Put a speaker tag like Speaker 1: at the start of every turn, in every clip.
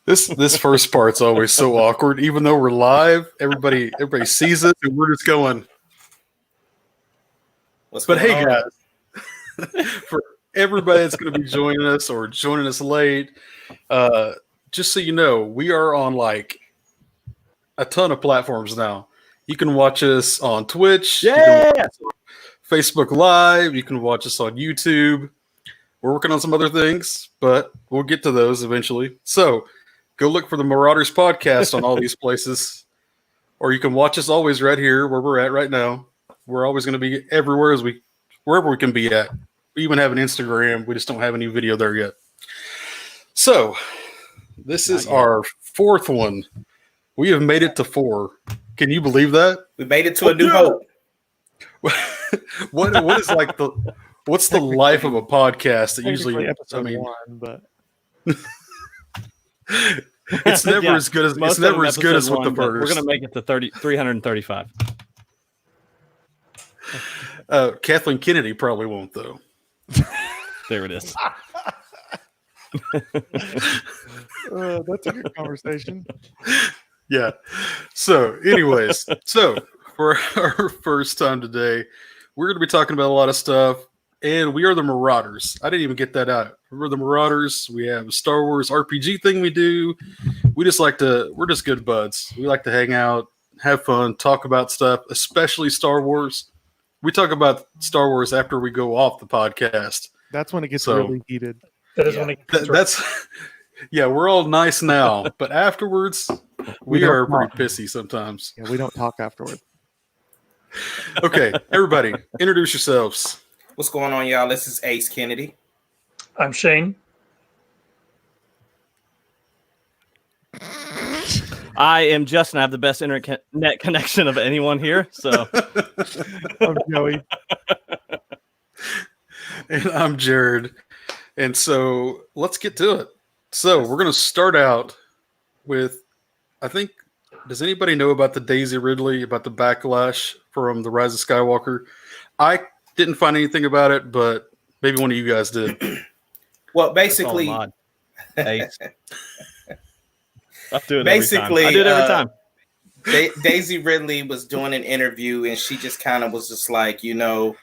Speaker 1: This first part's always so awkward. Even though we're live, everybody sees it, and we're just going. But hey, guys, for everybody that's going to be joining us or joining us late, just so you know, we are on like a ton of platforms now. You can watch us on Twitch, you can watch us on Facebook Live, you can watch us on YouTube. We're working on some other things, but we'll get to those eventually. So go look for the Marauders Podcast on all these places, or you can watch us always right here where we're at right now. We're always going to be everywhere wherever we can be at. We even have an Instagram. We just don't have any video there yet. So this is our fourth one. We have made it to 4. Can you believe that?
Speaker 2: We made it to a new hope.
Speaker 1: What is like what's the life of a podcast that usually?
Speaker 3: Episode 1, but
Speaker 1: it's never as good as with the first.
Speaker 4: We're gonna make it to 335.
Speaker 1: Kathleen Kennedy probably won't though.
Speaker 4: There it is.
Speaker 3: That's a good conversation.
Speaker 1: Yeah. So, anyways, for our first time today, we're going to be talking about a lot of stuff, and we are the Marauders. I didn't even get that out. We're the Marauders. We have a Star Wars RPG thing we do. We're just good buds. We like to hang out, have fun, talk about stuff, especially Star Wars. We talk about Star Wars after we go off the podcast.
Speaker 3: That's when it gets really heated.
Speaker 5: That is when it gets
Speaker 1: yeah, we're all nice now, but afterwards, we are pretty pissy sometimes.
Speaker 3: Yeah, we don't talk afterward.
Speaker 1: Okay, everybody, introduce yourselves.
Speaker 2: What's going on, y'all? This is Ace Kennedy.
Speaker 5: I'm Shane.
Speaker 4: I am Justin. I have the best internet connection of anyone here. So
Speaker 3: I'm Joey.
Speaker 1: And I'm Jared. And so let's get to it. So we're going to start out with, I think, does anybody know about the Daisy Ridley, about the backlash from the Rise of Skywalker? I didn't find anything about it, but maybe one of you guys did.
Speaker 2: Well, basically,
Speaker 4: I do it
Speaker 2: basically,
Speaker 4: every time.
Speaker 2: Daisy Ridley was doing an interview, and she just kind of was just like, she kind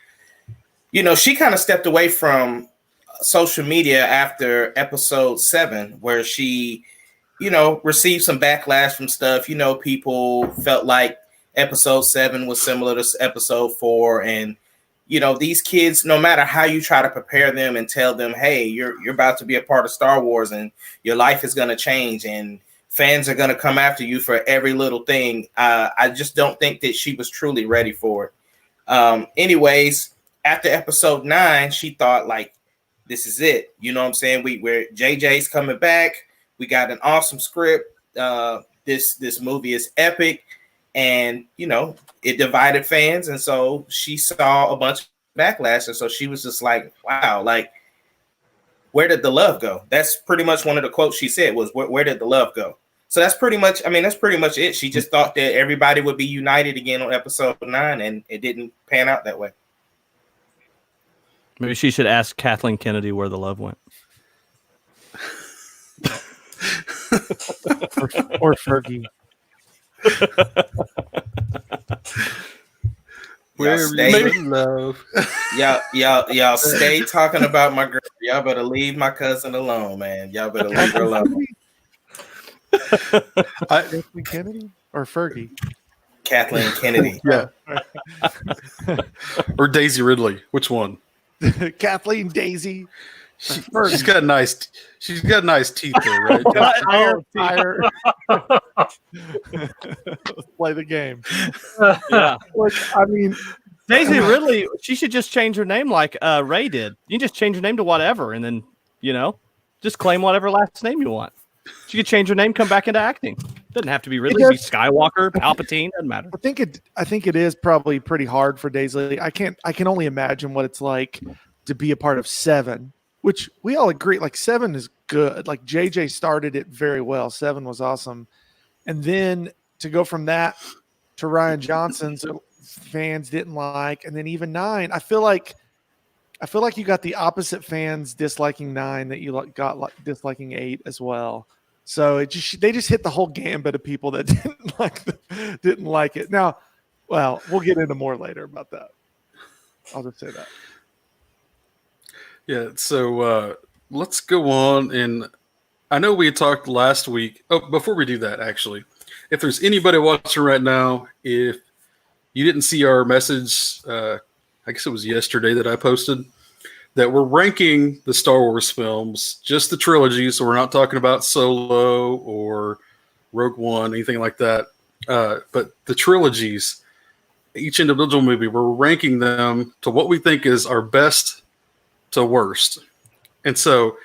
Speaker 2: of stepped away from social media after episode 7, where she, received some backlash from stuff. People felt like episode 7 was similar to episode 4, and these kids, no matter how you try to prepare them and tell them, hey, you're about to be a part of Star Wars and your life is going to change and fans are going to come after you for every little thing. I just don't think that she was truly ready for it. Anyways, after episode 9, she thought like, this is it. You know what I'm saying? We're JJ's coming back. We got an awesome script. This movie is epic. And, it divided fans. And so she saw a bunch of backlash. And so she was just like, wow, like, where did the love go? That's pretty much one of the quotes she said was, where did the love go? So that's pretty much it. She just thought that everybody would be united again on episode 9, and it didn't pan out that way.
Speaker 4: Maybe she should ask Kathleen Kennedy where the love went.
Speaker 3: or Fergie.
Speaker 2: Y'all stay talking about my girl. Y'all better leave my cousin alone, man. Y'all better leave her alone.
Speaker 3: Kathleen Kennedy or Fergie?
Speaker 2: Kathleen Kennedy.
Speaker 1: Yeah. Or Daisy Ridley. Which one?
Speaker 3: Kathleen Daisy.
Speaker 1: She's got nice teeth there, right?
Speaker 3: Tire. Let's play the game.
Speaker 4: Yeah.
Speaker 3: Daisy
Speaker 4: Ridley, she should just change her name like Ray did. You just change her name to whatever, and then, just claim whatever last name you want. She could change her name, come back into acting. Doesn't have to be Ridley, be Skywalker, Palpatine, doesn't matter.
Speaker 3: I think it is probably pretty hard for Daisy. I can only imagine what it's like to be a part of 7, which we all agree, like 7 is good. Like JJ started it very well. 7 was awesome. And then to go from that to Rian Johnson's fans didn't like, and then even 9, I feel like I feel like you got the opposite fans disliking 9 that you got disliking 8 as well. So they just hit the whole gambit of people that didn't like it. Now, well, we'll get into more later about that. I'll just say that.
Speaker 1: Yeah. So let's go on. And I know we had talked last week. Oh, before we do that, actually, if there's anybody watching right now, if you didn't see our message, I guess it was yesterday that I posted that we're ranking the Star Wars films, just the trilogy. So we're not talking about Solo or Rogue One, anything like that. But the trilogies, each individual movie, we're ranking them to what we think is our best to worst. And so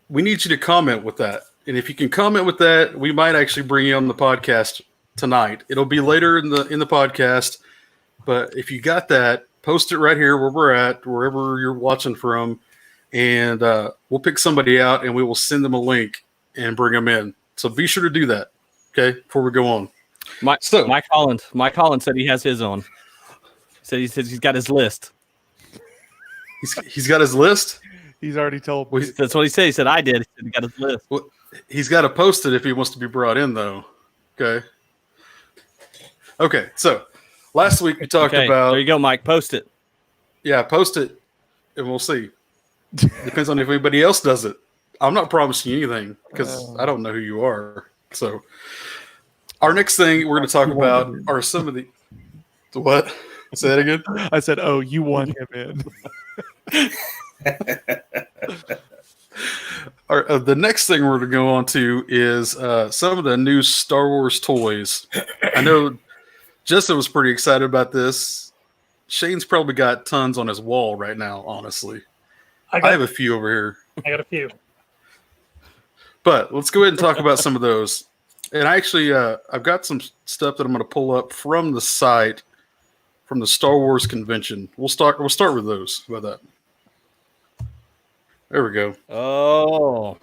Speaker 1: we need you to comment with that. And if you can comment with that, we might actually bring you on the podcast tonight. It'll be later in the podcast. But if you got that, post it right here where we're at, wherever you're watching from, and we'll pick somebody out and we will send them a link and bring them in. So be sure to do that, okay, before we go on.
Speaker 4: Mike Holland said he has his own. He said he's got his list.
Speaker 1: He's got his list?
Speaker 3: He's already told me.
Speaker 4: That's what he said. He said I did. He said he got his list.
Speaker 1: Well, he's got to post it if he wants to be brought in, though. Okay, so last week we talked about...
Speaker 4: There you go, Mike. Post it.
Speaker 1: Yeah, post it, and we'll see. Depends on if anybody else does it. I'm not promising you anything because I don't know who you are. So our next thing we're going to talk about are some of the... What? Say that again?
Speaker 3: I said, oh, you want him in.
Speaker 1: The next thing we're going to go on to is some of the new Star Wars toys. I know Justin was pretty excited about this. Shane's probably got tons on his wall right now, honestly. I have a few over here.
Speaker 5: I got a few.
Speaker 1: But let's go ahead and talk about some of those. And actually, I've got some stuff that I'm going to pull up from the site, from the Star Wars convention. We'll start with those. How about that? There we go.
Speaker 4: Oh,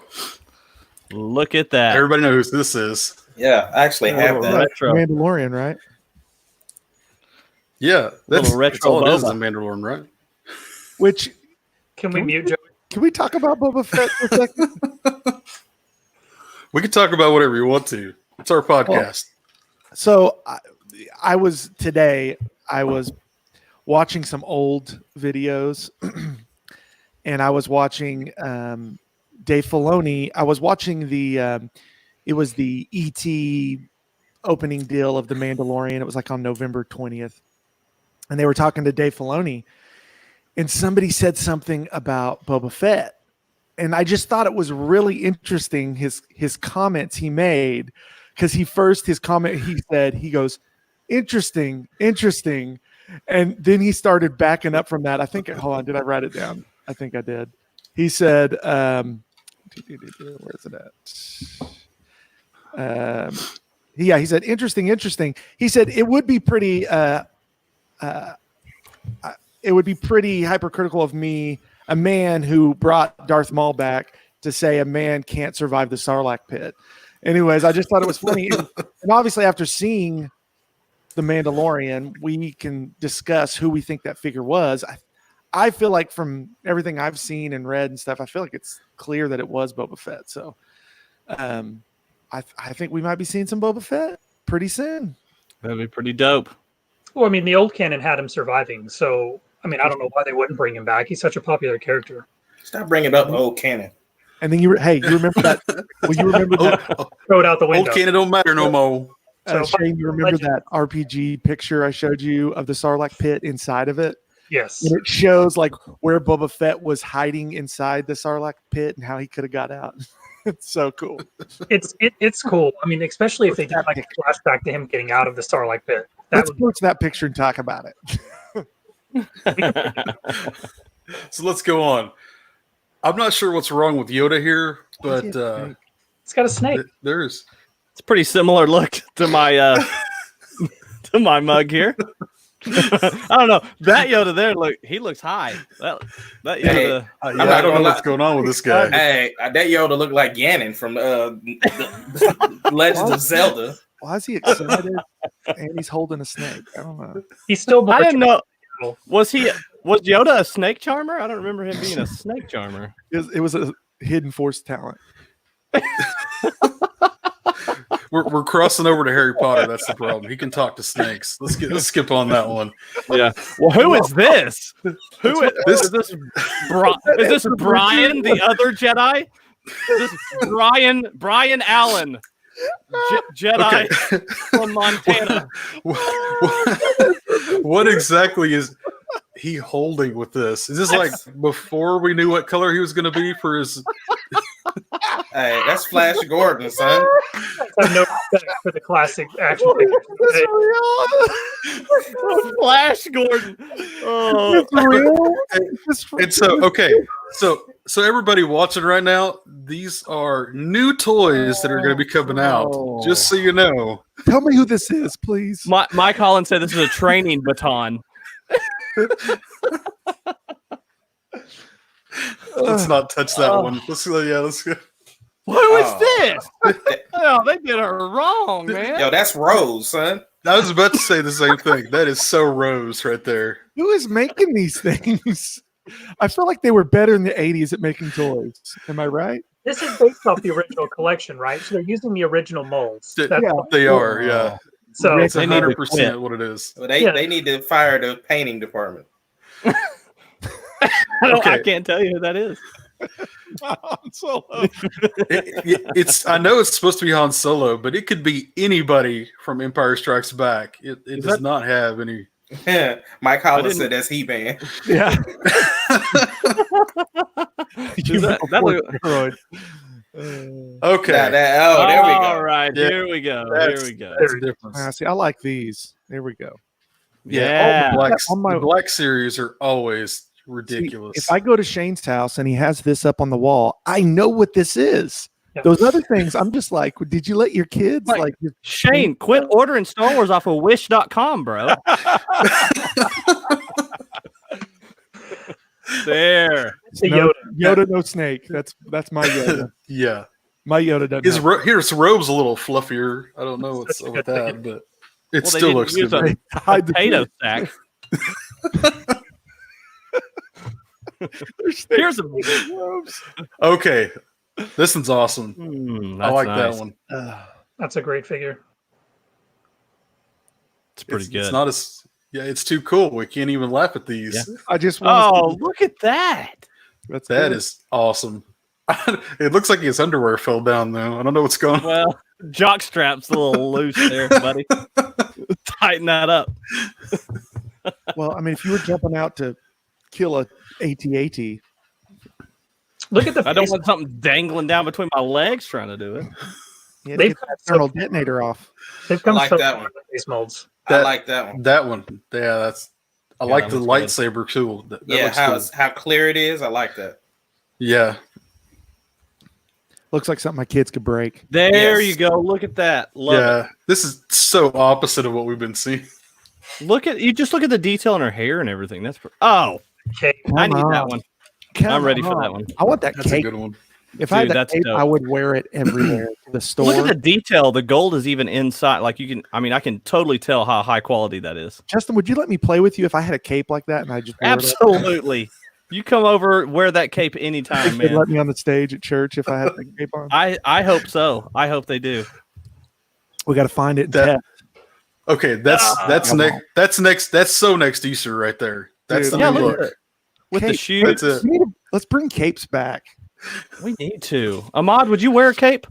Speaker 4: look at that!
Speaker 1: Everybody knows who this is.
Speaker 2: Yeah, I actually have that.
Speaker 4: Retro.
Speaker 3: Mandalorian, right?
Speaker 1: Yeah, that's
Speaker 4: retro
Speaker 1: all it is.
Speaker 4: Boba.
Speaker 1: The Mandalorian, right?
Speaker 3: Which
Speaker 5: Can we mute Joey?
Speaker 3: can we talk about Boba Fett for a second?
Speaker 1: We can talk about whatever you want to. It's our podcast.
Speaker 3: So I was watching some old videos, and I was watching Dave Filoni. I was watching it was the ET opening deal of The Mandalorian. It was like on November 20th. And they were talking to Dave Filoni, and somebody said something about Boba Fett. And I just thought it was really interesting, his comments he made, because his comment, he goes, interesting. And then he started backing up from that. I think, hold on, did I write it down? I think I did. He said, where is it at? He said, interesting. He said, it would be pretty hypercritical of me, a man who brought Darth Maul back, to say a man can't survive the Sarlacc pit. Anyways, I just thought it was funny. And obviously after seeing The Mandalorian, we can discuss who we think that figure was. I feel like from everything I've seen and read and stuff, I feel like it's clear that it was Boba Fett. So I think we might be seeing some Boba Fett pretty soon.
Speaker 4: That'd be pretty dope.
Speaker 5: Well, I mean, the old canon had him surviving, so I mean, I don't know why they wouldn't bring him back. He's such a popular character.
Speaker 2: Stop bringing up old canon.
Speaker 3: And then you remember that? Well, you remember that?
Speaker 5: Throw it out the window.
Speaker 1: Old canon don't matter no more.
Speaker 3: Shane, you remember that RPG picture I showed you of the Sarlacc pit inside of it?
Speaker 5: Yes.
Speaker 3: And it shows like where Boba Fett was hiding inside the Sarlacc pit and how he could have got out. It's so cool.
Speaker 5: It's cool. I mean, especially if they did like a flashback to him getting out of the Sarlacc pit.
Speaker 3: Let's post that picture and talk about it.
Speaker 1: So let's go on. I'm not sure what's wrong with Yoda here, but
Speaker 5: it's got a snake.
Speaker 1: There's.
Speaker 4: It's a pretty similar look to my to my mug here. I don't know. That Yoda there, he looks high. That Yoda.
Speaker 2: Hey,
Speaker 1: I don't know what's going on with this guy.
Speaker 2: Hey, that Yoda looked like Ganon from the Legend of Zelda.
Speaker 3: Why is he excited? And he's holding a snake. I don't know.
Speaker 5: He's still.
Speaker 4: I didn't know. Was he Was Yoda a snake charmer? I don't remember him being a snake charmer.
Speaker 3: It was a hidden force talent.
Speaker 1: We're crossing over to Harry Potter. That's the problem. He can talk to snakes. Let's skip on that one.
Speaker 4: Yeah. Well, who is this? Is this Brian, the other Jedi? Is this Brian Allen, Jedi from Montana?
Speaker 1: What exactly is he holding with this? Is this like before we knew what color he was going to be for his?
Speaker 2: Hey, that's Flash Gordon, son.
Speaker 5: I have no respect for the classic action figures.
Speaker 4: Flash Gordon. Oh,
Speaker 1: And so okay, so everybody watching right now, these are new toys that are going to be coming out. Just so you know.
Speaker 3: Tell me who this is, please.
Speaker 4: Mike Holland said this is a training baton.
Speaker 1: Let's not touch that one. Let's go.
Speaker 4: Who is this? Oh, they did her wrong, man.
Speaker 2: Yo, that's Rose, son.
Speaker 1: I was about to say the same thing. That is so Rose right there.
Speaker 3: Who is making these things? I feel like they were better in the 80s at making toys. Am I right?
Speaker 5: This is based off the original collection, right? So they're using the original molds.
Speaker 1: They are, yeah.
Speaker 5: So
Speaker 1: It's
Speaker 4: They need to
Speaker 1: 100% what it is.
Speaker 2: Well, they need to fire the painting department.
Speaker 4: I can't tell you who that is.
Speaker 3: Han Solo.
Speaker 1: I know it's supposed to be Han Solo, but it could be anybody from Empire Strikes Back. It does not have any.
Speaker 2: Mike Holland said that's He-Man.
Speaker 3: Yeah.
Speaker 1: Okay.
Speaker 2: There we go.
Speaker 4: All right,
Speaker 1: Yeah.
Speaker 4: here we go.
Speaker 1: That's
Speaker 4: Here we go.
Speaker 1: the difference.
Speaker 3: See, I like these. There we go.
Speaker 4: Yeah.
Speaker 1: The black series are always ridiculous.
Speaker 3: See, if I go to Shane's house and he has this up on the wall, I know what this is.
Speaker 5: Yeah.
Speaker 3: Those other things, I'm just like, did you let your kids
Speaker 4: Like, Shane, quit ordering Star Wars off of Wish.com, bro. There.
Speaker 3: Yoda, no snake. That's my Yoda.
Speaker 1: Yeah.
Speaker 3: My Yoda doesn't.
Speaker 1: His robe's a little fluffier. I don't know what's up with that, but it
Speaker 4: Well,
Speaker 1: still looks
Speaker 4: use
Speaker 1: good.
Speaker 4: a potato sack. Here's a
Speaker 1: Okay. This one's awesome. I like
Speaker 4: nice.
Speaker 1: that one.
Speaker 5: that's a great figure.
Speaker 4: It's pretty good.
Speaker 1: It's not as it's too cool. We can't even laugh at these.
Speaker 4: Yeah.
Speaker 3: I just want
Speaker 4: Look at that.
Speaker 1: That is awesome. It looks like his underwear fell down though. I don't know what's going on.
Speaker 4: Well, jock strap's a little loose there, buddy. Tighten that up.
Speaker 3: Well, I mean, if you were jumping out to kill a AT-AT,
Speaker 5: Look at the
Speaker 4: I don't
Speaker 5: face.
Speaker 4: want something dangling down between my legs trying to do it.
Speaker 3: you
Speaker 5: They've
Speaker 3: get that
Speaker 5: got
Speaker 3: thermal detonator off.
Speaker 5: They've come
Speaker 2: I like
Speaker 5: so
Speaker 2: that
Speaker 5: far
Speaker 2: one.
Speaker 5: with these molds.
Speaker 2: I like that one.
Speaker 1: That one. Yeah, I like the
Speaker 4: that looks
Speaker 1: lightsaber too. That
Speaker 2: Yeah,
Speaker 1: looks cool.
Speaker 2: how clear it is. I like that.
Speaker 1: Yeah.
Speaker 3: Looks like something my kids could break.
Speaker 4: There
Speaker 2: Yes.
Speaker 4: you go. Look at that. Love it.
Speaker 1: This is so opposite of what we've been seeing.
Speaker 4: Look at the detail in her hair and everything. That's
Speaker 5: Okay.
Speaker 4: I need
Speaker 3: Come
Speaker 4: that
Speaker 3: on.
Speaker 4: one.
Speaker 3: Come
Speaker 4: I'm ready for
Speaker 3: on.
Speaker 4: that one.
Speaker 3: I want that
Speaker 1: That's
Speaker 3: cape.
Speaker 1: a good one.
Speaker 3: If I had
Speaker 4: Dude,
Speaker 3: that
Speaker 4: that's
Speaker 3: cape,
Speaker 4: dope.
Speaker 3: I would wear it everywhere. To the store.
Speaker 4: Look at the detail. The gold is even inside. Like I can totally tell how high quality that is.
Speaker 3: Justin, would you let me play with you if I had a cape like that and I just wore it up?
Speaker 4: Absolutely. You come over, wear that cape anytime,
Speaker 3: They'd
Speaker 4: man.
Speaker 3: let me on the stage at church if I had that cape on.
Speaker 4: I hope so. I hope they do.
Speaker 3: We got to find it. And
Speaker 1: That-
Speaker 3: test.
Speaker 1: Okay, that's
Speaker 3: come
Speaker 1: next.
Speaker 3: on.
Speaker 1: That's next. That's so next Easter right there. That's
Speaker 3: Dude,
Speaker 1: the
Speaker 4: Yeah,
Speaker 1: new
Speaker 4: look
Speaker 1: look.
Speaker 4: at it. With the
Speaker 3: Cape.
Speaker 4: shoes.
Speaker 1: That's it.
Speaker 3: Let's bring capes back.
Speaker 4: We need to. Ahmad, would you wear a cape?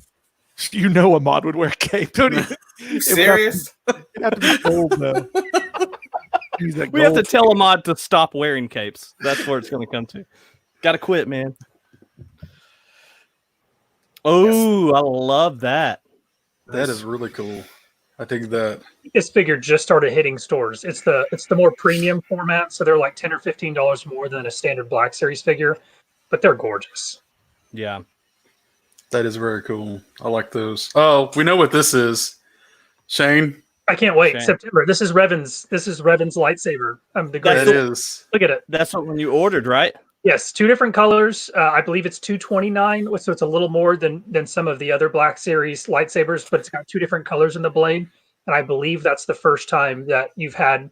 Speaker 3: You know Ahmad would wear a cape, don't you?
Speaker 2: You serious?
Speaker 3: It'd have to be gold, though. Use that
Speaker 4: We have to
Speaker 3: gold.
Speaker 4: tell Ahmad to stop wearing capes. That's where it's going to come to. Got to quit, man. Oh, I love that.
Speaker 1: That is really cool. I think that.
Speaker 5: This figure just started hitting stores. It's the more premium format, so they're like $10 or $15 more than a standard Black Series figure, but they're gorgeous.
Speaker 4: Yeah.
Speaker 1: That is very cool. I like those. Oh, we know what this is. Shane,
Speaker 5: I can't wait.
Speaker 4: Shame.
Speaker 5: September. This is Revan's lightsaber. The
Speaker 1: that
Speaker 5: great.
Speaker 1: is.
Speaker 5: Look at it.
Speaker 4: That's what when you ordered, right?
Speaker 5: Yes, 2 different colors. I believe it's $229, so it's a little more than some of the other Black Series lightsabers, but it's got 2 different colors in the blade, and I believe that's the first time that you've had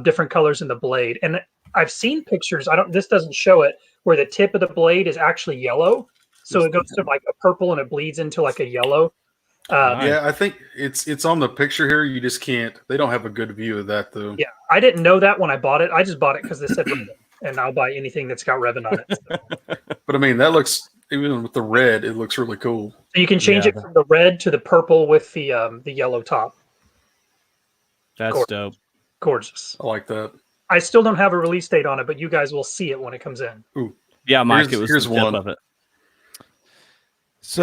Speaker 5: different colors in the blade. And I've seen pictures. This doesn't show it, where the tip of the blade is actually yellow. So it goes to like a purple and it bleeds into like a yellow.
Speaker 4: Nice.
Speaker 1: Yeah, I think it's on the picture here. You just can't. They don't have a good view of that though.
Speaker 5: Yeah, I didn't know that when I bought it. I just bought it because they said Revan, and I'll buy anything that's got Revan on it. So
Speaker 1: But I mean, that looks, even with the red, it looks really cool.
Speaker 5: you can change
Speaker 4: Yeah.
Speaker 5: it from the red to the purple with the yellow top.
Speaker 4: That's
Speaker 5: Gorgeous.
Speaker 4: dope.
Speaker 5: Gorgeous.
Speaker 1: I like that.
Speaker 5: I still don't have a release date on it, but you guys will see it when it comes in.
Speaker 4: Yeah, Mike, it was
Speaker 1: Here's
Speaker 4: the tip
Speaker 1: one.
Speaker 4: of it.
Speaker 1: From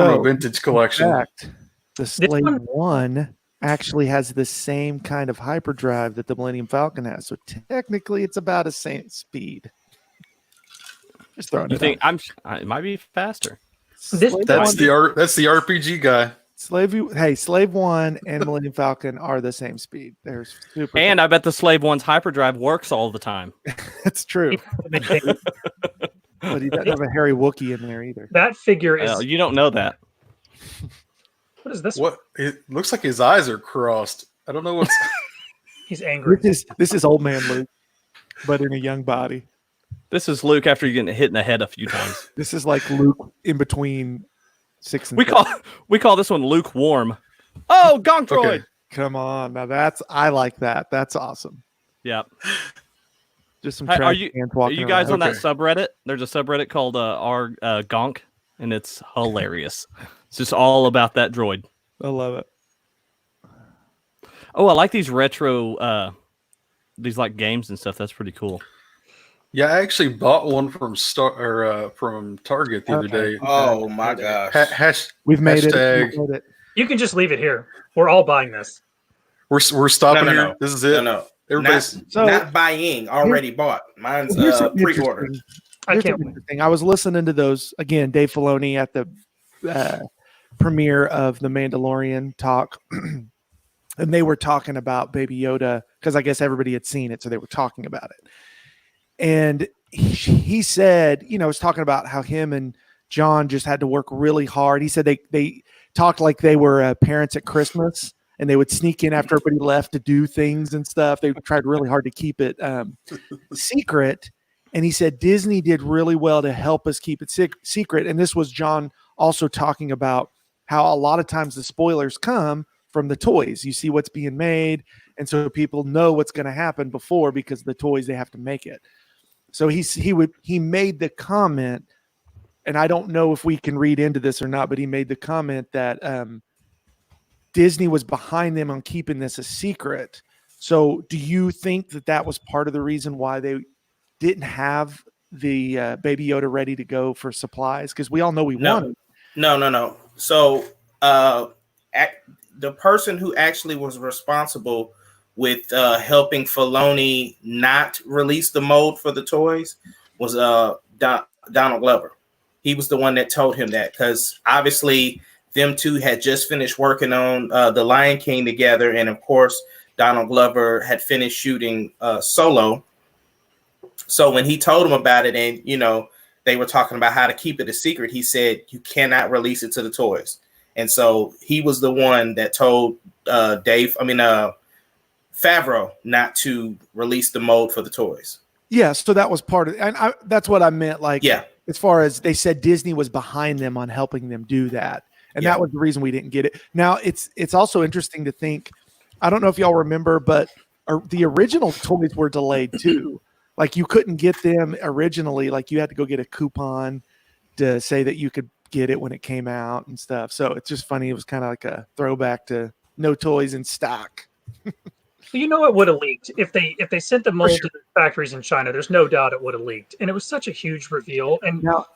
Speaker 1: a
Speaker 3: So,
Speaker 1: vintage collection.
Speaker 3: in fact, the Slave
Speaker 5: one-
Speaker 3: 1 actually has the same kind of hyperdrive that the Millennium Falcon has. So technically, it's about the same speed. Just throwing
Speaker 4: You
Speaker 3: it
Speaker 4: think
Speaker 3: out.
Speaker 4: it might be faster?
Speaker 5: This-
Speaker 3: Slave
Speaker 1: That's
Speaker 3: 1
Speaker 1: that's the RPG guy.
Speaker 3: Slave 1 and Millennium Falcon are the same speed. They're super.
Speaker 4: And I bet the Slave One's hyperdrive works all the time.
Speaker 3: That's true. But he doesn't have a hairy Wookiee in there either.
Speaker 5: That figure is.
Speaker 4: Well, you don't know that.
Speaker 5: What is this?
Speaker 1: What? It looks like his eyes are crossed. I don't know what's.
Speaker 5: He's angry.
Speaker 3: This is old man Luke, but in a young body.
Speaker 4: This is Luke after you getting hit in the head a few times.
Speaker 3: This is like Luke in between 6 and
Speaker 4: We
Speaker 3: 7.
Speaker 4: call this one lukewarm. Oh, Gonk Droid.
Speaker 1: Okay.
Speaker 3: Come on, now I like that. That's awesome.
Speaker 4: Yeah.
Speaker 3: Just some
Speaker 4: Hey,
Speaker 3: trash cans
Speaker 4: Are
Speaker 3: walking
Speaker 4: you guys
Speaker 3: around.
Speaker 4: on that subreddit? There's a subreddit called r Gonk, and it's hilarious. It's just all about that droid.
Speaker 3: I love it.
Speaker 4: Oh, I like these retro, these like games and stuff. That's pretty cool.
Speaker 1: Yeah, I actually bought one from from Target the other day.
Speaker 2: Oh my gosh.
Speaker 3: We've made
Speaker 1: Hashtag-
Speaker 3: it. We've made it.
Speaker 5: You can just leave it here. We're all buying this.
Speaker 1: We're stopping
Speaker 2: No, no,
Speaker 1: here.
Speaker 2: no.
Speaker 1: This is it.
Speaker 2: No.
Speaker 1: Everybody's
Speaker 3: So
Speaker 2: Not buying, already bought. Mine's
Speaker 3: here's something
Speaker 2: pre-ordered.
Speaker 3: interesting.
Speaker 5: I
Speaker 3: Here's
Speaker 5: can't
Speaker 3: something
Speaker 5: wait.
Speaker 3: interesting. I was listening to those again. Dave Filoni at the premiere of the Mandalorian talk, and they were talking about Baby Yoda because I guess everybody had seen it, so they were talking about it. And he said, was talking about how him and John just had to work really hard. He said they talked like they were parents at Christmas, and they would sneak in after everybody left to do things and stuff. They tried really hard to keep it secret. And he said Disney did really well to help us keep it secret. And this was John also talking about how a lot of times the spoilers come from the toys. You see what's being made, and so people know what's going to happen before because the toys, they have to make it. So he made the comment, and I don't know if we can read into this or not, but he made the comment that Disney was behind them on keeping this a secret. So do you think that was part of the reason why they didn't have the Baby Yoda ready to go for supplies? Because we all know we wanted.
Speaker 2: No. So the person who actually was responsible with helping Filoni not release the mold for the toys was Donald Glover. He was the one that told him that, because obviously them two had just finished working on The Lion King together. And of course, Donald Glover had finished shooting Solo. So when he told him about it, and, they were talking about how to keep it a secret, he said, you cannot release it to the toys. And so he was the one that told Favreau not to release the mold for the toys.
Speaker 3: Yeah, so that was part of it. And that's what I meant. Like,
Speaker 2: Yeah.
Speaker 3: as far as they said, Disney was behind them on helping them do that. And
Speaker 2: Yeah.
Speaker 3: that was the reason we didn't get it. Now, it's also interesting to think, I don't know if y'all remember, but the original toys were delayed too. Like, you couldn't get them originally. Like, you had to go get a coupon to say that you could get it when it came out and stuff. So it's just funny. It was kind of like a throwback to no toys in stock.
Speaker 5: It would have leaked if they sent the mold
Speaker 3: sure.
Speaker 5: to the factories in China. There's no doubt it would have leaked, and it was such a huge reveal. And
Speaker 3: Now,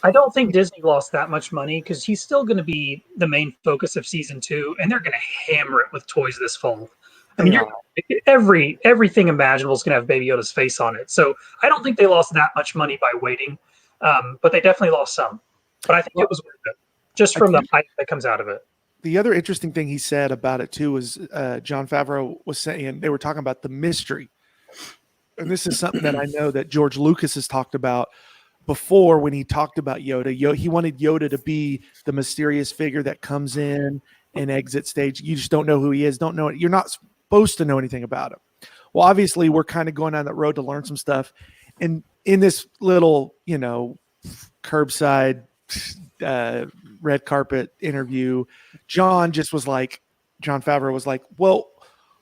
Speaker 5: I don't think Disney lost that much money, because he's still going to be the main focus of season 2, and they're going to hammer it with toys this fall. I mean, everything imaginable is going to have Baby Yoda's face on it. So I don't think they lost that much money by waiting, but they definitely lost some. But I think it was worth it, just from the hype that comes out of it.
Speaker 3: the other interesting thing he said about it too was Jon Favreau was saying, they were talking about the mystery. And this is something that I know that George Lucas has talked about before when he talked about Yoda. He wanted Yoda to be the mysterious figure that comes in and exit stage. You just don't know who he is. Don't know it. You're not supposed to know anything about him. Well, obviously we're kind of going down that road to learn some stuff. And in this little, curbside red carpet interview, John Favreau was like, well,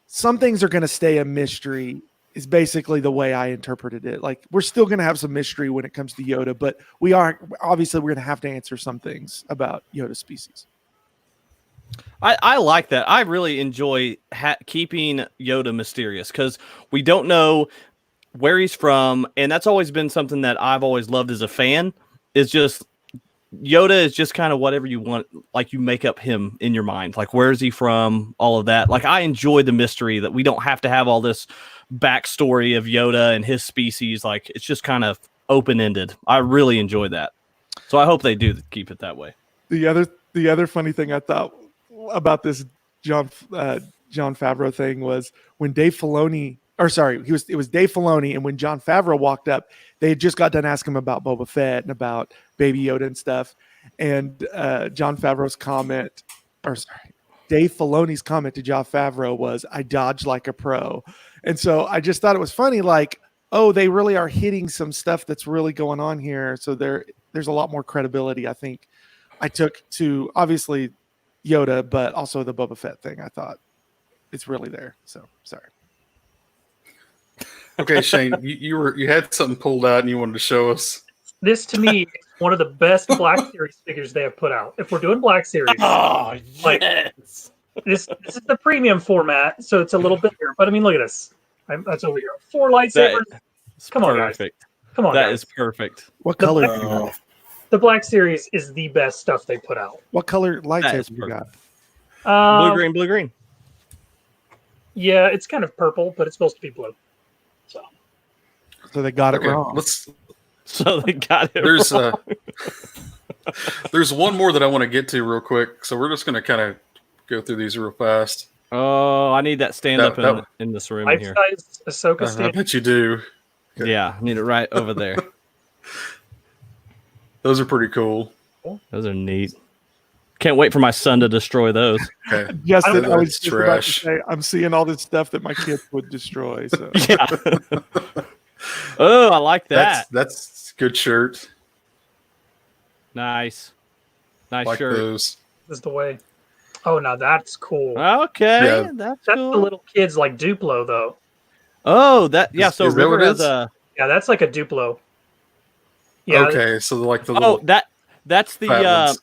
Speaker 3: some things are going to stay a mystery, is basically the way I interpreted it. Like, we're still going to have some mystery when it comes to Yoda, but we're going to have to answer some things about Yoda species.
Speaker 4: I like that. I really enjoy keeping Yoda mysterious because we don't know where he's from, and that's always been something that I've always loved as a fan. Is just Yoda is just kind of whatever you want, like you make up him in your mind. Like, where is he from? All of that. Like, I enjoy the mystery that we don't have to have all this backstory of Yoda and his species. Like, it's just kind of open-ended. I really enjoy that. So I hope they do keep it that way.
Speaker 3: The other funny thing I thought about this John Favreau thing was when Dave Filoni, it was Dave Filoni, and when John Favreau walked up, they had just got done asking him about Boba Fett and about Baby Yoda and stuff. And Dave Filoni's comment to John Favreau was, "I dodge like a pro." And so I just thought it was funny, like, oh, they really are hitting some stuff that's really going on here. So there's a lot more credibility, I think, I took to obviously Yoda, but also the Boba Fett thing. I thought it's really there. So sorry.
Speaker 1: Okay, Shane, you had something pulled out and you wanted to show us.
Speaker 5: This to me is one of the best Black Series figures they have put out. If we're doing Black Series,
Speaker 4: Yes.
Speaker 5: This is the premium format, so it's a little bit here. But I mean, look at this. That's over here. 4 lightsabers. Come on, guys. Come on,
Speaker 4: That
Speaker 5: guys.
Speaker 4: is perfect.
Speaker 3: What color do you got?
Speaker 5: The Black Series is the best stuff they put out.
Speaker 3: What color lightsaber you got?
Speaker 4: Blue green.
Speaker 5: Yeah, it's kind of purple, but it's supposed to be blue.
Speaker 3: So they got it wrong.
Speaker 4: So they got it wrong.
Speaker 1: There's one more that I want to get to real quick. So we're just going to kind of go through these real fast.
Speaker 4: Oh, I need that stand-up in this room here.
Speaker 5: Life-size Ahsoka
Speaker 1: I
Speaker 5: stand.
Speaker 1: bet you do. Okay.
Speaker 4: Yeah, I need it right over there.
Speaker 1: Those are pretty cool.
Speaker 4: Those are neat. Can't wait for my son to destroy those.
Speaker 1: Okay.
Speaker 3: Yes, I
Speaker 1: That's
Speaker 3: was just about to
Speaker 1: trash.
Speaker 3: say, I'm seeing all this stuff that my kids would destroy. So
Speaker 4: Yeah. Oh, I like that.
Speaker 1: That's a good shirt.
Speaker 4: Nice
Speaker 1: Like
Speaker 4: shirt.
Speaker 1: those.
Speaker 5: This is the way. Oh, now that's cool.
Speaker 4: Okay,
Speaker 1: Yeah.
Speaker 4: that's
Speaker 5: That's
Speaker 4: cool.
Speaker 5: the little kids like Duplo, though.
Speaker 4: Oh, yeah. So
Speaker 1: is that what
Speaker 4: River
Speaker 1: it
Speaker 4: has
Speaker 1: is?
Speaker 5: Yeah, that's like a Duplo. Yeah,
Speaker 1: Okay, so like the little
Speaker 4: that's the
Speaker 1: fat ones.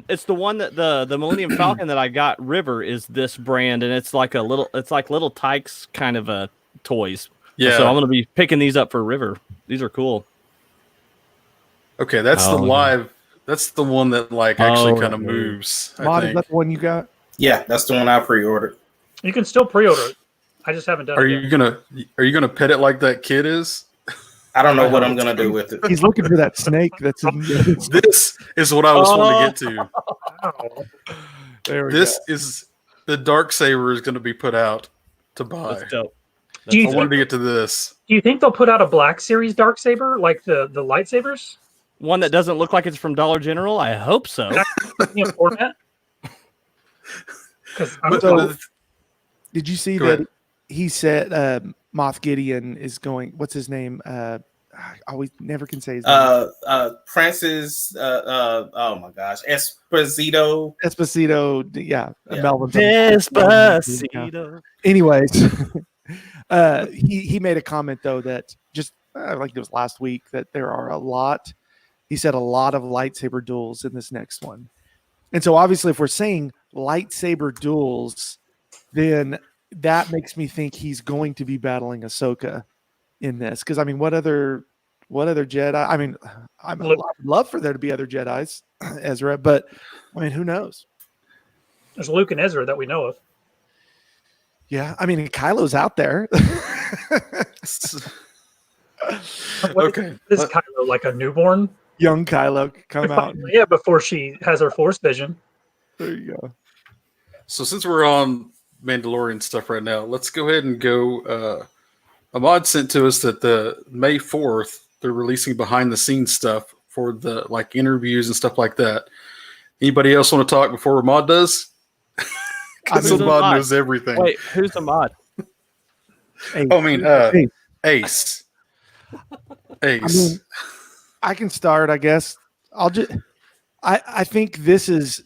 Speaker 4: it's the one that the Millennium Falcon that I got. River is this brand, and it's like little Tykes kind of toys.
Speaker 1: Yeah.
Speaker 4: So I'm gonna be picking these up for River. These are cool.
Speaker 1: Okay, that's the live. That's the one that actually kind of moves. I
Speaker 3: Mod, is
Speaker 1: think.
Speaker 3: that the one you got?
Speaker 2: Yeah, that's the one I pre-ordered.
Speaker 5: you can still pre-order it. I just haven't done
Speaker 1: Are
Speaker 5: it
Speaker 1: you
Speaker 5: yet.
Speaker 1: gonna pet it like that kid is?
Speaker 2: I don't know what I'm gonna do with it.
Speaker 3: He's looking for that snake that's in
Speaker 1: This is what I was wanting to get to.
Speaker 5: Wow.
Speaker 3: there. We
Speaker 1: This
Speaker 3: go.
Speaker 1: is the Darksaber is going to be put out to buy.
Speaker 4: That's dope.
Speaker 5: Do you
Speaker 1: I wanted to get to this.
Speaker 5: Do you think they'll put out a Black Series Darksaber like the lightsabers?
Speaker 4: One that doesn't look like it's from Dollar General. I hope so.
Speaker 5: Premium format? Because
Speaker 1: But
Speaker 3: Did you see
Speaker 1: Go
Speaker 3: that
Speaker 1: ahead.
Speaker 3: he said Moff Gideon is going? What's his name? I always never can say his name.
Speaker 2: Francis. Oh my gosh, Esposito.
Speaker 3: Esposito. Yeah,
Speaker 2: Yeah.
Speaker 3: Melvin.
Speaker 4: Despacito.
Speaker 3: Anyways, he made a comment though that just like it was last week that there are a lot. He said a lot of lightsaber duels in this next one, and so obviously, if we're saying lightsaber duels, then that makes me think he's going to be battling Ahsoka in this. Because I mean, what other Jedi? I mean, I'd love for there to be other Jedis, Ezra, but I mean, who knows?
Speaker 5: there's Luke and Ezra that we know of.
Speaker 3: Yeah, I mean, Kylo's out there.
Speaker 1: Okay.
Speaker 5: Is Kylo like a newborn?
Speaker 3: Young Kylo come out.
Speaker 5: Yeah, before she has her Force vision.
Speaker 3: There you go.
Speaker 1: So since we're on Mandalorian stuff right now, let's go ahead and go. Ahmad sent to us that the May 4th they're releasing behind the scenes stuff for the interviews and stuff like that. Anybody else want to talk before Ahmad does? Because
Speaker 4: Who's
Speaker 1: Ahmad
Speaker 4: Ahmad?
Speaker 1: knows everything.
Speaker 4: Wait, who's the mod?
Speaker 3: Hey,
Speaker 1: I mean,
Speaker 3: hey,
Speaker 1: Ace. Ace.
Speaker 3: I can start, I guess. I think this is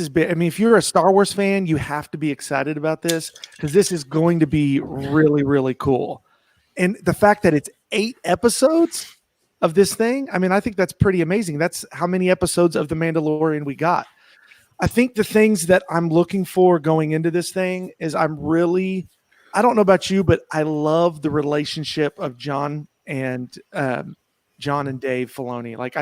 Speaker 3: big. I mean, if you're a Star Wars fan, you have to be excited about this because this is going to be really, really cool. And the fact that it's 8 episodes of this thing, I mean, I think that's pretty amazing. That's how many episodes of The Mandalorian we got. I think the things that I'm looking for going into this thing is I don't know about you, but I love the relationship of John and Dave Filoni. Like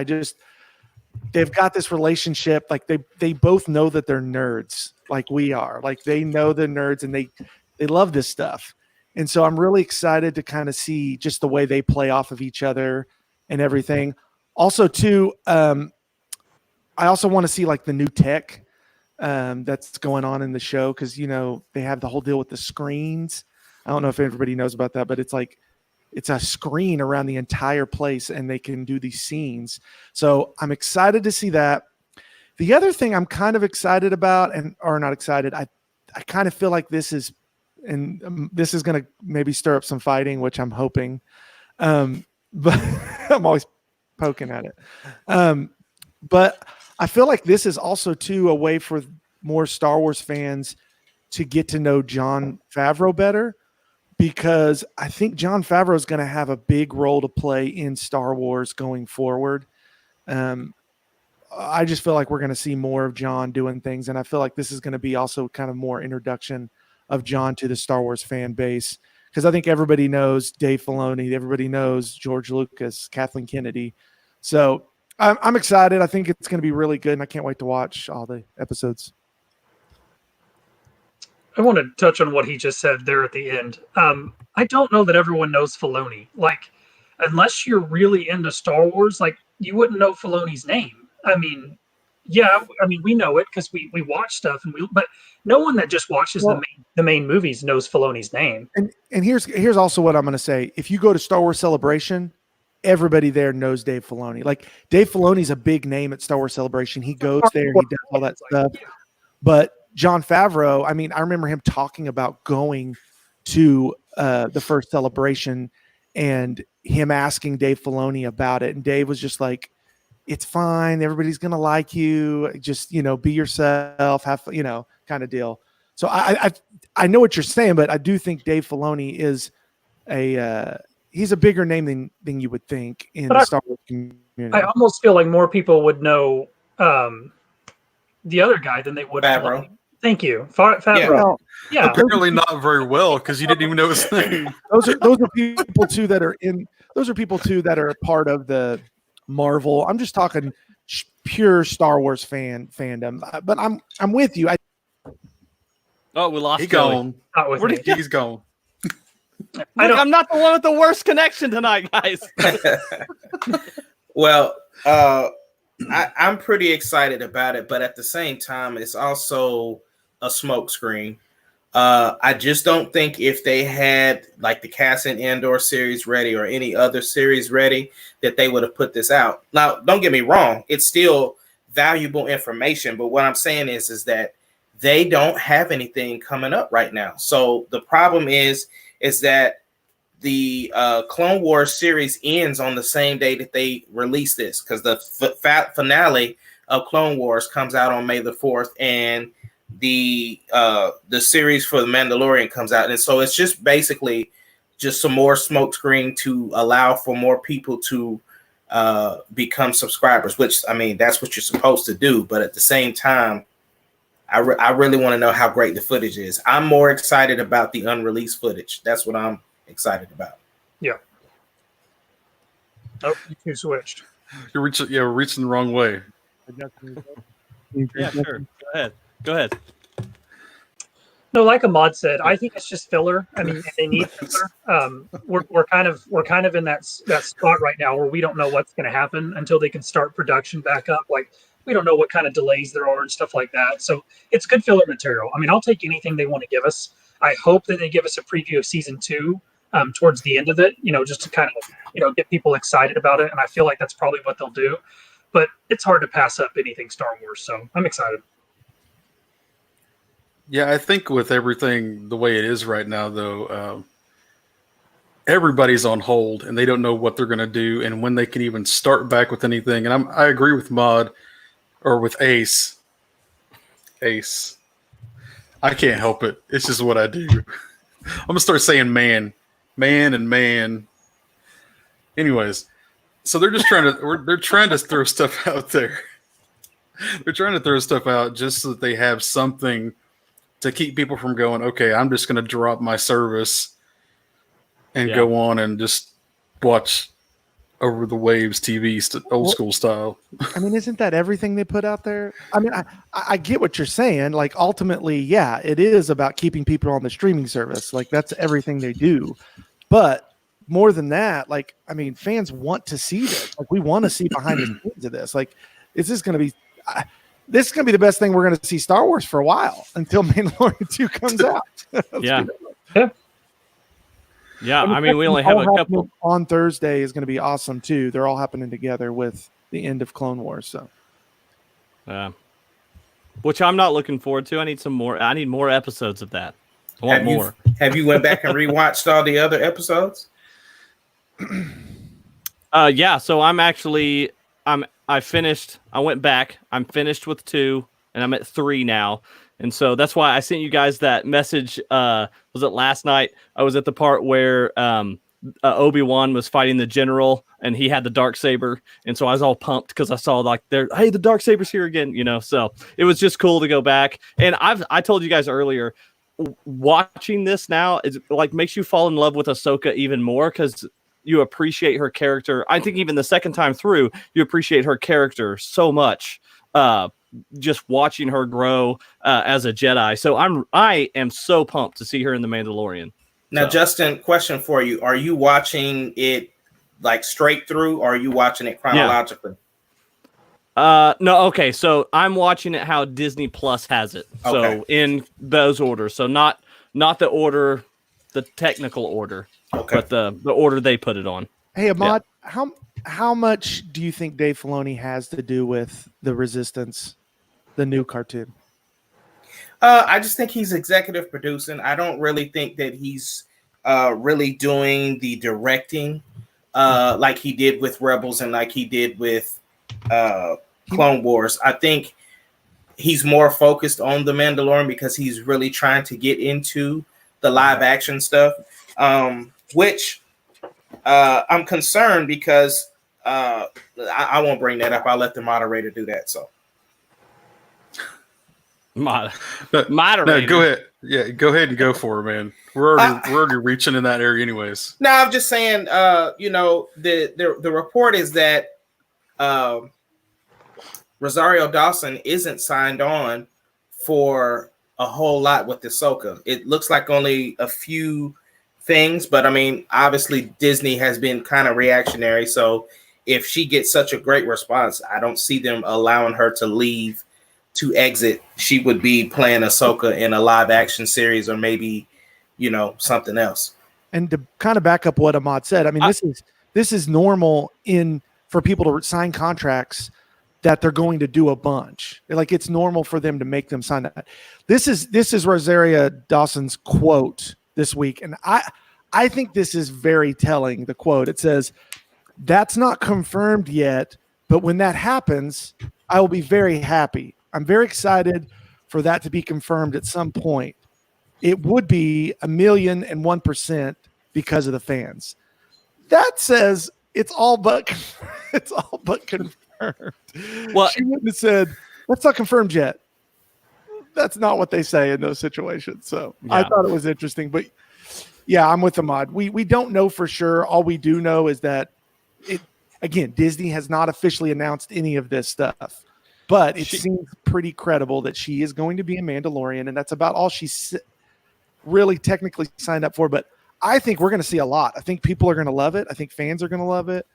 Speaker 3: they've got this relationship. Like they both know that they're nerds like we are. Like they know they're nerds and they love this stuff. And so I'm really excited to kind of see just the way they play off of each other and everything. Also too, I also want to see like the new tech that's going on in the show. Cause they have the whole deal with the screens. I don't know if everybody knows about that, but it's like, it's a screen around the entire place and they can do these scenes. So I'm excited to see that. The other thing I'm kind of excited about or not excited. I kind of feel like this is going to maybe stir up some fighting, which I'm hoping. But I'm always poking at it. But I feel like this is also too a way for more Star Wars fans to get to know Jon Favreau better. Because I think Jon Favreau is going to have a big role to play in Star Wars going forward. I just feel like we're going to see more of Jon doing things. And I feel like this is going to be also kind of more introduction of Jon to the Star Wars fan base. Because I think everybody knows Dave Filoni. Everybody knows George Lucas, Kathleen Kennedy. So I'm excited. I think it's going to be really good. And I can't wait to watch all the episodes.
Speaker 5: I want to touch on what he just said there at the end. I don't know that everyone knows Filoni. Like, unless you're really into Star Wars, like you wouldn't know Filoni's name. I mean, we know it because we watch stuff, but no one that just watches the main movies knows Filoni's name.
Speaker 3: And here's also what I'm going to say. If you go to Star Wars Celebration, everybody there knows Dave Filoni. Like Dave Filoni's a big name at Star Wars Celebration. He goes there and he does all that stuff. But Jon Favreau, I mean, I remember him talking about going to the first celebration and him asking Dave Filoni about it. And Dave was just like, it's fine. Everybody's going to like you. Just, be yourself, have, kind of deal. So I know what you're saying, but I do think Dave Filoni is he's a bigger name than you would think in the Star Wars community.
Speaker 5: I almost feel like more people would know the other guy than they would.
Speaker 2: Favreau.
Speaker 5: Thank you, Favreau. Yeah.
Speaker 1: Apparently not very well because you didn't even know his name.
Speaker 3: Those are people too that are in. Those are people too that are part of the Marvel. I'm just talking pure Star Wars fandom. But I'm with you.
Speaker 4: We lost.
Speaker 1: He's gone. He's gone.
Speaker 4: I'm not the one with the worst connection tonight, guys.
Speaker 2: Well, I'm pretty excited about it, but at the same time, it's also a smokescreen. I just don't think if they had like the Cassian Andor series ready or any other series ready that they would have put this out. Now, don't get me wrong. It's still valuable information, but what I'm saying is that they don't have anything coming up right now. So the problem is that the Clone Wars series ends on the same day that they release this because the finale of Clone Wars comes out on May the 4th, and the series for the Mandalorian comes out, and so it's just basically just some more smokescreen to allow for more people to become subscribers. Which I mean, that's what you're supposed to do, but at the same time, I really want to know how great the footage is. I'm more excited about the unreleased footage. That's what I'm excited about.
Speaker 5: Yeah. Oh, you switched.
Speaker 1: We're reaching the wrong way.
Speaker 4: Yeah, sure. Go ahead.
Speaker 5: No, like Ahmad said, I think it's just filler. I mean, they need filler. We're kind of in that spot right now where we don't know what's going to happen until they can start production back up. Like we don't know what kind of delays there are and stuff like that. So it's good filler material. I mean, I'll take anything they want to give us. I hope that they give us a preview of season 2 towards the end of it, just to kind of, get people excited about it. And I feel like that's probably what they'll do. But it's hard to pass up anything Star Wars. So I'm excited.
Speaker 1: Yeah, I think with everything the way it is right now, though, everybody's on hold and they don't know what they're going to do and when they can even start back with anything. And I agree with Mod or with Ace. Ace. I can't help it. It's just what I do. I'm going to start saying man and man. Anyways, so they're just they're trying to throw stuff out there. They're trying to throw stuff out just so that they have something to keep people from going, okay, I'm just going to drop my service and go on and just watch over the waves TV old school style.
Speaker 3: I mean, isn't that everything they put out there? I mean, I get what you're saying. Like, ultimately, yeah, it is about keeping people on the streaming service. Like, that's everything they do. But more than that, like, I mean, fans want to see this. Like, we want to see behind the scenes of this. Like, is this going to be this is going to be the best thing we're going to see Star Wars for a while until Mandalorian 2 comes out.
Speaker 4: Yeah. Yeah, I mean, we only have a couple.
Speaker 3: On Thursday is going to be awesome, too. They're all happening together with the end of Clone Wars. So,
Speaker 4: which I'm not looking forward to. I need some more. I need more episodes of that. I want more.
Speaker 2: Have you went back and rewatched all the other episodes?
Speaker 4: Yeah, so I finished. I went back. I'm finished with 2, and I'm at 3 now. And so that's why I sent you guys that message. Was it last night? I was at the part where Obi-Wan was fighting the general, and he had the Darksaber. And so I was all pumped because I saw like, hey, the Darksaber's here again, you know. So it was just cool to go back. And I told you guys earlier, watching this now is like makes you fall in love with Ahsoka even more because you appreciate her character. I think even the second time through, you appreciate her character so much. Just watching her grow as a Jedi. So I am so pumped to see her in The Mandalorian.
Speaker 2: Now, Justin, question for you. Are you watching it like straight through or are you watching it chronologically?
Speaker 4: No, okay. So I'm watching it how Disney Plus has it. Okay. So in those orders. So not the order, the technical order, but the order they put it on.
Speaker 3: Hey, Ahmad, how much do you think Dave Filoni has to do with the Resistance, the new cartoon?
Speaker 2: I just think he's executive producing. I don't really think that he's really doing the directing like he did with Rebels and like he did with Clone Wars. I think he's more focused on The Mandalorian because he's really trying to get into the live action stuff, which I'm concerned because I won't bring that up. I'll let the moderator do that. So,
Speaker 4: moderator.
Speaker 1: No, go ahead. Yeah, go ahead and go for it, man. We're already reaching in that area, anyways.
Speaker 2: No, I'm just saying. The report is that Rosario Dawson isn't signed on for a whole lot with Ahsoka. It looks like only a few things, but I mean, obviously Disney has been kind of reactionary. So if she gets such a great response, I don't see them allowing her to leave to exit. She would be playing Ahsoka in a live action series or maybe, something else.
Speaker 3: And to kind of back up what Ahmad said, I mean, this is normal for people to sign contracts that they're going to do a bunch. Like, it's normal for them to make them sign that. This is Rosario Dawson's quote this week. And I think this is very telling, the quote. It says, "That's not confirmed yet, but when that happens, I will be very happy. I'm very excited for that to be confirmed at some point. It would be 1,001% because of the fans." That says it's all but confirmed.
Speaker 4: Well,
Speaker 3: she wouldn't have said, "That's not confirmed yet." That's not what they say in those situations. So yeah. I thought it was interesting, but yeah, I'm with Ahmad. We don't know for sure. All we do know is that Disney has not officially announced any of this stuff, but it seems pretty credible that she is going to be a Mandalorian, and that's about all she's really technically signed up for. But I think we're going to see a lot. I think people are going to love it. I think fans are going to love it,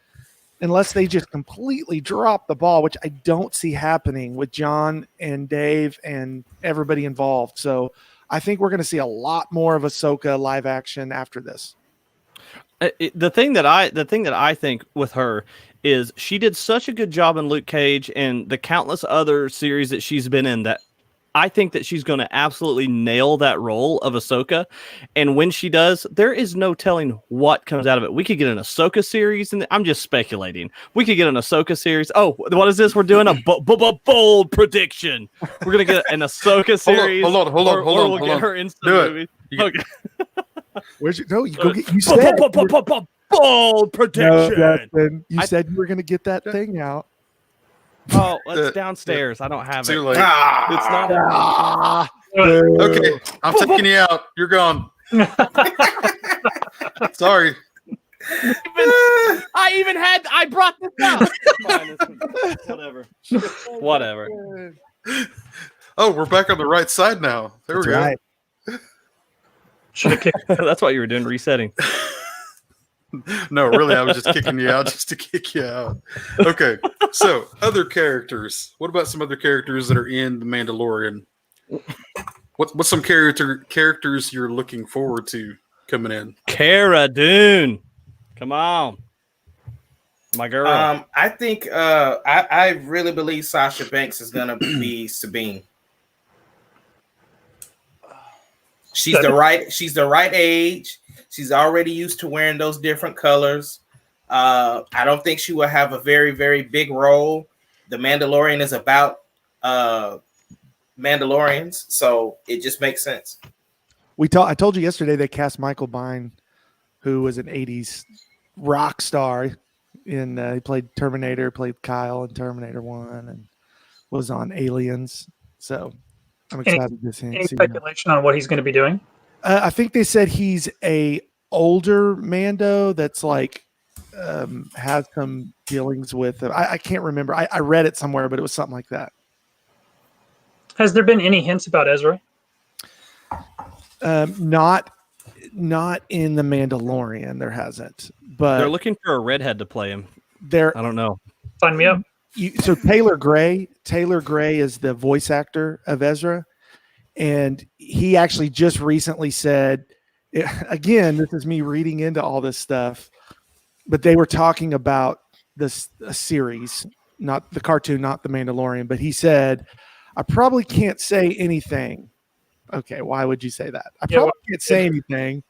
Speaker 3: unless they just completely drop the ball, which I don't see happening with John and Dave and everybody involved. So I think we're going to see a lot more of Ahsoka live action after this.
Speaker 4: The thing that I think with her is she did such a good job in Luke Cage and the countless other series that she's been in that I think that she's going to absolutely nail that role of Ahsoka. And when she does, there is no telling what comes out of it. We could get an Ahsoka series, and I'm just speculating. We could get an Ahsoka series. Oh, what is this? We're doing a bold prediction. We're going to get an Ahsoka series.
Speaker 1: Hold on.
Speaker 4: We'll get her into the movie. Okay.
Speaker 3: Where's your? No, you go get. You said
Speaker 4: bold prediction.
Speaker 3: No, you said you were going to get that thing out.
Speaker 4: Oh, it's downstairs. I don't have it.
Speaker 1: Too late.
Speaker 4: It's not.
Speaker 1: Okay, I'm taking you out. You're gone. Sorry.
Speaker 4: I brought this up. Whatever.
Speaker 1: Oh, we're back on the right side now. There we go.
Speaker 3: Right.
Speaker 4: That's what you were doing, resetting.
Speaker 1: No, really, I was just kicking you out just to kick you out. Okay, so other characters. What about some other characters that are in The Mandalorian? What's some characters you're looking forward to coming in?
Speaker 4: Cara Dune. Come on. My girl.
Speaker 2: I think I really believe Sasha Banks is gonna be Sabine. She's the right age. She's already used to wearing those different colors. I don't think she will have a very, very big role. The Mandalorian is about Mandalorians, so it just makes sense.
Speaker 3: I told you yesterday they cast Michael Biehn, who was an '80s rock star. He played Terminator, played Kyle in Terminator 1, and was on Aliens. So I'm excited to see.
Speaker 5: Any speculation on what he's going to be doing?
Speaker 3: I think they said he's a older Mando that's like has some dealings with. I can't remember. I read it somewhere, but it was something like that.
Speaker 5: Has there been any hints about Ezra?
Speaker 3: Not in The Mandalorian. There hasn't. But
Speaker 4: they're looking for a redhead to play him. I don't know.
Speaker 5: Sign me up.
Speaker 3: So Taylor Gray is the voice actor of Ezra, and he actually just recently said, again, this is me reading into all this stuff, but they were talking about this series, not the cartoon, not The Mandalorian, but he said, I probably can't say anything. Okay, why would you say that? I probably can't say anything.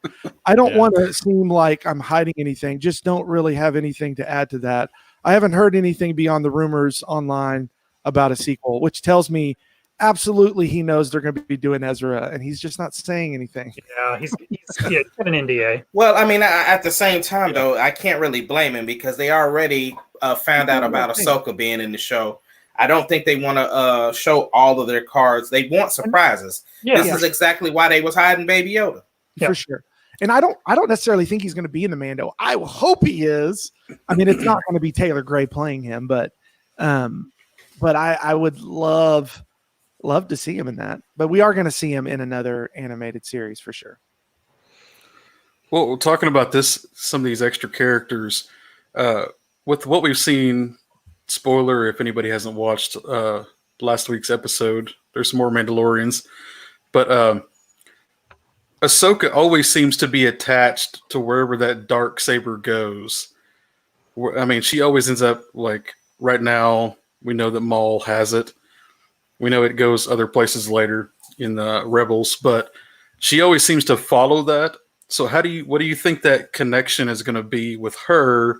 Speaker 3: I don't want to seem like I'm hiding anything. Just don't really have anything to add to that. I haven't heard anything beyond the rumors online about a sequel, which tells me absolutely he knows they're going to be doing Ezra, and he's just not saying anything.
Speaker 5: Yeah, he's got an NDA.
Speaker 2: Well, I mean, at the same time, though, I can't really blame him because they already found out about Ahsoka being in the show. I don't think they want to show all of their cards. They want surprises. Yeah. This is exactly why they was hiding Baby Yoda.
Speaker 3: For sure. And I don't necessarily think he's going to be in the Mando. I hope he is. I mean, it's not going to be Taylor Gray playing him, but I would love to see him in that. But we are going to see him in another animated series for sure.
Speaker 1: Well, we're talking about some of these extra characters with what we've seen. Spoiler, if anybody hasn't watched last week's episode, there's some more Mandalorians. But Ahsoka always seems to be attached to wherever that dark saber goes. I mean, she always ends up, like, right now, we know that Maul has it. We know it goes other places later in the Rebels, but she always seems to follow that. So what do you think that connection is going to be with her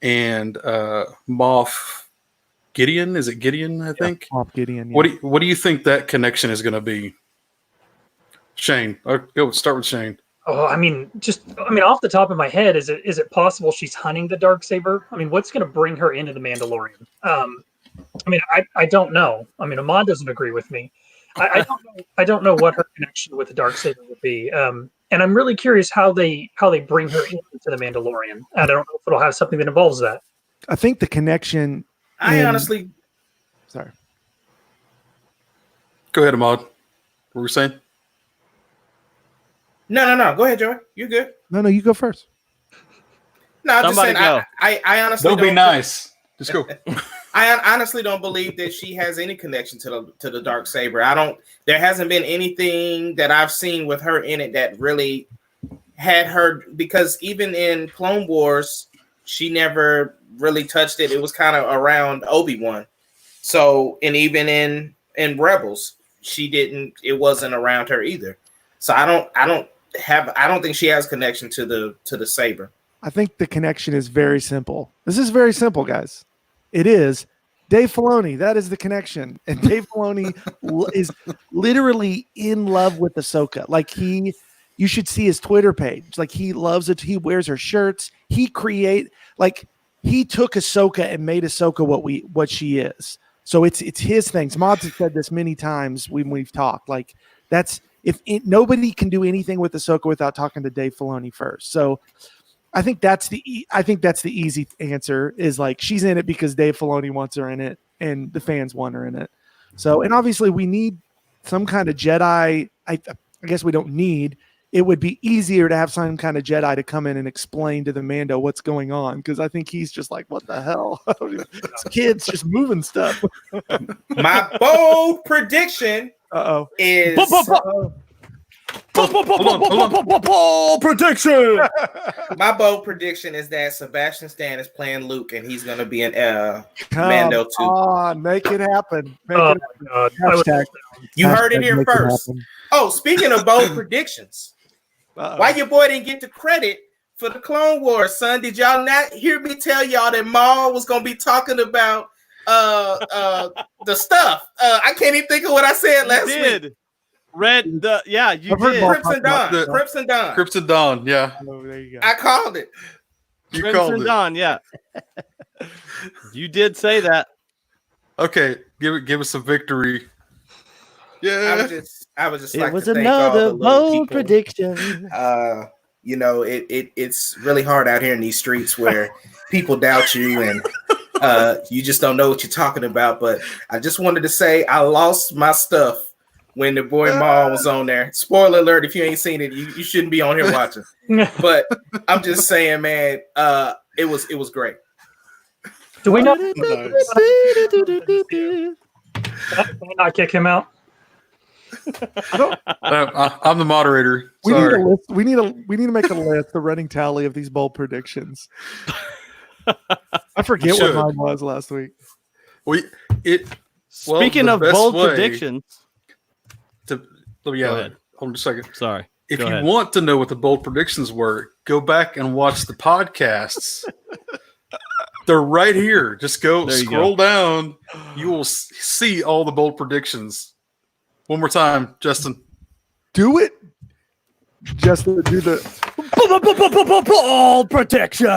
Speaker 1: and Moff Gideon? Is it Gideon? I think
Speaker 3: Moff Gideon. Yeah.
Speaker 1: What do you think that connection is going to be? Shane, go start with Shane.
Speaker 5: Oh, I mean, off the top of my head, is it possible she's hunting the Darksaber? I mean, what's going to bring her into the Mandalorian? I don't know. I mean, Ahmad doesn't agree with me. I don't know what her connection with the Darksaber would be. And I'm really curious how they bring her into the Mandalorian. I don't know if it'll have something that involves that.
Speaker 3: I think the connection.
Speaker 2: Honestly.
Speaker 3: Sorry.
Speaker 1: Go ahead, Ahmad. What were you saying?
Speaker 2: No. Go ahead, Joey. You're good.
Speaker 3: No, you go first.
Speaker 2: No, I'm just saying.
Speaker 4: Go.
Speaker 2: I honestly
Speaker 1: don't be nice. Just go.
Speaker 2: I honestly don't believe that she has any connection to the Darksaber. There hasn't been anything that I've seen with her in it that really had her, because even in Clone Wars, she never really touched it. It was kind of around Obi-Wan. So, and even in Rebels, it wasn't around her either. So I don't think she has connection to the saber.
Speaker 3: I think the connection is very simple. This is very simple, guys. It is Dave Filoni. That is the connection. And Dave Filoni is literally in love with Ahsoka. Like you should see his Twitter page. Like he loves it. He wears her shirts. He took Ahsoka and made Ahsoka what she is. So it's his things. Mods have said this many times when we've talked. Like nobody can do anything with Ahsoka without talking to Dave Filoni first. So I think that's the easy answer is like she's in it because Dave Filoni wants her in it and the fans want her in it. So, and obviously we need some kind of Jedi. I guess we don't need. It would be easier to have some kind of Jedi to come in and explain to the Mando what's going on because I think he's just like, what the hell? This kid's just moving stuff.
Speaker 2: My bold prediction is
Speaker 4: prediction.
Speaker 2: My bold prediction is that Sebastian Stan is playing Luke and he's going to be in Mando 2.
Speaker 3: Come on, make it happen.
Speaker 5: God.
Speaker 2: You heard it here first. Oh, speaking of bold predictions, why your boy didn't get the credit for the Clone Wars, son? Did y'all not hear me tell y'all that Maul was going to be talking about the stuff? I can't even think of what I said last week.
Speaker 4: You did.
Speaker 2: Crimson Dawn.
Speaker 1: Yeah.
Speaker 3: Oh, there you go.
Speaker 2: I called it.
Speaker 1: You called it.
Speaker 4: Dawn, yeah. You did say that.
Speaker 1: Okay, give us a victory. Yeah.
Speaker 2: I was just
Speaker 4: It
Speaker 2: like
Speaker 4: was
Speaker 2: to thank all the
Speaker 4: another
Speaker 2: little
Speaker 4: bold
Speaker 2: people.
Speaker 4: prediction.
Speaker 2: It's really hard out here in these streets where people doubt you and you just don't know what you're talking about. But I just wanted to say I lost my stuff when the boy Maul was on there. Spoiler alert, if you ain't seen it, you shouldn't be on here watching. But I'm just saying, man, it was great.
Speaker 5: Do we not,
Speaker 1: Nice.
Speaker 5: not kick him out?
Speaker 1: I'm the moderator.
Speaker 3: We
Speaker 1: Sorry.
Speaker 3: need a list. We need to make a list, the running tally of these bold predictions. I forget what mine was last week.
Speaker 4: Speaking of bold predictions.
Speaker 1: Go ahead. Hold on a second.
Speaker 4: Sorry.
Speaker 1: If you want to know what the bold predictions were, go back and watch the podcasts. They're right here. Just scroll down. You will see all the bold predictions. One more time, Justin.
Speaker 3: Do it. Justin, do the
Speaker 4: bold prediction.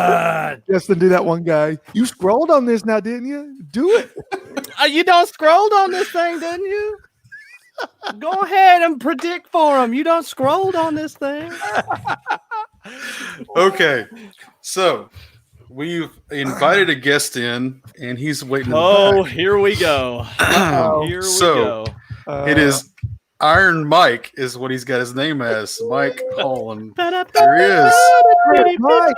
Speaker 3: Justin, do that one guy. You scrolled on this now, didn't you? Do it.
Speaker 4: You don't scrolled on this thing, didn't you? Go ahead and predict for him. You don't scrolled on this thing.
Speaker 1: Okay, so we've invited a guest in, and he's waiting.
Speaker 4: Here we go. Here we go.
Speaker 1: It is Iron Mike, is what he's got his name as. Mike Holland. There he is.
Speaker 3: Mike.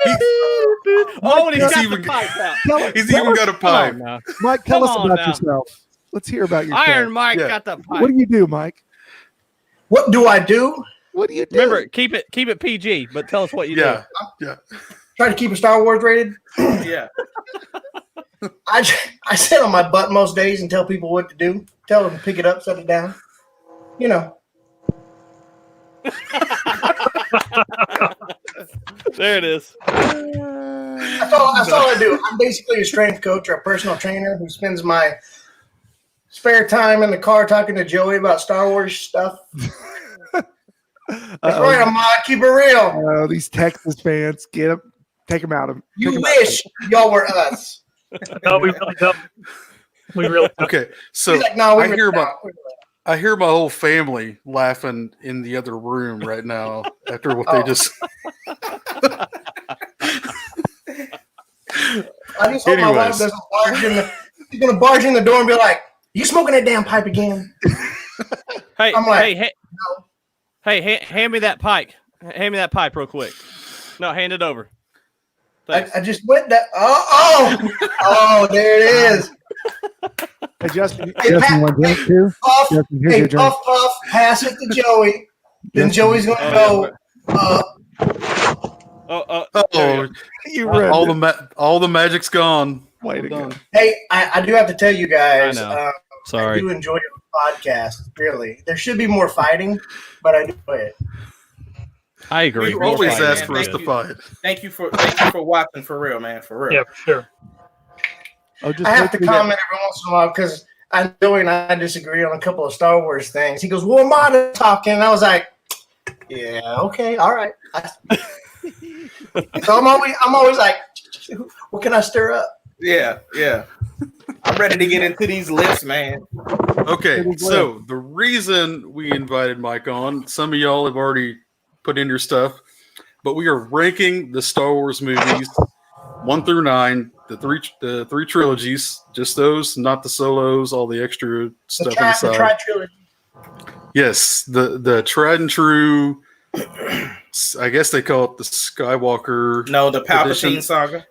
Speaker 4: Oh, and he's got
Speaker 1: even
Speaker 4: the pipe out.
Speaker 1: He's even got a pipe.
Speaker 3: Mike, tell us about
Speaker 4: now.
Speaker 3: yourself. Let's hear about your
Speaker 4: Iron Mike got the pipe.
Speaker 3: What do you do, Mike?
Speaker 6: What do I do?
Speaker 3: What do you do?
Speaker 4: Remember, keep it PG, but tell us what you do.
Speaker 1: Yeah.
Speaker 6: Try to keep it Star Wars rated.
Speaker 2: Yeah.
Speaker 6: I sit on my butt most days and tell people what to do. Tell them to pick it up, set it down. You know.
Speaker 4: There it is.
Speaker 6: That's all I do. I'm basically a strength coach or a personal trainer who spends my spare time in the car talking to Joey about Star Wars stuff. That's right, Ahmad. Keep it real.
Speaker 3: These Texas fans, get them, take them out of.
Speaker 6: You wish y'all were us.
Speaker 5: No, we really don't. We really don't.
Speaker 1: Okay, so
Speaker 6: He's like, no,
Speaker 1: I hear my whole family laughing in the other room right now after what they just.
Speaker 6: I just hope my wife doesn't barge in the. She's gonna barge in the door and be like, "You smoking that damn pipe again?"
Speaker 4: Hey,
Speaker 6: I'm like,
Speaker 4: no. Hand me that pipe. Hand me that pipe real quick. No, hand it over.
Speaker 6: I just went that. Oh, there it is.
Speaker 3: Hey, Justin,
Speaker 6: Hey,
Speaker 3: Justin, want to drink too?
Speaker 6: Puff,
Speaker 3: Justin, here's your drink.
Speaker 6: puff, pass it to Joey. Then Joey's gonna go.
Speaker 3: You read
Speaker 1: all the magic's gone.
Speaker 3: Way to go.
Speaker 6: Hey, I do have to tell you guys.
Speaker 4: I know. Sorry.
Speaker 6: I do enjoy podcast. Really, there should be more fighting, but I enjoy it.
Speaker 4: I agree.
Speaker 1: You always
Speaker 2: fighting,
Speaker 1: ask
Speaker 2: man.
Speaker 1: for us to fight.
Speaker 2: Thank you for watching for real, man. For real.
Speaker 5: Yeah, for sure.
Speaker 3: Oh, just
Speaker 6: I have
Speaker 3: wait
Speaker 6: to
Speaker 3: till we get-
Speaker 6: comment every once in a while because Joey and I disagree on a couple of Star Wars things. He goes, "Well, Mada talking," and I was like, "Yeah, okay, all right." So I'm always like, "What can I stir up?"
Speaker 2: Yeah. I'm ready to get into these lists, man.
Speaker 1: Okay, so the reason we invited Mike on, some of y'all have already put in your stuff, but we are ranking the Star Wars movies 1 through 9, the three trilogies, just those, not the solos, all the extra stuff
Speaker 6: The
Speaker 1: inside.
Speaker 6: tri-trilogy.
Speaker 1: Yes, the tried and true. I guess they call it the Skywalker.
Speaker 2: No, the Palpatine
Speaker 1: Edition.
Speaker 2: saga.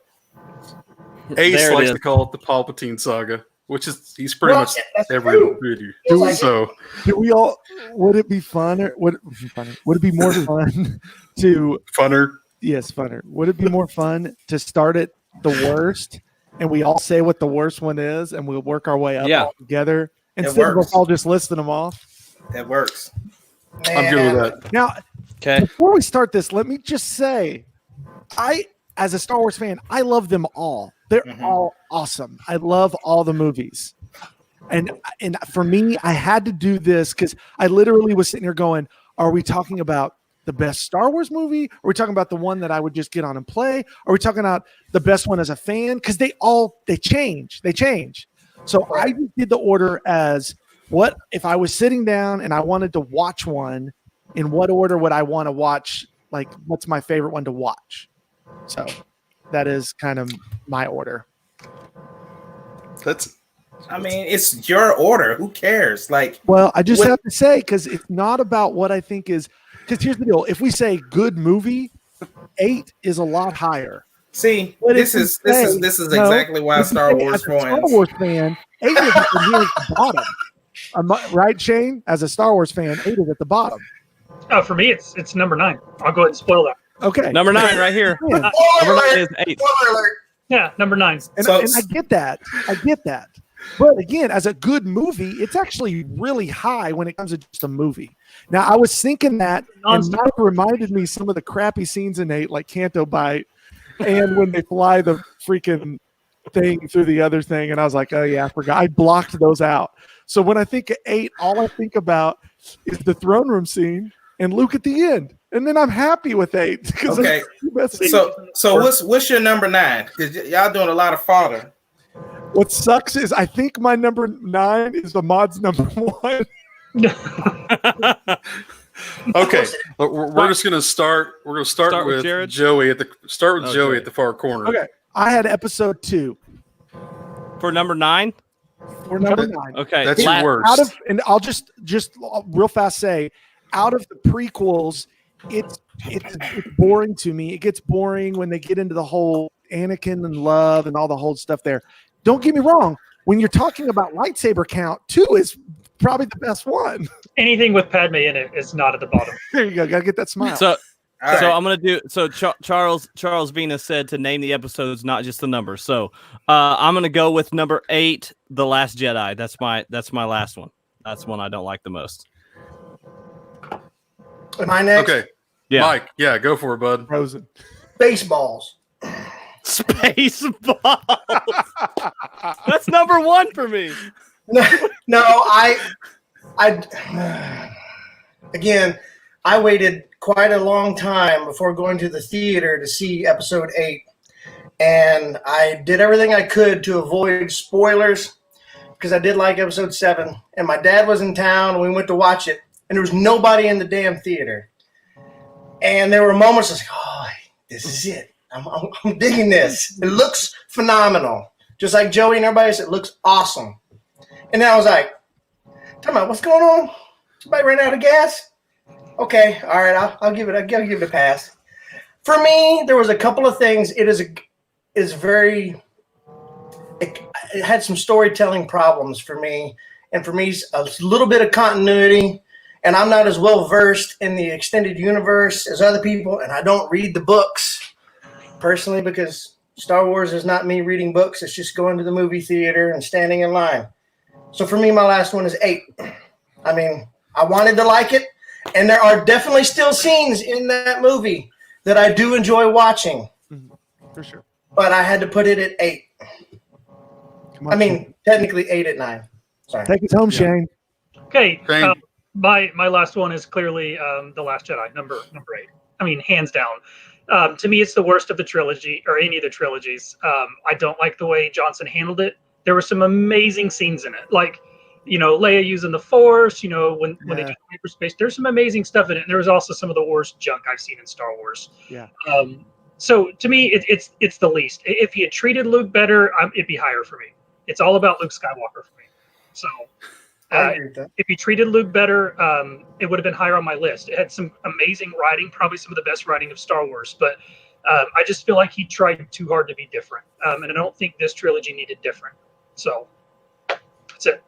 Speaker 1: Ace
Speaker 4: There it
Speaker 1: likes
Speaker 4: is.
Speaker 1: to call it the Palpatine saga, which is he's pretty
Speaker 6: Well,
Speaker 1: much
Speaker 6: that's
Speaker 1: every
Speaker 6: true.
Speaker 1: video.
Speaker 6: Feels like
Speaker 1: So
Speaker 3: Do we all? Would it be fun or would it be more fun to?
Speaker 1: funner.
Speaker 3: Yes, funner. Would it be more fun to start at the worst and we all say what the worst one is and we'll work our way up
Speaker 4: Yeah.
Speaker 3: all together instead of
Speaker 2: works.
Speaker 3: us all just listing them off?
Speaker 2: That works.
Speaker 1: I'm good with that.
Speaker 3: Now,
Speaker 4: Okay.
Speaker 3: before we start this, let me just say, as a Star Wars fan, I love them all. They're all awesome. I love all the movies. And for me, I had to do this because I literally was sitting here going, are we talking about the best Star Wars movie? Are we talking about the one that I would just get on and play? Are we talking about the best one as a fan? Because they change. They change. So I just did the order as what if I was sitting down and I wanted to watch one, in what order would I want to watch? Like, what's my favorite one to watch? So that is kind of my order.
Speaker 2: I mean, it's your order. Who cares? Like,
Speaker 3: Well, I just
Speaker 2: What-
Speaker 3: have to say, because it's not about what I think is, because here's the deal. If we say good movie, 8 is a lot higher.
Speaker 2: see,
Speaker 3: But
Speaker 2: this
Speaker 3: if we
Speaker 2: is
Speaker 3: say-
Speaker 2: exactly why
Speaker 3: if you
Speaker 2: Star
Speaker 3: say
Speaker 2: Wars
Speaker 3: as a Star
Speaker 2: fans.
Speaker 3: Wars fan, 8 is at the near the bottom. Right, Shane? As a Star Wars fan, 8 is at the bottom.
Speaker 5: Oh, for me, it's number 9. I'll go ahead and spoil that.
Speaker 3: Okay.
Speaker 4: Number 9 right here.
Speaker 3: Man,
Speaker 4: Number
Speaker 6: Spoiler
Speaker 4: 9
Speaker 6: alert!
Speaker 4: is 8.
Speaker 6: Spoiler alert!
Speaker 5: Yeah, number 9.
Speaker 3: And,
Speaker 2: So-
Speaker 3: and I get that. But again, as a good movie, it's actually really high when it comes to just a movie. Now, I was thinking that, and
Speaker 5: Nonstop.
Speaker 3: Mike reminded me some of the crappy scenes in 8, like Canto Bite, and when they fly the freaking thing through the other thing, and I was like, oh yeah, I forgot. I blocked those out. So when I think of 8, all I think about is the throne room scene and Luke at the end, and then I'm happy with 8 because
Speaker 2: Okay.
Speaker 3: the best scene.
Speaker 2: So what's your number 9? Because y'all doing a lot of father.
Speaker 3: What sucks is I think my number 9 is the mod's number 1.
Speaker 1: Okay, we're just gonna start. We're gonna start with
Speaker 4: Jared?
Speaker 1: Joey at the
Speaker 4: Oh,
Speaker 1: Joey
Speaker 4: Joey.
Speaker 1: at the far corner.
Speaker 3: Okay, I had episode 2
Speaker 4: For number 9?
Speaker 3: for number 9.
Speaker 4: Okay.
Speaker 1: That's
Speaker 4: la-
Speaker 1: your worst.
Speaker 3: Out of, and I'll just real fast say, out of the prequels, it's boring to me. It gets boring when they get into the whole Anakin and love and all the whole stuff there. Don't get me wrong. When you're talking about lightsaber count, 2 is probably the best one.
Speaker 5: Anything with Padme in it is not at the bottom.
Speaker 3: There you go. Got to get that smile.
Speaker 4: So
Speaker 2: All right.
Speaker 4: So I'm gonna do. So Charles Venus said to name the episodes, not just the numbers. So I'm gonna go with number 8, The Last Jedi. That's my last one. That's one I don't like the most.
Speaker 6: Am I next?
Speaker 1: Okay,
Speaker 4: Yeah,
Speaker 1: Mike. Yeah, go for it, bud.
Speaker 3: Frozen.
Speaker 6: Baseballs.
Speaker 4: Spaceballs. That's number 1 for me.
Speaker 6: No, I again, I waited quite a long time before going to the theater to see episode 8. And I did everything I could to avoid spoilers because I did like episode 7. And my dad was in town and we went to watch it. And there was nobody in the damn theater. And there were moments like, oh, this is it. I'm digging this. It looks phenomenal. Just like Joey and everybody else, it looks awesome. And then I was like, tell me, what's going on? Somebody ran out of gas? Okay, all right, I'll give it a pass. For me, there was a couple of things. It had some storytelling problems for me. And for me, a little bit of continuity. And I'm not as well versed in the extended universe as other people. And I don't read the books personally because Star Wars is not me reading books. It's just going to the movie theater and standing in line. So for me, my last one is 8. I mean, I wanted to like it, and there are definitely still scenes in that movie that I do enjoy watching.
Speaker 3: For sure.
Speaker 6: But I had to put it at 8.
Speaker 3: Come on,
Speaker 6: I mean, technically 8 at 9. Sorry.
Speaker 3: take us home, Shane.
Speaker 5: Okay,
Speaker 1: Shane.
Speaker 5: my last one is clearly The Last Jedi, number 8. I mean, hands down. To me, it's the worst of the trilogy, or any of the trilogies. I don't like the way Johnson handled it. There were some amazing scenes in it, like, Leia using the Force. When they do hyperspace, there's some amazing stuff in it. And there was also some of the worst junk I've seen in Star Wars.
Speaker 3: Yeah.
Speaker 5: So to me, it's the least. If he had treated Luke better, it'd be higher for me. It's all about Luke Skywalker for me. So
Speaker 6: I agree with that.
Speaker 5: if he treated Luke better, it would have been higher on my list. It had some amazing writing, probably some of the best writing of Star Wars. But I just feel like he tried too hard to be different. And I don't think this trilogy needed different. So that's it.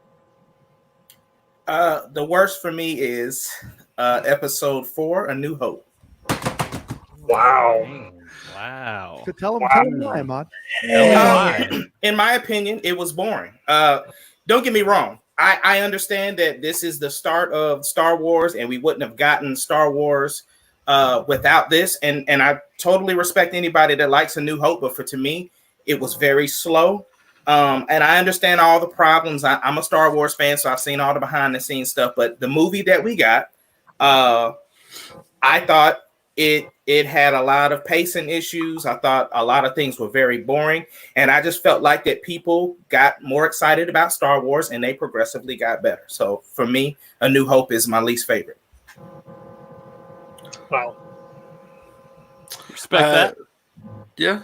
Speaker 2: The worst for me is Episode 4, A New Hope.
Speaker 5: Wow.
Speaker 4: Wow.
Speaker 3: So tell him why, Ahmad.
Speaker 2: In my opinion, it was boring. Don't get me wrong. I understand that this is the start of Star Wars, and we wouldn't have gotten Star Wars without this. And I totally respect anybody that likes A New Hope, but to me, it was very slow. And I understand all the problems. I'm a Star Wars fan, so I've seen all the behind the scenes stuff. But the movie that we got, I thought it had a lot of pacing issues. I thought a lot of things were very boring. And I just felt like that people got more excited about Star Wars and they progressively got better. So for me, A New Hope is my least favorite.
Speaker 5: Wow.
Speaker 4: Respect that.
Speaker 1: Yeah.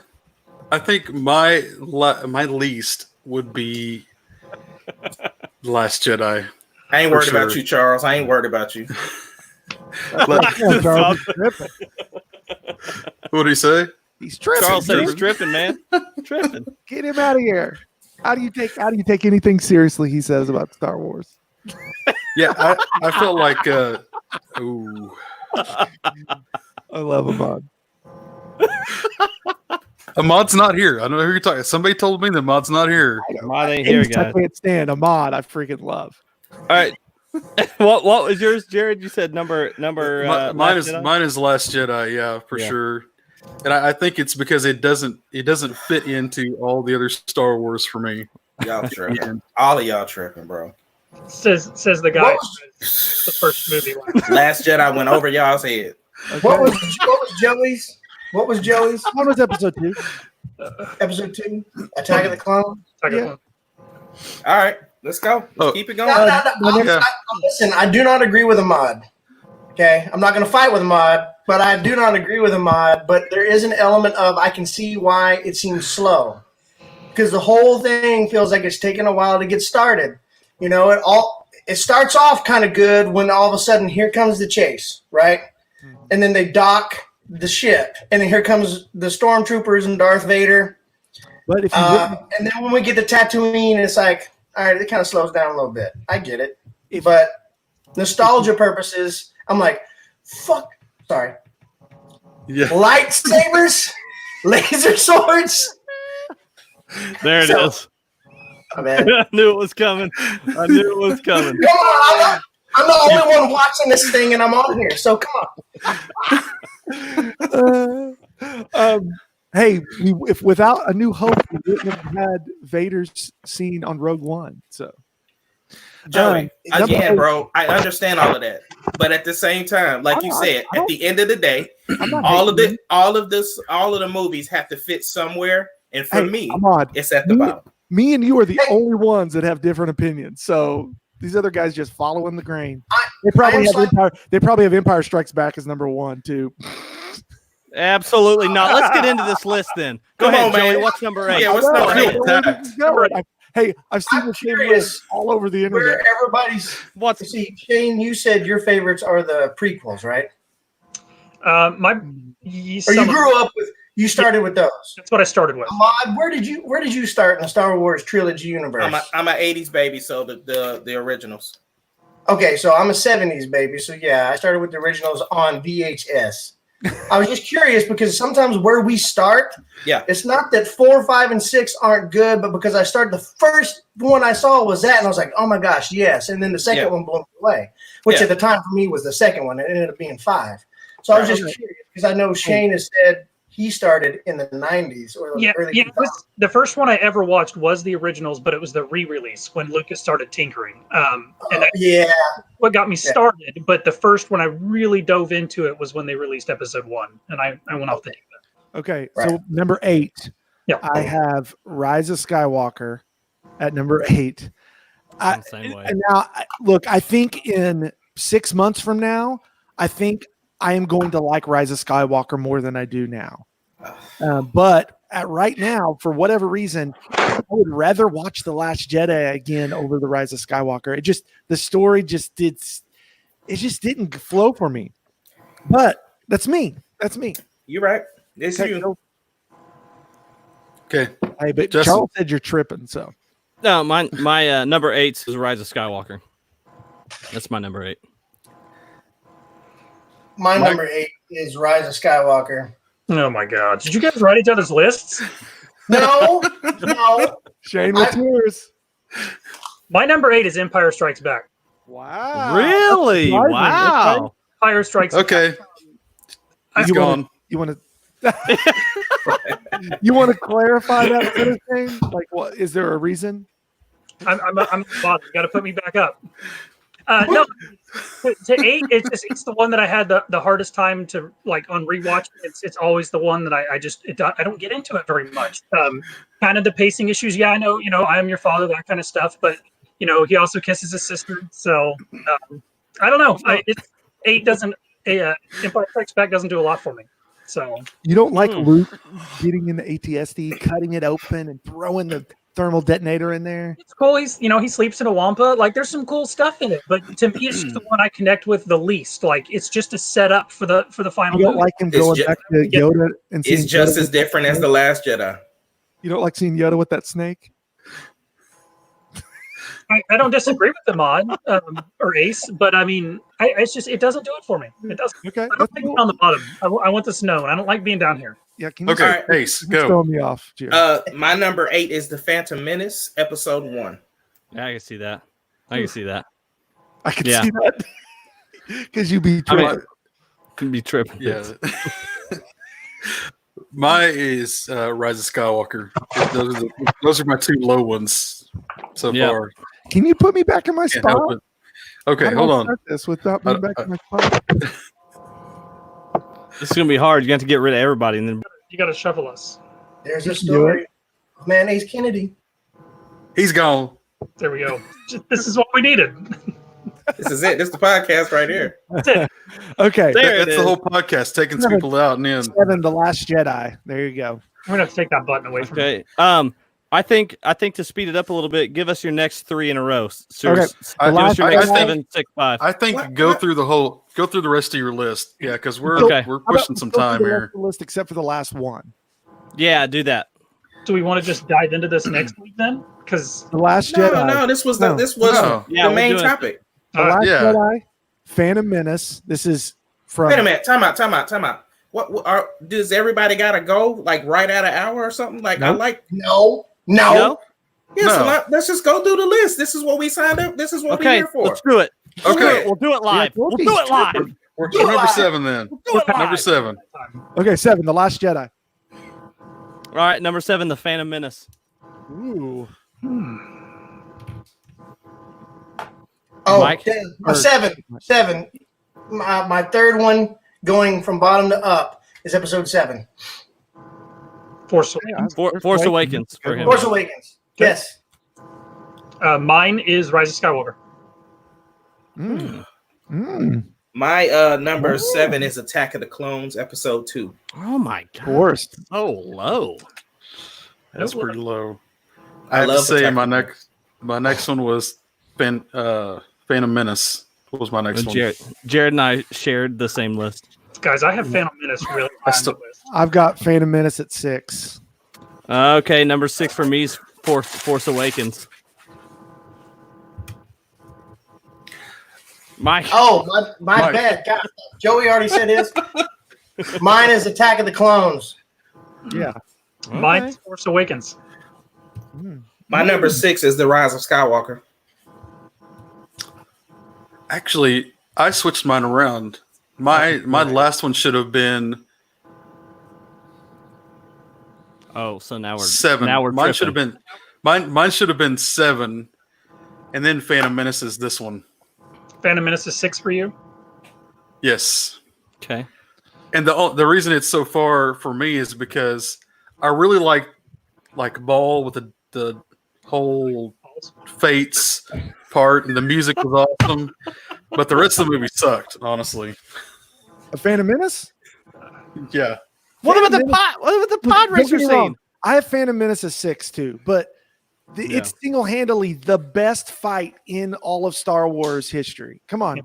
Speaker 1: I think my least would be Last Jedi.
Speaker 2: I ain't
Speaker 1: For
Speaker 2: worried about
Speaker 1: sure.
Speaker 2: you, Charles. I ain't worried about you.
Speaker 1: Let-
Speaker 3: Come on, Charles. He's tripping.
Speaker 1: what did he say?
Speaker 3: He's tripping.
Speaker 4: Charles said he's
Speaker 3: dude.
Speaker 4: tripping, man. Tripping.
Speaker 3: Get him out of here. How do you take anything seriously he says about Star Wars?
Speaker 1: Yeah, I felt like ooh.
Speaker 3: I love Ahmad.
Speaker 1: Ahmad's not here. I don't know who you're talking. Somebody told me that Ahmad's not here.
Speaker 4: Ahmad ain't here,
Speaker 3: I
Speaker 4: guys.
Speaker 3: can't stand Ahmad. I freaking love.
Speaker 4: All right. what was yours, Jared? You said number.
Speaker 1: Mine
Speaker 4: Last
Speaker 1: is
Speaker 4: Jedi?
Speaker 1: mine is Last Jedi. Yeah, for
Speaker 4: Yeah.
Speaker 1: sure. And I think it's because it doesn't fit into all the other Star Wars for me.
Speaker 2: Y'all tripping.
Speaker 1: And
Speaker 2: All of y'all tripping, bro.
Speaker 5: Says the guy
Speaker 6: What
Speaker 5: who has the first movie.
Speaker 2: Last Jedi went over y'all's head.
Speaker 6: What was Joey's? What was Joey's?
Speaker 3: What was episode 2?
Speaker 6: Episode 2? Attack of the Clones?
Speaker 3: Yeah.
Speaker 2: All right, let's go.
Speaker 1: Oh.
Speaker 2: Keep it
Speaker 6: No,
Speaker 2: going.
Speaker 1: Yeah.
Speaker 6: Listen, I do not agree with Ahmad. Okay, I'm not going to fight with Ahmad, but I do not agree with Ahmad. But there is an element of I can see why it seems slow, because the whole thing feels like it's taken a while to get started. It starts off kind of good when all of a sudden here comes the chase, right? And then they dock the ship, and then here comes the stormtroopers and Darth Vader.
Speaker 3: But if you
Speaker 6: And then when we get to Tatooine, it's like, all right, it kind of slows down a little bit. I get it.
Speaker 3: If-
Speaker 6: But nostalgia purposes, I'm like, fuck. Sorry.
Speaker 1: yeah,
Speaker 6: Lightsabers? Laser swords?
Speaker 4: There it
Speaker 6: So-
Speaker 4: is.
Speaker 6: Oh, man.
Speaker 4: I knew it was coming. I knew it was coming.
Speaker 6: Come on. I'm the only one watching this thing, and I'm on here. So come on.
Speaker 3: hey, if without A New Hope, we wouldn't have had Vader's scene on Rogue One. So
Speaker 2: Joey,
Speaker 3: number
Speaker 2: again,
Speaker 3: 8.
Speaker 2: bro, I understand all of that, but at the same time, like you said, at the end of the day,
Speaker 3: I'm not
Speaker 2: all of
Speaker 3: hating
Speaker 2: the movies have to fit somewhere, and for
Speaker 3: Hey,
Speaker 2: me,
Speaker 3: Ahmad,
Speaker 2: it's at the bottom.
Speaker 3: me and you are the only ones that have different opinions. So these other guys just following the grain. They probably have Empire Strikes Back as number 1 too.
Speaker 4: Absolutely not. Let's get into this list then. Go
Speaker 2: Come
Speaker 4: ahead,
Speaker 2: on, man.
Speaker 4: Joey. What's number 8?
Speaker 2: Yeah, what's number 8?
Speaker 3: Hey, I've seen
Speaker 6: I'm
Speaker 3: the same
Speaker 6: curious
Speaker 3: list all over the internet.
Speaker 6: Where everybody's.
Speaker 4: What's
Speaker 6: See, Shane, you said your favorites are the prequels, right? Or you grew up with. You started with those.
Speaker 5: That's what I started with.
Speaker 6: Ahmad, where did you start in the Star Wars trilogy universe?
Speaker 2: I'm an '80s baby, so the originals.
Speaker 6: Okay, so I'm a '70s baby, so yeah, I started with the originals on VHS. I was just curious because sometimes where we start, it's not that 4, 5, and 6 aren't good, but because I started the first one I saw was that, and I was like, oh my gosh, yes. And then the second one blew me away, which at the time for me was the second one. It ended up being 5. So I was just curious because I know Shane has said he started in the 90s or early 2000s.
Speaker 5: The first one I ever watched was the originals, but it was the re-release when Lucas started tinkering. What got me started, but the first one I really dove into it was when they released episode 1, and I went off the deep end.
Speaker 3: Okay, so number 8, I have Rise of Skywalker at number 8.
Speaker 4: Same way.
Speaker 3: And now, look, I think in 6 months from now, I think I am going to like Rise of Skywalker more than I do now. But right now, for whatever reason, I would rather watch The Last Jedi again over The Rise of Skywalker. The story just didn't flow for me. But that's me.
Speaker 2: You're right. It's you.
Speaker 1: Okay.
Speaker 3: Hey, but
Speaker 1: Justin.
Speaker 3: Charles said you're tripping, so.
Speaker 4: No, my number 8 is Rise of Skywalker. That's my number 8.
Speaker 6: My number 8 is Rise of Skywalker.
Speaker 5: Oh my God! Did you guys write each other's lists?
Speaker 6: No.
Speaker 3: Shane, what's yours?
Speaker 5: My number 8 is Empire Strikes Back.
Speaker 3: Wow.
Speaker 4: Really? Wow.
Speaker 5: Empire Strikes Back.
Speaker 1: Okay. He's gone.
Speaker 3: You want to you want to clarify that sort of thing? Like, what is there a reason?
Speaker 5: I'm bothered. You got to put me back up. No, to 8, it's the one that I had the hardest time to like on rewatch. It's always the one that I don't get into it very much. Kind of the pacing issues. Yeah, I know. I Am Your Father, that kind of stuff. But he also kisses his sister. So I don't know. 8 doesn't. Empire Strikes Back doesn't do a lot for me. So
Speaker 3: you don't like Luke getting in the ATSD, cutting it open, and throwing the thermal detonator in there?
Speaker 5: It's cool. He sleeps in a wampa. Like, there's some cool stuff in it, but to me, it's just the one I connect with the least. Like, it's just a setup for the final.
Speaker 3: You don't like him going back to Yoda and seeing
Speaker 2: it's just
Speaker 3: Yoda
Speaker 2: as different as The Last Jedi.
Speaker 3: You don't like seeing Yoda with that snake?
Speaker 5: I don't disagree with the mod or Ace, but I mean, it doesn't do it for me. It doesn't.
Speaker 3: Okay,
Speaker 5: I don't like being on the bottom. I want the snow, and I don't like being down here.
Speaker 3: Yeah. Can you
Speaker 1: Okay, Ace, go.
Speaker 3: Throw me off.
Speaker 2: My number 8 is The Phantom Menace, episode 1.
Speaker 4: Yeah, I can see that.
Speaker 3: I can see that because you be tripping.
Speaker 4: Can be tripping.
Speaker 1: Yeah. Mine is Rise of Skywalker. Those are my 2 low ones so far.
Speaker 3: Can you put me back in my
Speaker 1: Can't
Speaker 3: spot?
Speaker 1: help it. Okay, hold on.
Speaker 3: Start this without me back in my spot.
Speaker 4: This is gonna be hard. You have to get rid of everybody, and then
Speaker 5: You got to shuffle us.
Speaker 6: There's a story. Man, Ace Kennedy.
Speaker 1: He's gone.
Speaker 5: There we go. This is what we needed.
Speaker 2: This is it. This is the podcast right here.
Speaker 5: That's it.
Speaker 3: Okay,
Speaker 1: That's the whole podcast, taking people out and in.
Speaker 3: 7, The Last Jedi. There you go.
Speaker 5: I'm gonna have to take that button away from me.
Speaker 4: okay. I think to speed it up a little bit, give us your next 3 in a row. So
Speaker 3: Okay.
Speaker 4: give us your next
Speaker 1: I think-
Speaker 4: 7, 6, 5.
Speaker 1: I think go through the rest of your list. Yeah, because we're
Speaker 3: How
Speaker 1: pushing
Speaker 3: about
Speaker 1: some
Speaker 3: we go
Speaker 1: time
Speaker 3: through the rest
Speaker 1: here.
Speaker 3: of the list except for the last one.
Speaker 4: Yeah, do that.
Speaker 5: Do we want to just dive into this next week then? Because
Speaker 3: The Last Jedi.
Speaker 2: No, this was
Speaker 1: No.
Speaker 2: the main
Speaker 4: doing-
Speaker 2: topic.
Speaker 3: The Last
Speaker 1: Yeah.
Speaker 3: Jedi. Phantom Menace. This is from.
Speaker 2: Wait a minute. Time out. Does everybody gotta go like right at an hour or something? Like
Speaker 3: Nope.
Speaker 6: No.
Speaker 4: No?
Speaker 2: Yeah, so
Speaker 1: No.
Speaker 2: let's just go through the list. This is what we signed up. This is what we're
Speaker 4: Okay,
Speaker 2: here for.
Speaker 4: let's do it.
Speaker 1: Okay.
Speaker 4: We'll do it live.
Speaker 3: Yeah,
Speaker 4: We'll do it live.
Speaker 1: We're number 7 then.
Speaker 4: Do it
Speaker 1: Number
Speaker 4: live.
Speaker 1: 7.
Speaker 3: Okay, 7. The Last Jedi.
Speaker 4: All right, number 7, The Phantom Menace.
Speaker 3: Ooh.
Speaker 6: Oh,
Speaker 4: Mike?
Speaker 6: 7. My third one, going from bottom to up, is episode 7.
Speaker 5: Force Awakens.
Speaker 4: Force Awakens for him.
Speaker 6: Force Awakens. Yes.
Speaker 5: Mine is Rise of Skywalker.
Speaker 2: My number 7 is Attack of the Clones, episode 2.
Speaker 4: Oh my god.
Speaker 3: Forced.
Speaker 4: So low.
Speaker 1: That's pretty low.
Speaker 2: I
Speaker 1: I have to
Speaker 2: love
Speaker 1: say
Speaker 2: Attack
Speaker 1: my
Speaker 2: of the
Speaker 1: next one was Phantom Menace. What was my next one?
Speaker 4: Jared and I shared the same list.
Speaker 5: Guys, I have Phantom Menace really high on the list.
Speaker 3: I've got Phantom Menace at 6.
Speaker 4: Okay, number 6 for me is Force Awakens. Mike.
Speaker 6: Oh, my bad. God, Joey already said his. Mine is Attack of the Clones.
Speaker 3: Yeah.
Speaker 5: Mine's Force Awakens.
Speaker 2: My number 6 is The Rise of Skywalker.
Speaker 1: Actually, I switched mine around. My last one should have been
Speaker 4: So now we're
Speaker 1: 7.
Speaker 4: Now we're
Speaker 1: mine should
Speaker 4: tripping.
Speaker 1: have been mine should have been 7, and then Phantom Menace is this one.
Speaker 5: Phantom Menace is 6 for you.
Speaker 1: Yes,
Speaker 4: Okay.
Speaker 1: and the reason it's so far for me is because I really like Ball with the whole Fates part, and the music was awesome, but the rest of the movie sucked, honestly.
Speaker 3: A Phantom Menace?
Speaker 1: Yeah.
Speaker 4: What about
Speaker 3: Phantom
Speaker 4: the pod? What about the pod
Speaker 3: Don't get
Speaker 4: racer
Speaker 3: me wrong,
Speaker 4: scene?
Speaker 3: I have Phantom Menace as 6 too, but it's single-handedly the best fight in all of Star Wars history. Come on.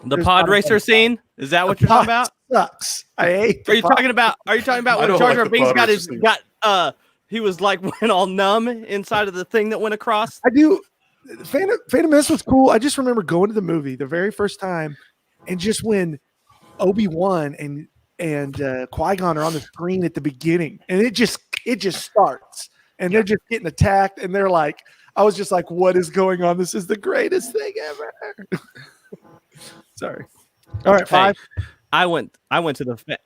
Speaker 4: The
Speaker 3: There's
Speaker 4: pod
Speaker 3: not a
Speaker 4: racer
Speaker 3: thing.
Speaker 4: scene? Is that what
Speaker 3: The
Speaker 4: you're talking
Speaker 3: pod
Speaker 4: about?
Speaker 3: Sucks. I hate.
Speaker 4: Are you talking about
Speaker 1: I
Speaker 4: when
Speaker 1: don't
Speaker 4: Jar
Speaker 1: like
Speaker 4: Jar
Speaker 1: the
Speaker 4: Binks
Speaker 1: pod
Speaker 4: got
Speaker 1: racer
Speaker 4: his
Speaker 1: scene.
Speaker 4: he was like went all numb inside of the thing that went across?
Speaker 3: I do. Phantom Menace was cool. I just remember going to the movie the very first time, and just when Obi-Wan and Qui-Gon are on the screen at the beginning, and it just starts, and they're just getting attacked, and they're like, I was just like, what is going on? This is the greatest thing ever. Sorry. All right, 5.
Speaker 4: I went to the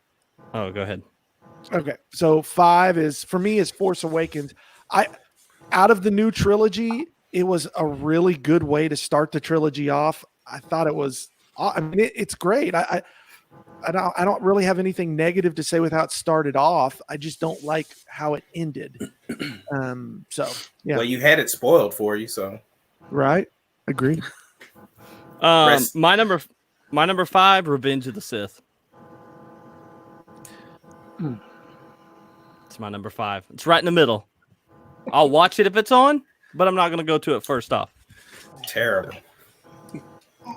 Speaker 4: Oh, go ahead.
Speaker 3: Okay, so 5 is for me is Force Awakens. Out of the new trilogy, it was a really good way to start the trilogy off. I thought it was. I mean, it's great. I don't really have anything negative to say with how it started off. I just don't like how it ended. So yeah,
Speaker 2: Well, you had it spoiled for you, so
Speaker 3: right. Agree.
Speaker 4: My number 5, Revenge of the Sith. It's my number 5. It's right in the middle. I'll watch it if it's on, but I'm not going to go to it first off.
Speaker 2: terrible.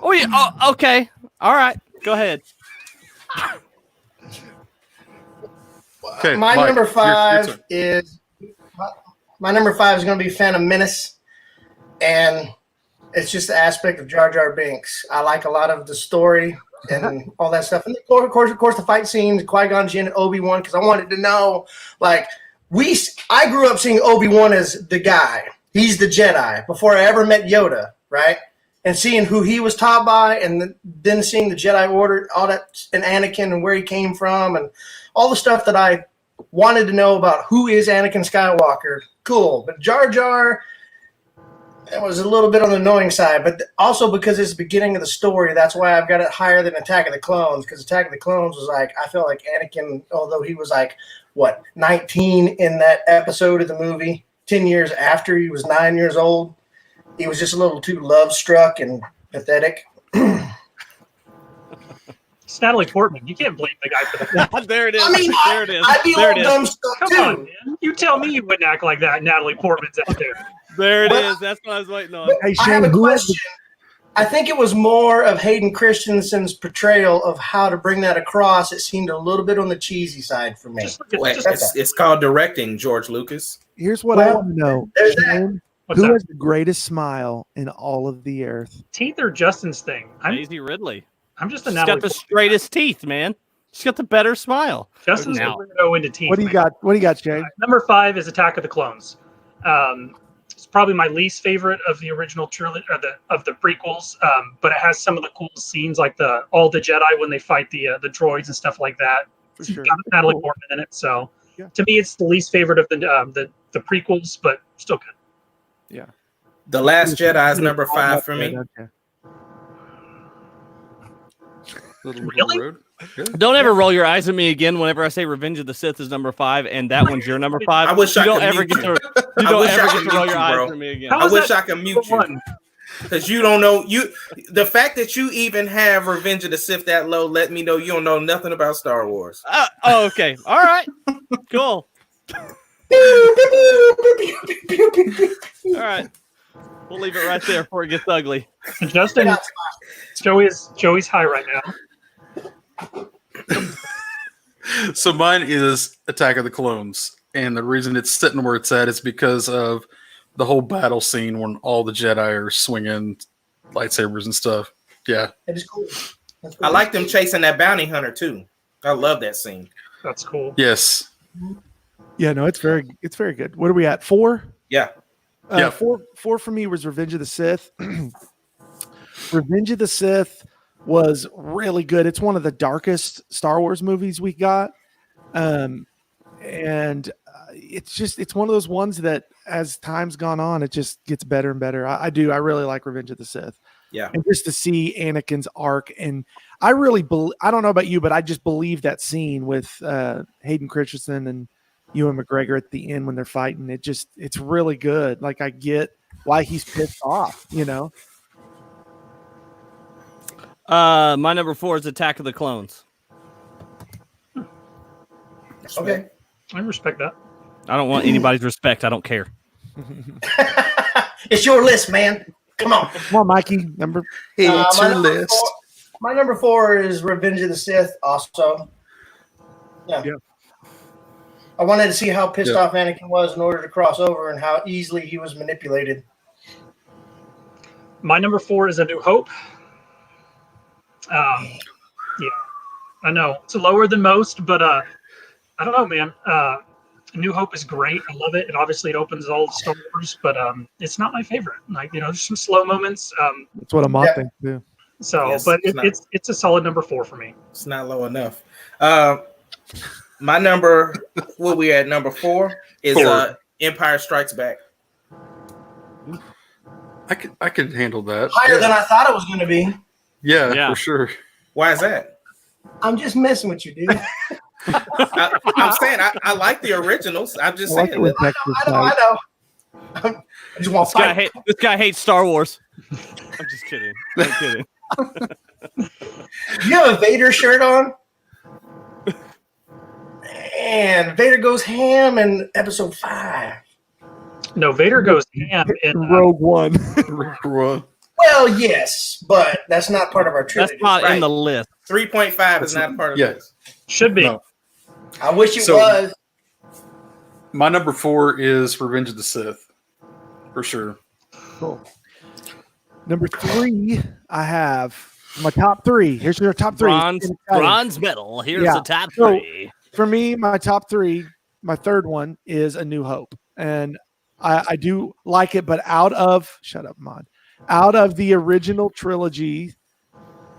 Speaker 4: Oh yeah. Oh, okay. All right. Go ahead.
Speaker 1: Okay,
Speaker 6: My
Speaker 1: Mike,
Speaker 6: number
Speaker 1: your
Speaker 6: 5
Speaker 1: turn.
Speaker 6: is my number 5 is going to be Phantom Menace, and it's just the aspect of Jar Jar Binks. I like a lot of the story and all that stuff, and of course, the fight scenes, Qui-Gon Jinn, and Obi-Wan, because I wanted to know, like, I grew up seeing Obi-Wan as the guy. He's the Jedi before I ever met Yoda, right? And seeing who he was taught by, and then seeing the Jedi Order, all that, and Anakin and where he came from, and all the stuff that I wanted to know about who is Anakin Skywalker. Cool. But Jar Jar, it was a little bit on the annoying side, but also because it's the beginning of the story, that's why I've got it higher than Attack of the Clones, because Attack of the Clones was like, I felt like Anakin, although he was like, 19 in that episode of the movie, 10 years after he was 9 years old, he was just a little too love-struck and pathetic.
Speaker 5: It's Natalie Portman. You can't blame the guy for that.
Speaker 4: There it is.
Speaker 6: I mean,
Speaker 4: there it is.
Speaker 6: I do
Speaker 4: There
Speaker 6: all
Speaker 4: it is.
Speaker 6: dumb stuff
Speaker 5: Come
Speaker 6: too.
Speaker 5: on, man. You tell me you wouldn't act like that. Natalie Portman's out there.
Speaker 4: There it
Speaker 6: But-
Speaker 4: is. That's what I was waiting on.
Speaker 3: Hey,
Speaker 6: I have a
Speaker 3: Shane, who has
Speaker 6: question. I think it was more of Hayden Christensen's portrayal of how to bring that across. It seemed a little bit on the cheesy side for me.
Speaker 5: Just look at
Speaker 2: Wait,
Speaker 5: just,
Speaker 2: it's called directing, George Lucas.
Speaker 3: Here's what I
Speaker 6: Well,
Speaker 3: want to know.
Speaker 6: there's that.
Speaker 3: Shane,
Speaker 5: what's
Speaker 3: who
Speaker 5: that?
Speaker 3: has the greatest smile in all of the earth?
Speaker 5: Teeth or Justin's thing?
Speaker 4: Daisy Ridley.
Speaker 5: I'm just a
Speaker 4: She's
Speaker 5: Natalie
Speaker 4: got the
Speaker 5: Portman.
Speaker 4: straightest teeth, man. She's got the better smile.
Speaker 5: Justin's
Speaker 4: Now.
Speaker 5: going to go into teeth.
Speaker 3: What do you
Speaker 5: man.
Speaker 3: got? What do you got, Shane?
Speaker 5: Number 5 is Attack of the Clones. It's probably my least favorite of the original trilogy, or of the prequels. But it has some of the cool scenes, like all the Jedi when they fight the droids and stuff like that.
Speaker 3: For
Speaker 5: It's
Speaker 3: sure.
Speaker 5: got Natalie Portman in it, so
Speaker 3: Yeah.
Speaker 5: to me, it's the least favorite of the prequels, but still good.
Speaker 3: Yeah.
Speaker 2: The Last Jedi is number 5 for me.
Speaker 3: Okay.
Speaker 1: Little
Speaker 5: Really?
Speaker 1: Road. Yeah.
Speaker 4: Don't ever roll your eyes at me again whenever I say Revenge of the Sith is number 5 and that one's your number 5.
Speaker 2: I wish
Speaker 4: you
Speaker 2: I
Speaker 4: don't
Speaker 2: could
Speaker 4: ever
Speaker 2: mute
Speaker 4: get
Speaker 2: you.
Speaker 4: to you
Speaker 2: I
Speaker 4: don't
Speaker 2: wish I
Speaker 4: ever
Speaker 2: could
Speaker 4: get to roll
Speaker 2: mute
Speaker 4: your
Speaker 2: you,
Speaker 4: eyes
Speaker 2: bro.
Speaker 4: at me again.
Speaker 5: How
Speaker 2: I
Speaker 5: is
Speaker 2: wish
Speaker 5: that
Speaker 2: I could mute you.
Speaker 5: one?
Speaker 2: Because you don't know the fact that you even have Revenge of the Sith that low, let me know you don't know nothing about Star Wars.
Speaker 4: Oh, okay. All right. Cool. All right. We'll leave it right there before it gets ugly.
Speaker 5: Justin, Joey's high right now.
Speaker 1: So mine is Attack of the Clones, and the reason it's sitting where it's at is because of the whole battle scene when all the Jedi are swinging lightsabers and stuff. Yeah,
Speaker 6: It is cool. That's cool.
Speaker 2: I like them chasing that bounty hunter too. I love that scene.
Speaker 5: That's cool.
Speaker 1: Yes.
Speaker 3: Yeah, no, it's very good. What are we at? 4?
Speaker 2: Yeah.
Speaker 1: Yeah.
Speaker 3: 4 for me was Revenge of the Sith. Revenge of the Sith was really good. It's one of the darkest Star Wars movies we got. And it's one of those ones that as time's gone on, it just gets better and better. I really like Revenge of the Sith.
Speaker 2: Yeah.
Speaker 3: And just to see Anakin's arc, and I really I don't know about you, but I just believe that scene with Hayden Christensen and Ewan McGregor at the end when they're fighting. It's really good. Like, I get why he's pissed off, you know.
Speaker 4: My number 4 is Attack of the Clones.
Speaker 6: Okay.
Speaker 5: I respect that.
Speaker 4: I don't want anybody's respect. I don't care.
Speaker 6: It's your list, man. Come on.
Speaker 3: Come on, Mikey. Number.
Speaker 1: It's
Speaker 6: my
Speaker 1: your
Speaker 6: number
Speaker 1: list.
Speaker 6: My number 4 is Revenge of the Sith. Also, yeah. I wanted to see how pissed off Anakin was in order to cross over, and how easily he was manipulated.
Speaker 5: My number 4 is A New Hope. Yeah, I know it's lower than most, but I don't know, man. A New Hope is great. I love it, and obviously it opens all Star Wars, but it's not my favorite. Like, there's some slow moments.
Speaker 3: That's what I'm thinking too.
Speaker 5: So,
Speaker 2: Yes,
Speaker 5: but
Speaker 2: it's
Speaker 5: it's a solid number 4 for me.
Speaker 2: It's not low enough. My number, what we at number 4 is
Speaker 1: 4.
Speaker 2: Empire Strikes Back.
Speaker 1: I could handle that.
Speaker 6: Higher than I thought it was going to be.
Speaker 1: Yeah, for sure.
Speaker 2: Why is that?
Speaker 6: I'm just messing with you, dude.
Speaker 2: I'm saying I like the originals. I'm just saying.
Speaker 6: I know. I just want to fight.
Speaker 4: This guy hates Star Wars. I'm just kidding. I'm kidding.
Speaker 6: You have a Vader shirt on? And Vader goes ham in episode 5.
Speaker 5: No, Vader goes ham in
Speaker 3: Rogue One.
Speaker 6: Well, yes, but that's not part of our trilogy.
Speaker 4: That's not in the list.
Speaker 2: 3.5 is not part of this.
Speaker 5: Should be.
Speaker 1: No.
Speaker 6: I wish it was.
Speaker 1: My number 4 is Revenge of the Sith, for sure.
Speaker 3: Cool. Number 3, I have my top 3. Here's your top 3.
Speaker 4: Bronze medal. Here's the top 3.
Speaker 3: For me, my top 3, my third one is A New Hope. And I do like it, but out of the original trilogy,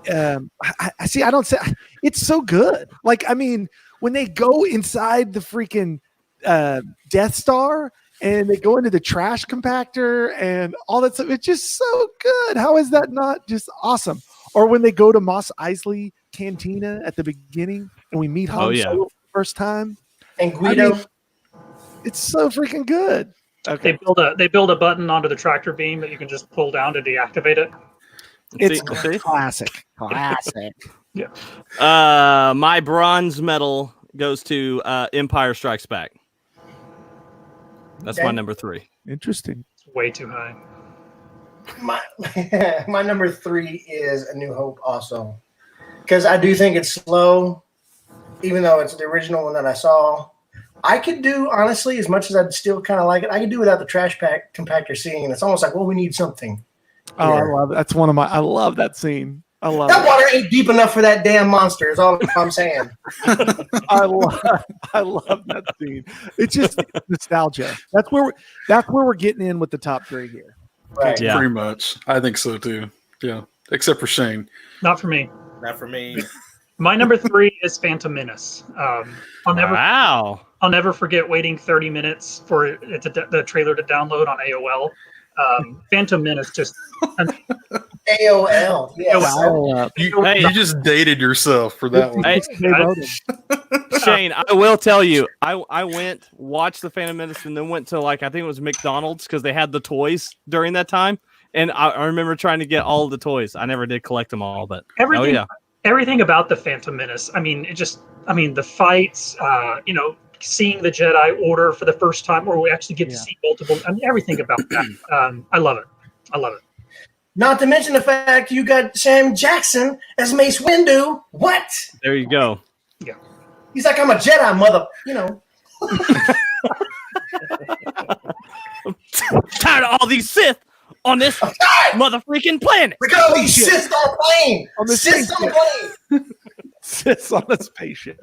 Speaker 3: I don't say it's so good. Like, I mean, when they go inside the freaking Death Star and they go into the trash compactor and all that stuff, it's just so good. How is that not just awesome? Or when they go to Mos Eisley Cantina at the beginning and we meet Han Solo for the first time.
Speaker 6: And Guido.
Speaker 3: I mean, it's so freaking good. Okay.
Speaker 5: They build a button onto the tractor beam that you can just pull down to deactivate it.
Speaker 3: It's
Speaker 4: See?
Speaker 3: classic.
Speaker 5: Yeah.
Speaker 4: My bronze medal goes to Empire Strikes Back. That's my number 3.
Speaker 3: Interesting.
Speaker 5: It's way too high.
Speaker 6: My number 3 is A New Hope also. Because I do think it's slow, even though it's the original one that I saw. I could do, honestly, as much as I'd still kind of like it, I could do without the trash compactor scene. And it's almost like, well, we need something.
Speaker 3: Oh, I love it. That's I love that scene. I love
Speaker 6: that
Speaker 3: it.
Speaker 6: water ain't deep enough for that damn monster, is all I'm saying.
Speaker 3: I love that scene. It's just nostalgia. That's where we're getting in with the top 3 here.
Speaker 6: Right.
Speaker 4: Yeah.
Speaker 1: Pretty much. I think so too. Yeah. Except for Shane.
Speaker 5: Not for me.
Speaker 2: Not for me.
Speaker 5: My number 3 is Phantom Menace. I'll never forget waiting 30 minutes for the trailer to download on AOL. Phantom Menace just
Speaker 6: AOL. Yes.
Speaker 1: You just dated yourself for that one.
Speaker 4: Hey, Shane, I will tell you, I went, watched the Phantom Menace, and then went to I think it was McDonald's because they had the toys during that time. And I remember trying to get all of the toys. I never did collect them all, but
Speaker 5: everything about the Phantom Menace. I mean, the fights, seeing the Jedi Order for the first time, or we actually get to see multiple. I mean, everything about that. I love it.
Speaker 6: Not to mention the fact you got Sam Jackson as Mace Windu. What?
Speaker 4: There you go.
Speaker 5: Yeah.
Speaker 6: He's like, I'm a Jedi, mother.
Speaker 4: I'm tired of all these Sith on this mother freaking planet.
Speaker 6: Look at all these Sith on a plane. On the Sith on a plane.
Speaker 3: exists on a spaceship.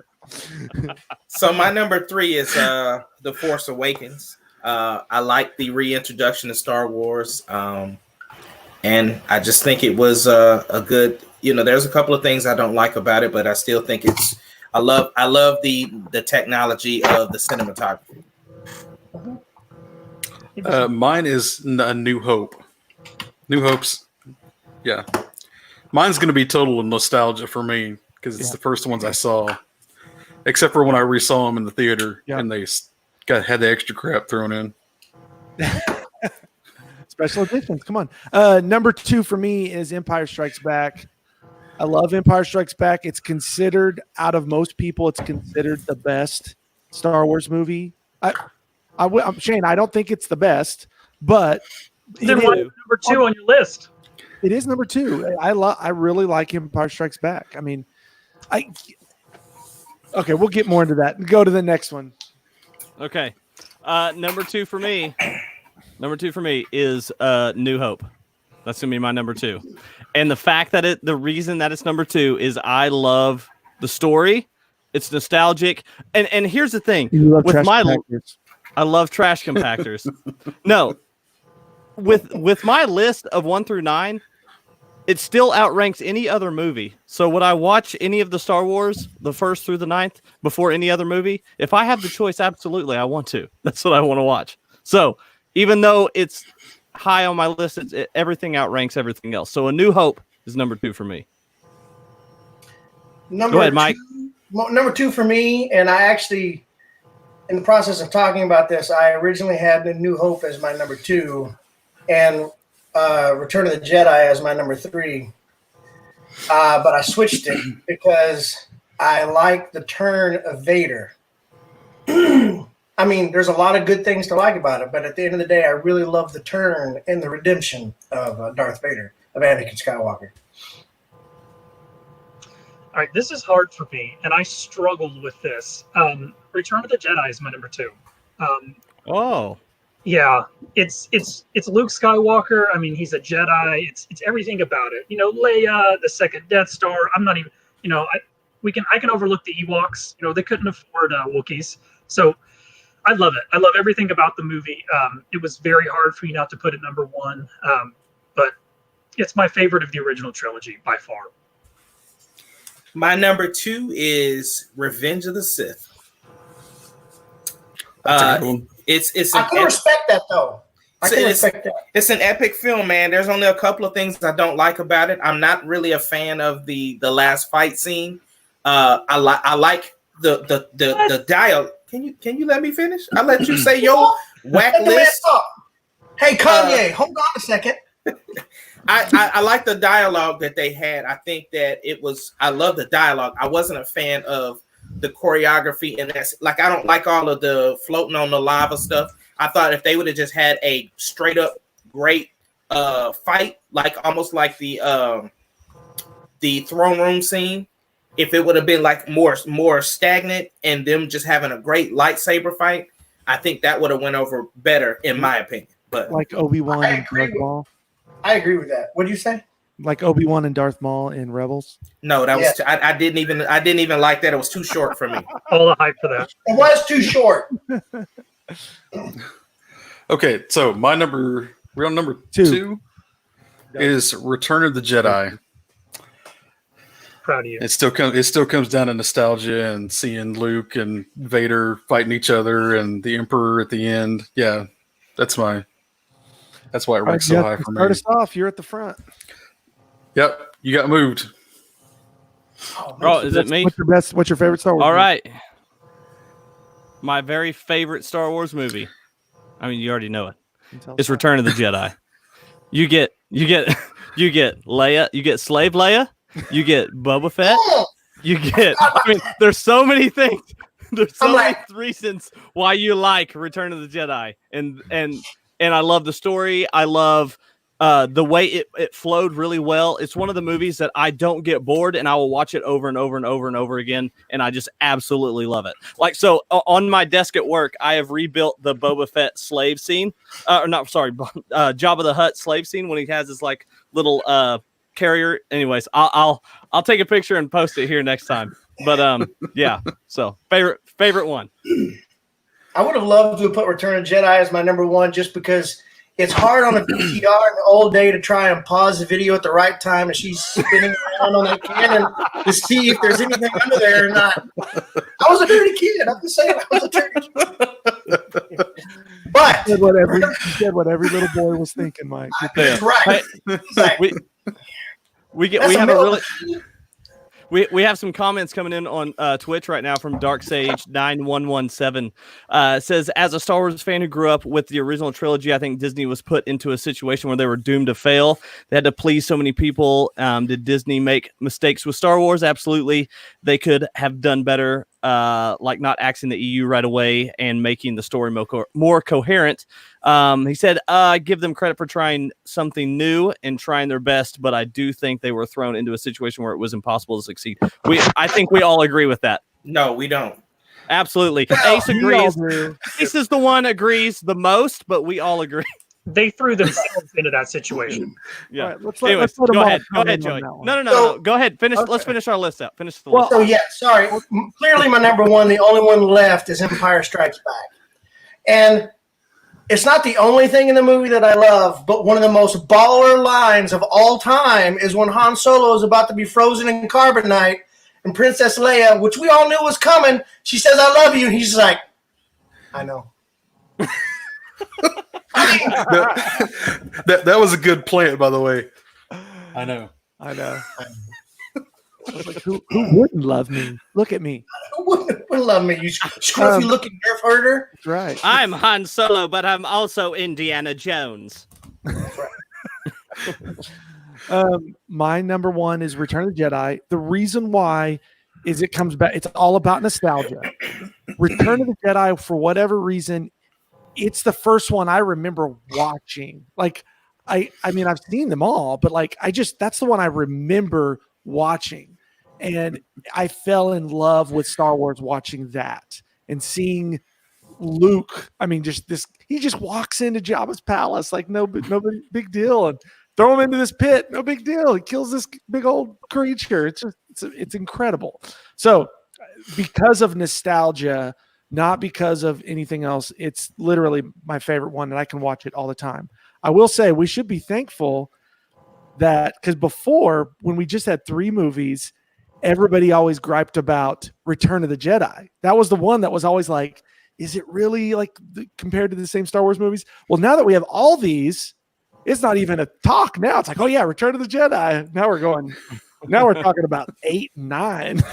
Speaker 2: So my number 3 is The Force Awakens. I like the reintroduction of Star Wars, and I just think it was a good. There's a couple of things I don't like about it, but I still think it's. I love the technology of the cinematography.
Speaker 1: Mine is A New Hope. New Hope's, yeah. Mine's going to be total nostalgia for me because it's the first ones I saw, except for when I resaw them in the theater and they had the extra crap thrown in.
Speaker 3: Special editions. Come on. Number 2 for me is Empire Strikes Back. I love Empire Strikes Back. It's considered, out of most people, it's considered the best Star Wars movie. Shane, I don't think it's the best, but
Speaker 5: then why is number 2 on your list?
Speaker 3: It is number 2. I really like Empire Strikes Back. I mean, okay, we'll get more into that. Go to the next one.
Speaker 4: Okay. Number 2 for me. Number 2 for me is New Hope. That's gonna be my number 2. And the fact that the reason that it's number 2 is I love the story. It's nostalgic. And here's the thing. I love trash compactors. No. With my list of 1 through 9, it still outranks any other movie. So would I watch any of the Star Wars, the 1st through the 9th, before any other movie? If I have the choice, absolutely, I want to. That's what I want to watch. So even though it's high on my list, everything outranks everything else. So A New Hope is number 2 for me. Go ahead, Mike.
Speaker 6: Number 2 for me, and I actually, in the process of talking about this, I originally had A New Hope as my number 2, and Return of the Jedi as my number 3. But I switched it because I like the turn of Vader. I mean, there's a lot of good things to like about it, but at the end of the day, I really love the turn and the redemption of Darth Vader, of Anakin Skywalker.
Speaker 5: All right, this is hard for me, and I struggled with this. Return of the Jedi is my number 2. Yeah, it's Luke Skywalker. I mean, he's a Jedi. It's everything about it. Leia, the second Death Star. I'm not even. I can overlook the Ewoks. They couldn't afford Wookiees, so I love it. I love everything about the movie. It was very hard for me not to put it number 1, but it's my favorite of the original trilogy by far.
Speaker 2: My number 2 is Revenge of the Sith. It's
Speaker 6: I can respect that though.
Speaker 2: It's an epic film, man. There's only a couple of things I don't like about it. I'm not really a fan of the last fight scene. I like the dialogue. Can you let me finish? I'll let you say your whack list.
Speaker 6: Hey Kanye, hold on a second.
Speaker 2: I like the dialogue that they had. I think that I love the dialogue. I wasn't a fan of the choreography, and that's like I don't like all of the floating on the lava stuff. I thought if they would have just had a straight up great fight, like almost like the throne room scene, if it would have been like more stagnant and them just having a great lightsaber fight, I think that would have went over better in my opinion. But
Speaker 3: like Obi-Wan and Darth Maul.
Speaker 6: I agree with that. What did you say?
Speaker 3: Like Obi-Wan and Darth Maul in Rebels?
Speaker 2: No, that was I didn't even like that. It was too short for me.
Speaker 5: All the hype for that.
Speaker 6: It was too short.
Speaker 1: Okay, so real number 2 is Return of the Jedi.
Speaker 5: Proud of you.
Speaker 1: It still comes down to nostalgia and seeing Luke and Vader fighting each other and the Emperor at the end. Yeah, that's why it ranks so high for me.
Speaker 3: Start us off. You're at the front.
Speaker 1: Yep, you got moved.
Speaker 4: Is it me?
Speaker 3: What's your favorite Star Wars?
Speaker 4: All right. My very favorite Star Wars movie. I mean, you already know it. It's Return of the Jedi. You get Leia. You get Slave Leia. You get Boba Fett. You get. I mean, there's so many things. There's so many reasons why you like Return of the Jedi, and I love the story. I love the way it flowed really well. It's one of the movies that I don't get bored, and I will watch it over and over and over and over again, and I just absolutely love it. Like, so on my desk at work, I have rebuilt the Boba Fett slave scene. Jabba the Hutt slave scene when he has his like little carrier. Anyways, I'll take a picture and post it here next time. But yeah. So favorite one.
Speaker 6: I would have loved to have put Return of the Jedi as my number one, just because it's hard on a VCR in the old day to try and pause the video at the right time as she's spinning around on that cannon to see if there's anything under there or not. I was a dirty kid. I'm just saying I was a dirty kid. But
Speaker 3: you said what every little boy was thinking, Mike.
Speaker 6: That's right. Exactly.
Speaker 4: We have some comments coming in on Twitch right now from DarkSage9117. Says, as a Star Wars fan who grew up with the original trilogy, I think Disney was put into a situation where they were doomed to fail. They had to please so many people. Did Disney make mistakes with Star Wars? Absolutely. They could have done better, like not axing the EU right away and making the story more coherent. He said, give them credit for trying something new and trying their best, but I do think they were thrown into a situation where it was impossible to succeed. I think we all agree with that.
Speaker 2: No, we don't.
Speaker 4: Absolutely. Ace agrees. Ace is the one agrees the most, but we all agree.
Speaker 5: They threw themselves into that situation.
Speaker 4: Yeah.
Speaker 3: Right, let's
Speaker 4: Anyways,
Speaker 3: let
Speaker 4: go
Speaker 3: them
Speaker 4: ahead.
Speaker 3: all
Speaker 4: Go ahead,
Speaker 3: comment on
Speaker 4: Joey.
Speaker 3: that one.
Speaker 4: No. Go ahead. Finish.
Speaker 6: Okay.
Speaker 4: Let's finish our list out. Finish the
Speaker 3: Well,
Speaker 4: list.
Speaker 6: So, yeah, sorry. Clearly, my number one, the only one left, is Empire Strikes Back. And it's not the only thing in the movie that I love, but one of the most baller lines of all time is when Han Solo is about to be frozen in carbonite, and Princess Leia, which we all knew was coming, she says, "I love you," and he's like, "I know."
Speaker 1: That was a good plant, by the way. I know.
Speaker 3: Like, who wouldn't love me? Look at me.
Speaker 6: Who wouldn't love me? You scruffy looking nerf herder.
Speaker 3: That's right.
Speaker 4: I'm Han Solo, but I'm also Indiana Jones.
Speaker 3: My number one is Return of the Jedi. The reason why is it comes back. It's all about nostalgia. Return of the Jedi, for whatever reason, it's the first one I remember watching. Like, I mean, I've seen them all, but like, that's the one I remember watching. And I fell in love with Star Wars watching that and seeing Luke. I mean, he just walks into Jabba's palace like no big deal, and throw him into this pit. No big deal. He kills this big old creature. It's incredible. So because of nostalgia, not because of anything else, it's literally my favorite one, and I can watch it all the time. I will say we should be thankful that, because before, when we just had 3 movies, everybody always griped about Return of the Jedi. That was the one that was always like, is it really like compared to the same Star Wars movies? Well, now that we have all these, it's not even a talk now. It's like, oh yeah, Return of the Jedi. Now we're talking about 8 and 9.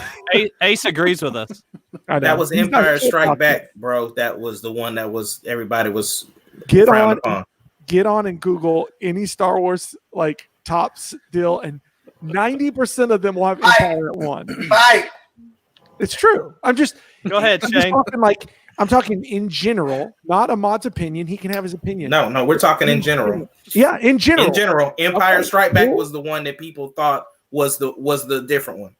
Speaker 4: Ace agrees with us.
Speaker 2: That was Empire Strike Back, bro. That was the one that was everybody was
Speaker 3: get
Speaker 2: frowned
Speaker 3: on
Speaker 2: upon.
Speaker 3: Get on and Google any Star Wars like tops deal, and 90% of them will have Empire at 1.
Speaker 6: Right.
Speaker 3: It's true.
Speaker 4: Go ahead, Shane.
Speaker 3: I'm talking in general, not Ahmad's opinion. He can have his opinion.
Speaker 2: No, we're talking in general.
Speaker 3: Yeah, in general.
Speaker 2: In general, Empire Strike Back was the one that people thought was the different one.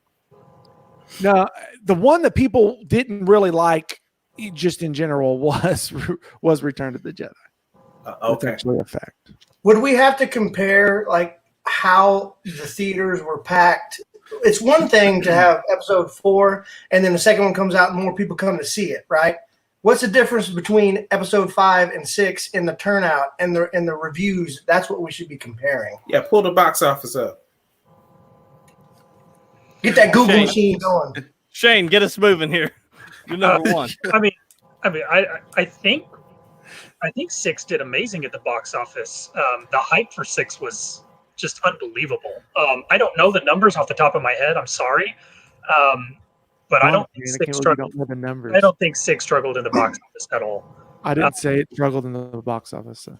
Speaker 3: No, the one that people didn't really like, just in general, was Return of the Jedi.
Speaker 2: Okay.
Speaker 3: That's actually a fact.
Speaker 6: Would we have to compare like how the theaters were packed? It's one thing to have episode 4 and then the second one comes out and more people come to see it, right? What's the difference between episode 5 and 6 in the turnout and the reviews? That's what we should be comparing.
Speaker 2: Yeah, pull the box office up.
Speaker 6: Get that Google machine going.
Speaker 4: Shane, get us moving here. You're number one.
Speaker 5: I think 6 did amazing at the box office. The hype for 6 was just unbelievable. I don't know the numbers off the top of my head. I'm sorry, but I don't think 6 struggled. I don't think 6 struggled in the box office at all.
Speaker 3: I didn't say it struggled in the box office. So.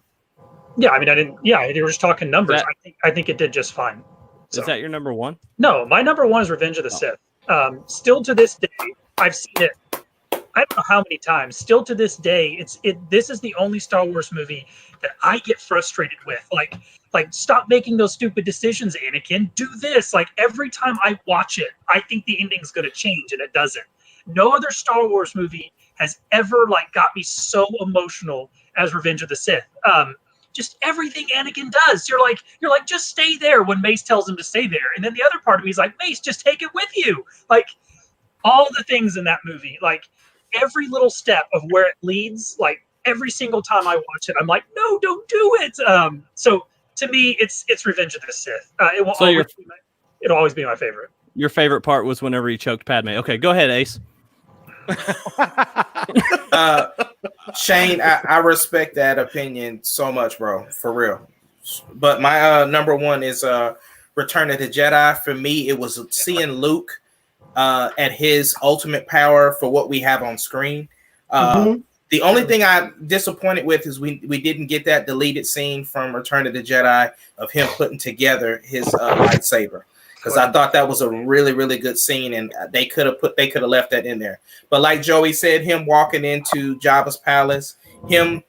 Speaker 5: Yeah, I mean, I didn't. Yeah, they were just talking numbers. I think it did just fine. So.
Speaker 4: Is that your number one?
Speaker 5: No, my number one is Revenge of the Sith. Still to this day, I've seen it. I don't know how many times. Still to this day, this is the only Star Wars movie that I get frustrated with. Like stop making those stupid decisions, Anakin. Do this. Like every time I watch it, I think the ending's going to change, and it doesn't. No other Star Wars movie has ever got me so emotional as Revenge of the Sith. just everything Anakin does. You're like, just stay there when Mace tells him to stay there. And then the other part of me is like, Mace, just take it with you. Like all the things in that movie, like every little step of where it leads, like every single time I watch it, I'm like, no, don't do it. So to me, it's Revenge of the Sith. It'll always be my favorite.
Speaker 4: Your favorite part was whenever he choked Padme. Okay, go ahead, Ace.
Speaker 2: Shane, I respect that opinion so much, bro, for real. But my number one is Return of the Jedi. For me, it was seeing Luke at his ultimate power for what we have on screen. The only thing I'm disappointed with is we didn't get that deleted scene from Return of the Jedi of him putting together his lightsaber. Because I thought that was a really, really good scene, and they could have left that in there. But like Joey said, him walking into Jabba's palace, him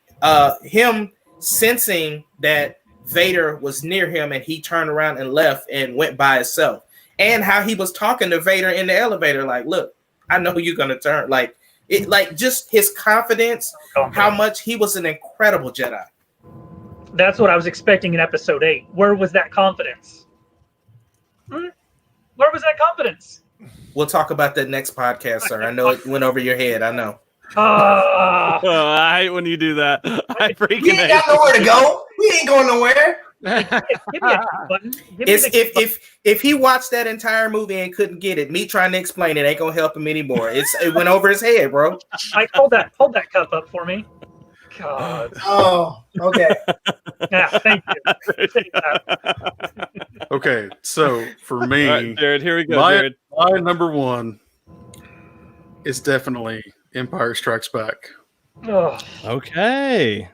Speaker 2: sensing that Vader was near him, and he turned around and left and went by himself, and how he was talking to Vader in the elevator, like, "Look, I know you're gonna turn." Like it, like just his confidence, how much he was an incredible Jedi.
Speaker 5: That's what I was expecting in Episode 8. Where was that confidence? Where was that confidence?
Speaker 2: We'll talk about that next podcast, sir. I know it went over your head. I know.
Speaker 4: I hate when you do that. I freaking
Speaker 6: We ain't got nowhere to go. We ain't going nowhere.
Speaker 5: Give me a button.
Speaker 2: If he watched that entire movie and couldn't get it, me trying to explain it ain't gonna help him anymore. It went over his head, bro.
Speaker 5: Mike, hold that cup up for me. God.
Speaker 6: Oh, okay.
Speaker 5: Yeah, thank you.
Speaker 1: Okay, so for me,
Speaker 4: right, Jared, here we go.
Speaker 1: My number one is definitely Empire Strikes Back.
Speaker 5: Oh.
Speaker 4: Okay.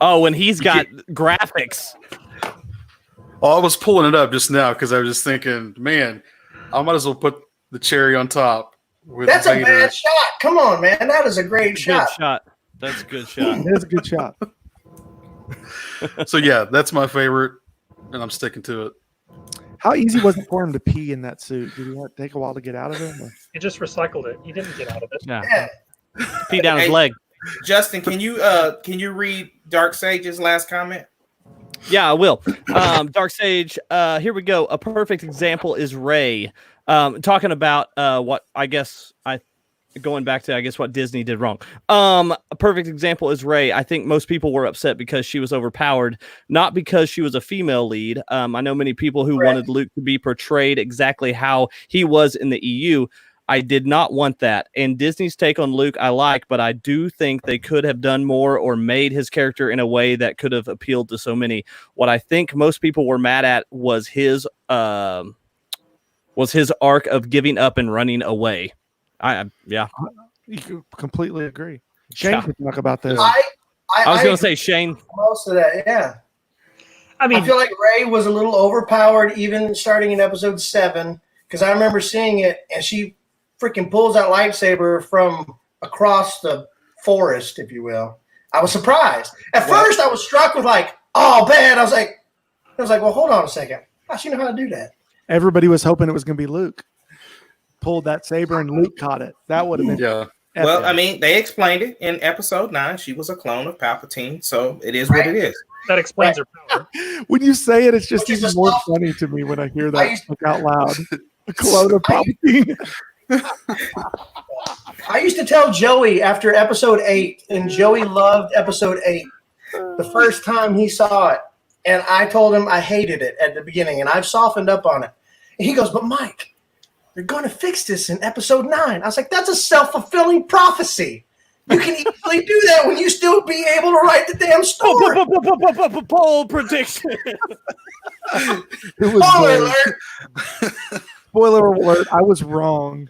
Speaker 4: Oh, when he's got graphics.
Speaker 1: Oh, I was pulling it up just now because I was just thinking, man, I might as well put the cherry on top.
Speaker 6: That's Vader. A bad shot. Come on, man. That is a great shot.
Speaker 4: Good shot. That's a good shot.
Speaker 3: That's a good shot.
Speaker 1: So yeah, that's my favorite, and I'm sticking to it.
Speaker 3: How easy was it for him to pee in that suit? Did he take a while to get out of it?
Speaker 5: He just recycled it. He didn't get out of it.
Speaker 4: Yeah. Pee down his leg.
Speaker 2: Justin, can you read Dark Sage's last comment?
Speaker 4: Yeah, I will. Dark Sage, here we go. A perfect example is Rey. Talking about what going back to what Disney did wrong. A perfect example is Rey. I think most people were upset because she was overpowered, not because she was a female lead. I know many people who wanted Luke to be portrayed exactly how he was in the EU. I did not want that. And Disney's take on Luke I like, but I do think they could have done more or made his character in a way that could have appealed to so many. What I think most people were mad at was his arc of giving up and running away.
Speaker 3: You completely agree. Shane could talk about this.
Speaker 2: I
Speaker 4: was going to say Shane.
Speaker 6: Most of that, yeah.
Speaker 5: I mean,
Speaker 6: I feel like Rey was a little overpowered even starting in Episode 7 because I remember seeing it and she freaking pulls that lightsaber from across the forest, if you will. I was surprised. At first, I was struck with like, oh, bad. I was like, well, hold on a second. How'd she know how to do that?
Speaker 3: Everybody was hoping it was going to be Luke. Pulled that saber and Luke caught it. That would have been
Speaker 1: epic.
Speaker 2: Well, I mean, they explained it in Episode 9. She was a clone of Palpatine, so it is what it is.
Speaker 5: That explains her power.
Speaker 3: When you say it, it's just even more funny to me when I hear that out loud. A clone of Palpatine.
Speaker 6: I used to tell Joey after Episode 8, and Joey loved Episode 8, the first time he saw it, and I told him I hated it at the beginning, and I've softened up on it. And he goes, but Mike, they're going to fix this in Episode 9. I was like, that's a self-fulfilling prophecy. You can easily do that when you still be able to write the damn story.
Speaker 4: Poll prediction.
Speaker 6: Spoiler alert.
Speaker 3: Spoiler alert, I was wrong.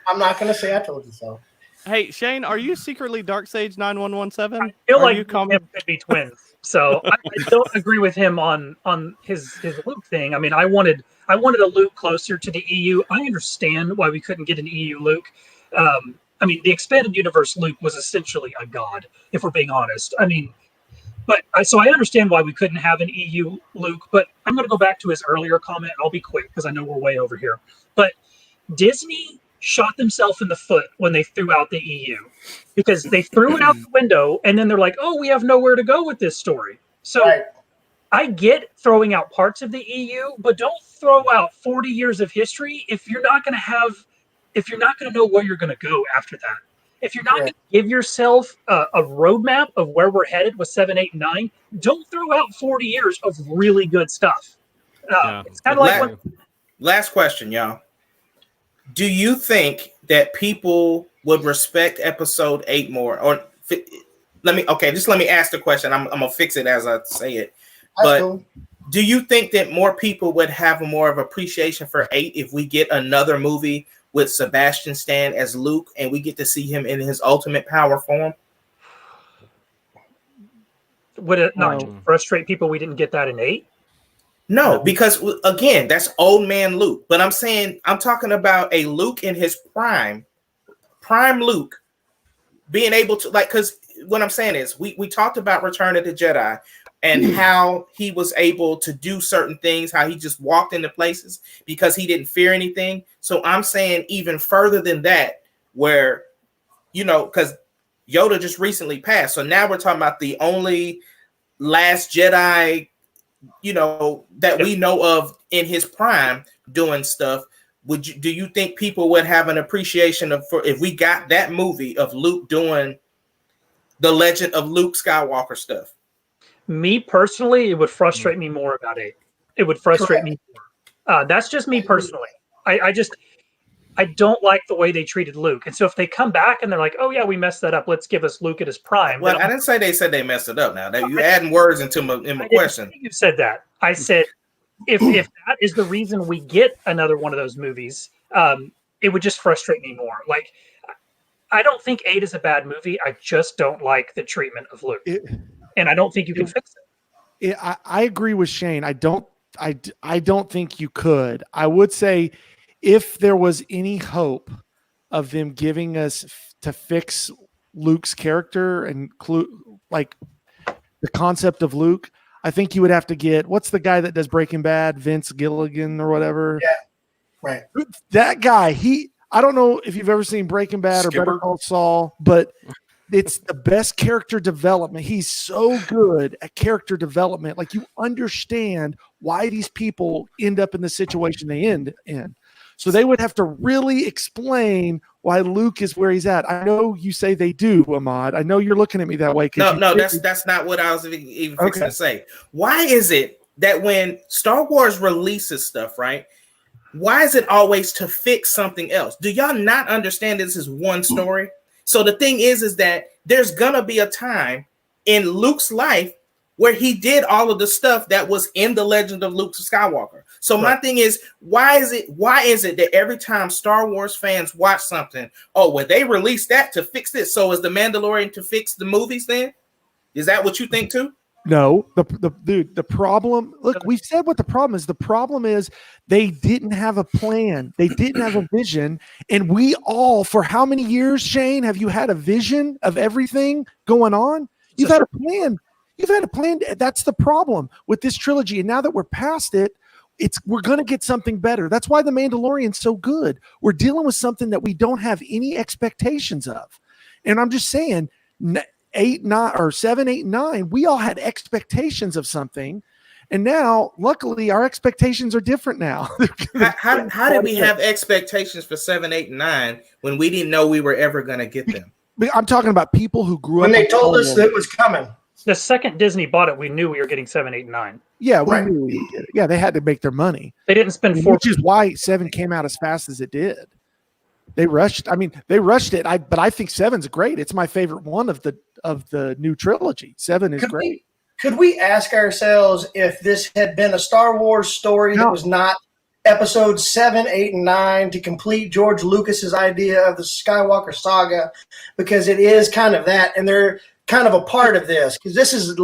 Speaker 6: I'm not going to say I told you so.
Speaker 4: Hey, Shane, are you secretly Dark Sage 9117?
Speaker 5: I feel like him could be twins. So I don't agree with him on his Luke thing. I mean, I wanted a Luke closer to the EU. I understand why we couldn't get an EU Luke. I mean, the expanded universe Luke was essentially a god, if we're being honest. I mean, so I understand why we couldn't have an EU Luke, but I'm going to go back to his earlier comment. I'll be quick because I know we're way over here. But Disney shot themselves in the foot when they threw out the EU, because they threw it out the window and then they're like, oh, we have nowhere to go with this story. So
Speaker 6: Right.
Speaker 5: I get throwing out parts of the EU, but don't throw out 40 years of history if you're not going to know where you're going to go after that. If you're not going to give yourself a roadmap of where we're headed with 7, 8, and 9, don't throw out 40 years of really good stuff. It's kind of like
Speaker 2: last question, y'all. Do you think that people would respect episode 8 more? Or let me ask the question. I'm gonna fix it as I say it. But
Speaker 6: cool.
Speaker 2: Do you think that more people would have more of appreciation for 8 if we get another movie with Sebastian Stan as Luke and we get to see him in his ultimate power form?
Speaker 5: Would it not frustrate people we didn't get that in 8?
Speaker 2: No, because again, that's old man Luke. But I'm talking about a Luke in his prime Luke being able to, like, because what I'm saying is we talked about Return of the Jedi and how he was able to do certain things, how he just walked into places because he didn't fear anything. So I'm saying even further than that, where, because Yoda just recently passed. So now we're talking about the only Last Jedi, that we know of in his prime doing stuff. Do you think people would have an appreciation for if we got that movie of Luke doing the Legend of Luke Skywalker stuff?
Speaker 5: Me personally, it would frustrate me more about 8. It would frustrate me more. That's just me personally. I don't like the way they treated Luke. And so if they come back and they're like, oh yeah, we messed that up, let's give us Luke at his prime.
Speaker 2: Well, I didn't say they said they messed it up now. You adding words into my question.
Speaker 5: You said that. I said, if that is the reason we get another one of those movies, it would just frustrate me more. Like, I don't think 8 is a bad movie. I just don't like the treatment of Luke. And I don't think you can fix it.
Speaker 3: I agree with Shane. I don't think you could. I would say if there was any hope of them giving us to fix Luke's character and like the concept of Luke, I think you would have to get, what's the guy that does Breaking Bad, Vince Gilligan or whatever?
Speaker 6: Yeah, right.
Speaker 3: That guy, I don't know if you've ever seen Breaking Bad or Better Call Saul, but it's the best character development. He's so good at character development. Like, you understand why these people end up in the situation they end in. So they would have to really explain why Luke is where he's at. I know you say they do, Ahmad. I know you're looking at me that way.
Speaker 2: No, that's not what I was even fixing to say. Why is it that when Star Wars releases stuff, right, why is it always to fix something else? Do y'all not understand this is one story? So the thing is that there's going to be a time in Luke's life where he did all of the stuff that was in the Legend of Luke Skywalker. So my thing is, why is it that every time Star Wars fans watch something, they released that to fix this? So is the Mandalorian to fix the movies then? Is that what you think too?
Speaker 3: No, the problem, look, we said what the problem is. The problem is they didn't have a plan. They didn't have a vision. And we all, for how many years, Shane, have you had a vision of everything going on? You've had a plan. You've had a plan. That's the problem with this trilogy. And now that we're past it, we're going to get something better. That's why The Mandalorian's so good. We're dealing with something that we don't have any expectations of. And I'm just saying, 8, 9, or 7, 8, 9, we all had expectations of something. And now, luckily, our expectations are different now.
Speaker 2: How did we have expectations for 7, 8, and 9 when we didn't know we were ever going to get them?
Speaker 3: I'm talking about people who grew up.
Speaker 6: When they told us that it was coming.
Speaker 5: The second Disney bought it, we knew we were getting 7, 8, and 9.
Speaker 3: Yeah, we knew we would get it. Yeah, they had to make their money.
Speaker 5: They didn't spend 4.
Speaker 3: Which is why 7 came out as fast as it did. They rushed it. But I think 7's great. It's my favorite one of the new trilogy. 7 is great.
Speaker 6: Could we ask ourselves if this had been a Star Wars story that was not episodes 7, 8, and 9 to complete George Lucas's idea of the Skywalker saga? Because it is kind of that, and they're kind of a part of this, because this is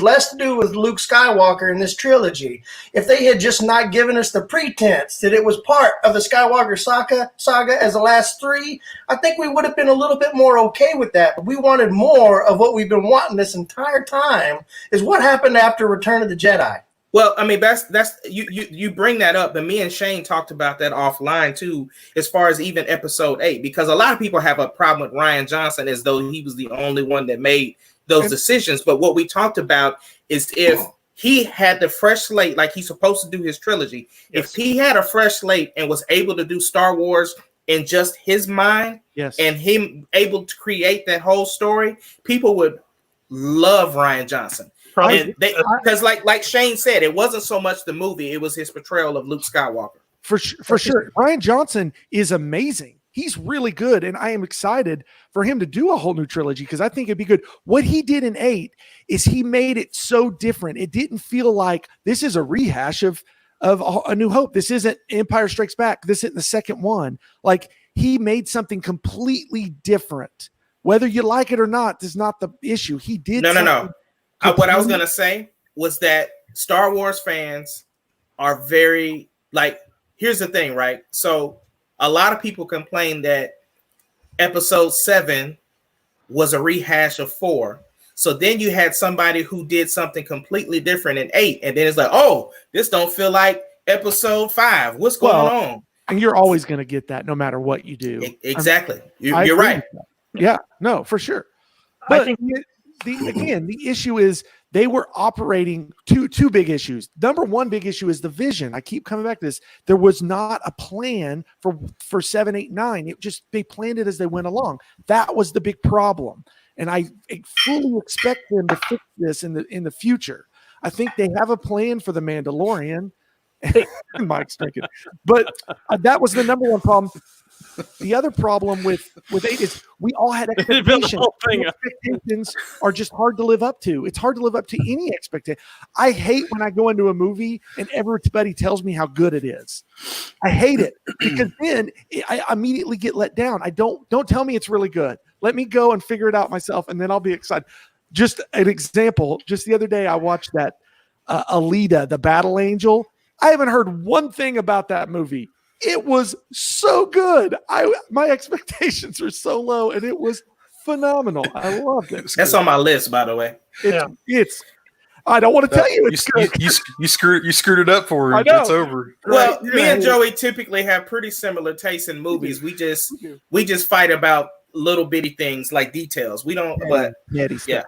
Speaker 6: less to do with Luke Skywalker in this trilogy. If they had just not given us the pretense that it was part of the Skywalker saga as the last 3, I think we would have been a little bit more okay with that. But we wanted more of what we've been wanting this entire time, is what happened after Return of the Jedi.
Speaker 2: Well, I mean, that's you bring that up, and me and Shane talked about that offline too, as far as even episode 8, because a lot of people have a problem with Rian Johnson as though he was the only one that made those decisions. But what we talked about is if he had the fresh slate, like he's supposed to do his trilogy, if he had a fresh slate and was able to do Star Wars in just his mind, and him able to create that whole story, people would love Rian Johnson. And because like Shane said, it wasn't so much the movie, it was his portrayal of Luke Skywalker.
Speaker 3: For sure. Rian Johnson is amazing. He's really good, and I am excited for him to do a whole new trilogy because I think it'd be good. What he did in 8 is he made it so different. It didn't feel like this is a rehash of A New Hope. This isn't Empire Strikes Back. This isn't the second one. Like, he made something completely different. Whether you like it or not is not the issue. He did
Speaker 2: No. What I was going to say was that Star Wars fans are very, like, here's the thing, right? So a lot of people complain that episode 7 was a rehash of 4. So then you had somebody who did something completely different in 8. And then it's like, oh, this don't feel like episode 5. What's going on?
Speaker 3: And you're always going to get that no matter what you do.
Speaker 2: Exactly. You're right.
Speaker 3: Yeah, no, for sure. But I think the issue is they were operating two big issues. Number one big issue is the vision. I keep coming back to this. There was not a plan for 7, 8, 9. They planned it as they went along. That was the big problem. And I fully expect them to fix this in the future. I think they have a plan for the Mandalorian. Mike's drinking. But that was the number one problem. The other problem with 8 is we all had expectations. Expectations are just hard to live up to. It's hard to live up to any expectation. I hate when I go into a movie and everybody tells me how good it is. I hate it because then I immediately get let down. Don't tell me it's really good. Let me go and figure it out myself, and then I'll be excited. Just an example. Just the other day, I watched that Alita, the Battle Angel. I haven't heard one thing about that movie. It was so good. My expectations were so low, and it was phenomenal. I loved it.
Speaker 2: That's on my list, by the way.
Speaker 3: It's. I don't want to tell you it's good.
Speaker 1: You screwed it up for him. It's over.
Speaker 2: Well, me and Joey typically have pretty similar tastes in movies. We just fight about little bitty things like details. We don't. But yeah,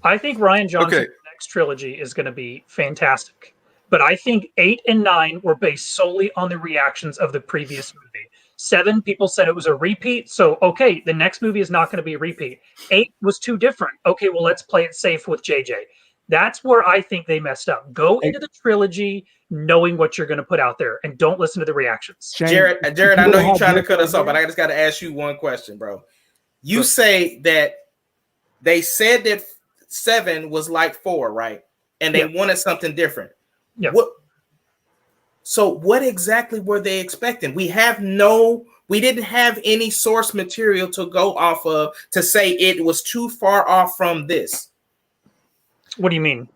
Speaker 5: I think Rian Johnson's next trilogy is going to be fantastic. But I think 8 and 9 were based solely on the reactions of the previous movie. 7, people said it was a repeat. So, okay, the next movie is not going to be a repeat. 8 was too different. Okay, well, let's play it safe with JJ. That's where I think they messed up. Go into the trilogy knowing what you're going to put out there and don't listen to the reactions.
Speaker 2: Jared, I know you're trying to cut us off, but I just got to ask you one question, bro. You say that they said that 7 was like 4, right? And they wanted something different.
Speaker 5: Yeah.
Speaker 2: So what exactly were they expecting? We didn't have any source material to go off of to say it was too far off from this.
Speaker 5: What do you mean?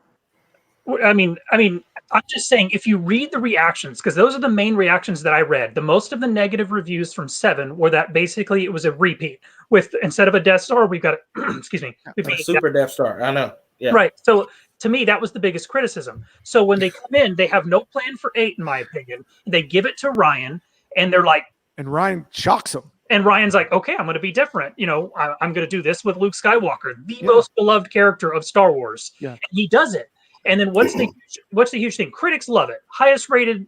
Speaker 5: I mean, I'm just saying if you read the reactions, because those are the main reactions that I read. The most of the negative reviews from 7 were that basically it was a repeat with instead of a Death Star, we've got excuse me,
Speaker 2: a Super Death Star. I know. Yeah.
Speaker 5: Right. So to me, that was the biggest criticism. So when they come in, they have no plan for 8, in my opinion. They give it to Ryan, and they're like,
Speaker 3: and Ryan shocks them.
Speaker 5: And Ryan's like, okay, I'm going to be different. I'm going to do this with Luke Skywalker, the most beloved character of Star Wars.
Speaker 3: Yeah.
Speaker 5: And he does it. And then what's the huge thing? Critics love it. Highest rated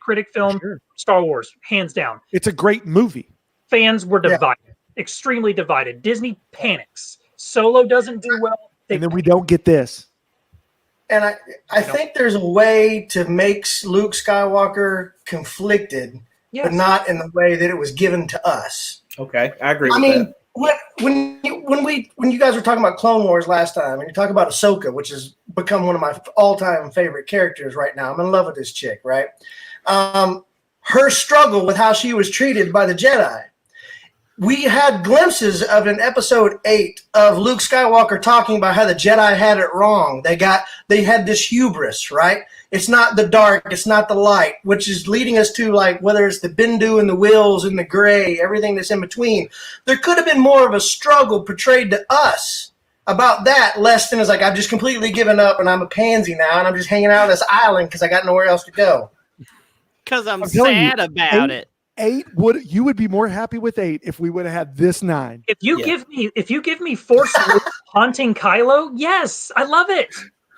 Speaker 5: critic film, Star Wars, hands down.
Speaker 3: It's a great movie.
Speaker 5: Fans were divided, extremely divided. Disney panics. Solo doesn't do well.
Speaker 3: And then we don't get this.
Speaker 6: And I think there's a way to make Luke Skywalker conflicted, but not in the way that it was given to us.
Speaker 2: Okay, I agree with that.
Speaker 6: When you guys were talking about Clone Wars last time, and you talk about Ahsoka, which has become one of my all-time favorite characters right now. I'm in love with this chick, right? Her struggle with how she was treated by the Jedi. We had glimpses of in episode 8 of Luke Skywalker talking about how the Jedi had it wrong. They had this hubris, right? It's not the dark, it's not the light, which is leading us to like whether it's the Bendu and the Wills and the gray, everything that's in between. There could have been more of a struggle portrayed to us about that, Leston is like, I've just completely given up and I'm a pansy now and I'm just hanging out on this island because I got nowhere else to go.
Speaker 4: Because I'm
Speaker 3: telling you,
Speaker 4: sad about it.
Speaker 3: 8 you would be more happy with 8 if we would have had this 9.
Speaker 5: If you give me Force Awakens haunting Kylo, yes, I love it.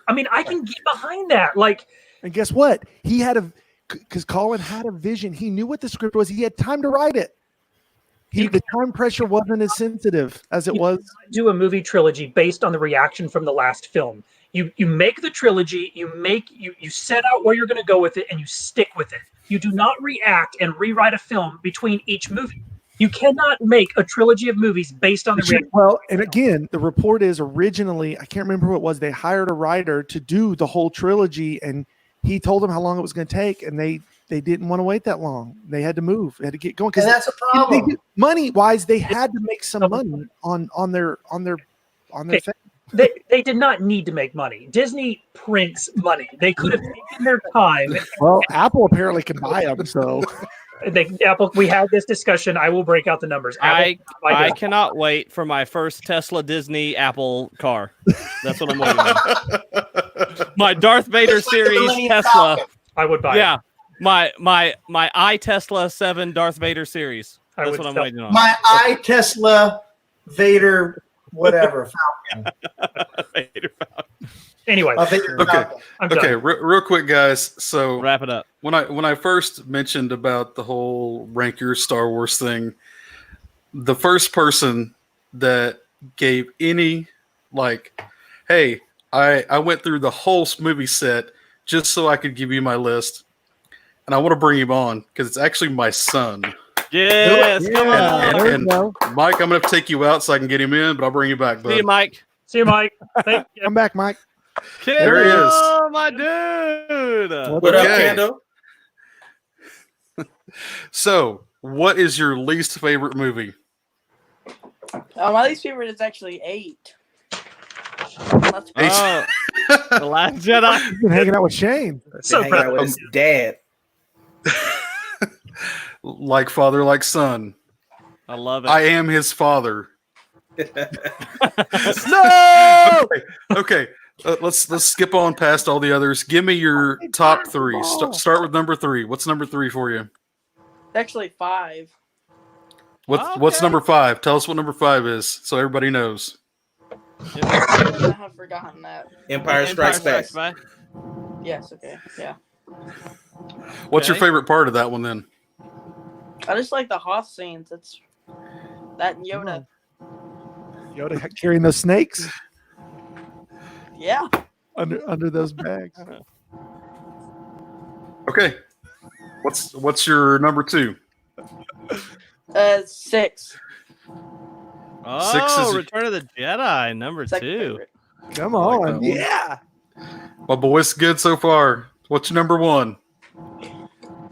Speaker 5: I mean, I can get behind that. Like,
Speaker 3: And guess what? He had because Colin had a vision. He knew what the script was. He had time to write it. The time pressure wasn't as sensitive as it was.
Speaker 5: do a movie trilogy based on the reaction from the last film. You make the trilogy, you set out where you're going to go with it, and you stick with it. You do not react and rewrite a film between each movie. You cannot make a trilogy of movies based on the reaction.
Speaker 3: Well, and again, the report is originally, I can't remember who it was, they hired a writer to do the whole trilogy, and he told them how long it was going to take, and they didn't want to wait that long. They had to move. They had to get going.
Speaker 6: And that's a problem.
Speaker 3: Money-wise, they had to make some money on their thing.
Speaker 5: They did not need to make money. Disney prints money. They could have taken their time.
Speaker 3: Well, Apple apparently can buy them, so
Speaker 5: Apple. We had this discussion. I will break out the numbers.
Speaker 4: I cannot wait for my first Tesla Disney Apple car. That's what I'm waiting on. My Darth Vader series Tesla.
Speaker 5: I would buy.
Speaker 4: Yeah, my iTesla 7 Darth Vader series. That's what I'm waiting on.
Speaker 6: My iTesla Vader whatever Falcon.
Speaker 4: Vader Falcon.
Speaker 5: Anyway,
Speaker 1: okay. Real quick, guys. So
Speaker 4: wrap it up.
Speaker 1: When I first mentioned about the whole rank your Star Wars thing, the first person that gave any hey, I went through the whole movie set just so I could give you my list, and I want to bring him on because it's actually my son.
Speaker 4: Yes, come on.
Speaker 1: And Mike, I'm gonna have to take you out so I can get him in, but I'll bring you back, bud.
Speaker 4: See you, Mike.
Speaker 5: Thank you.
Speaker 3: come back, Mike.
Speaker 4: Kendall,
Speaker 1: There he is.
Speaker 4: my dude.
Speaker 2: What up, Kendall?
Speaker 7: So, what is your least favorite movie?
Speaker 8: My least favorite is actually 8.
Speaker 4: The Last Jedi.
Speaker 3: You've been hanging out with Shane.
Speaker 2: So proud with his dad.
Speaker 7: Like father, like son.
Speaker 4: I love it.
Speaker 7: I am his father.
Speaker 3: No.
Speaker 7: Okay. Let's skip on past all the others. Give me your top 3. Start with number 3. What's number 3 for you?
Speaker 8: Actually 5.
Speaker 7: What's number 5? Tell us what number 5 is, so everybody knows.
Speaker 8: I have forgotten that.
Speaker 2: Empire Strikes Back.
Speaker 8: Yes. Okay. Yeah.
Speaker 7: What's your favorite part of that one then?
Speaker 8: I just like the Hoth scenes. It's that and Yoda.
Speaker 3: Yoda carrying those snakes
Speaker 8: Yeah.
Speaker 3: under those bags.
Speaker 7: Okay. What's your number 2?
Speaker 8: 6.
Speaker 4: Oh,
Speaker 7: 6 is
Speaker 4: Return of the Jedi, number
Speaker 8: Second
Speaker 4: 2.
Speaker 8: favorite.
Speaker 3: Come
Speaker 7: I like
Speaker 3: on,
Speaker 7: that one.
Speaker 3: yeah.
Speaker 7: My boy's good so far. What's your number 1?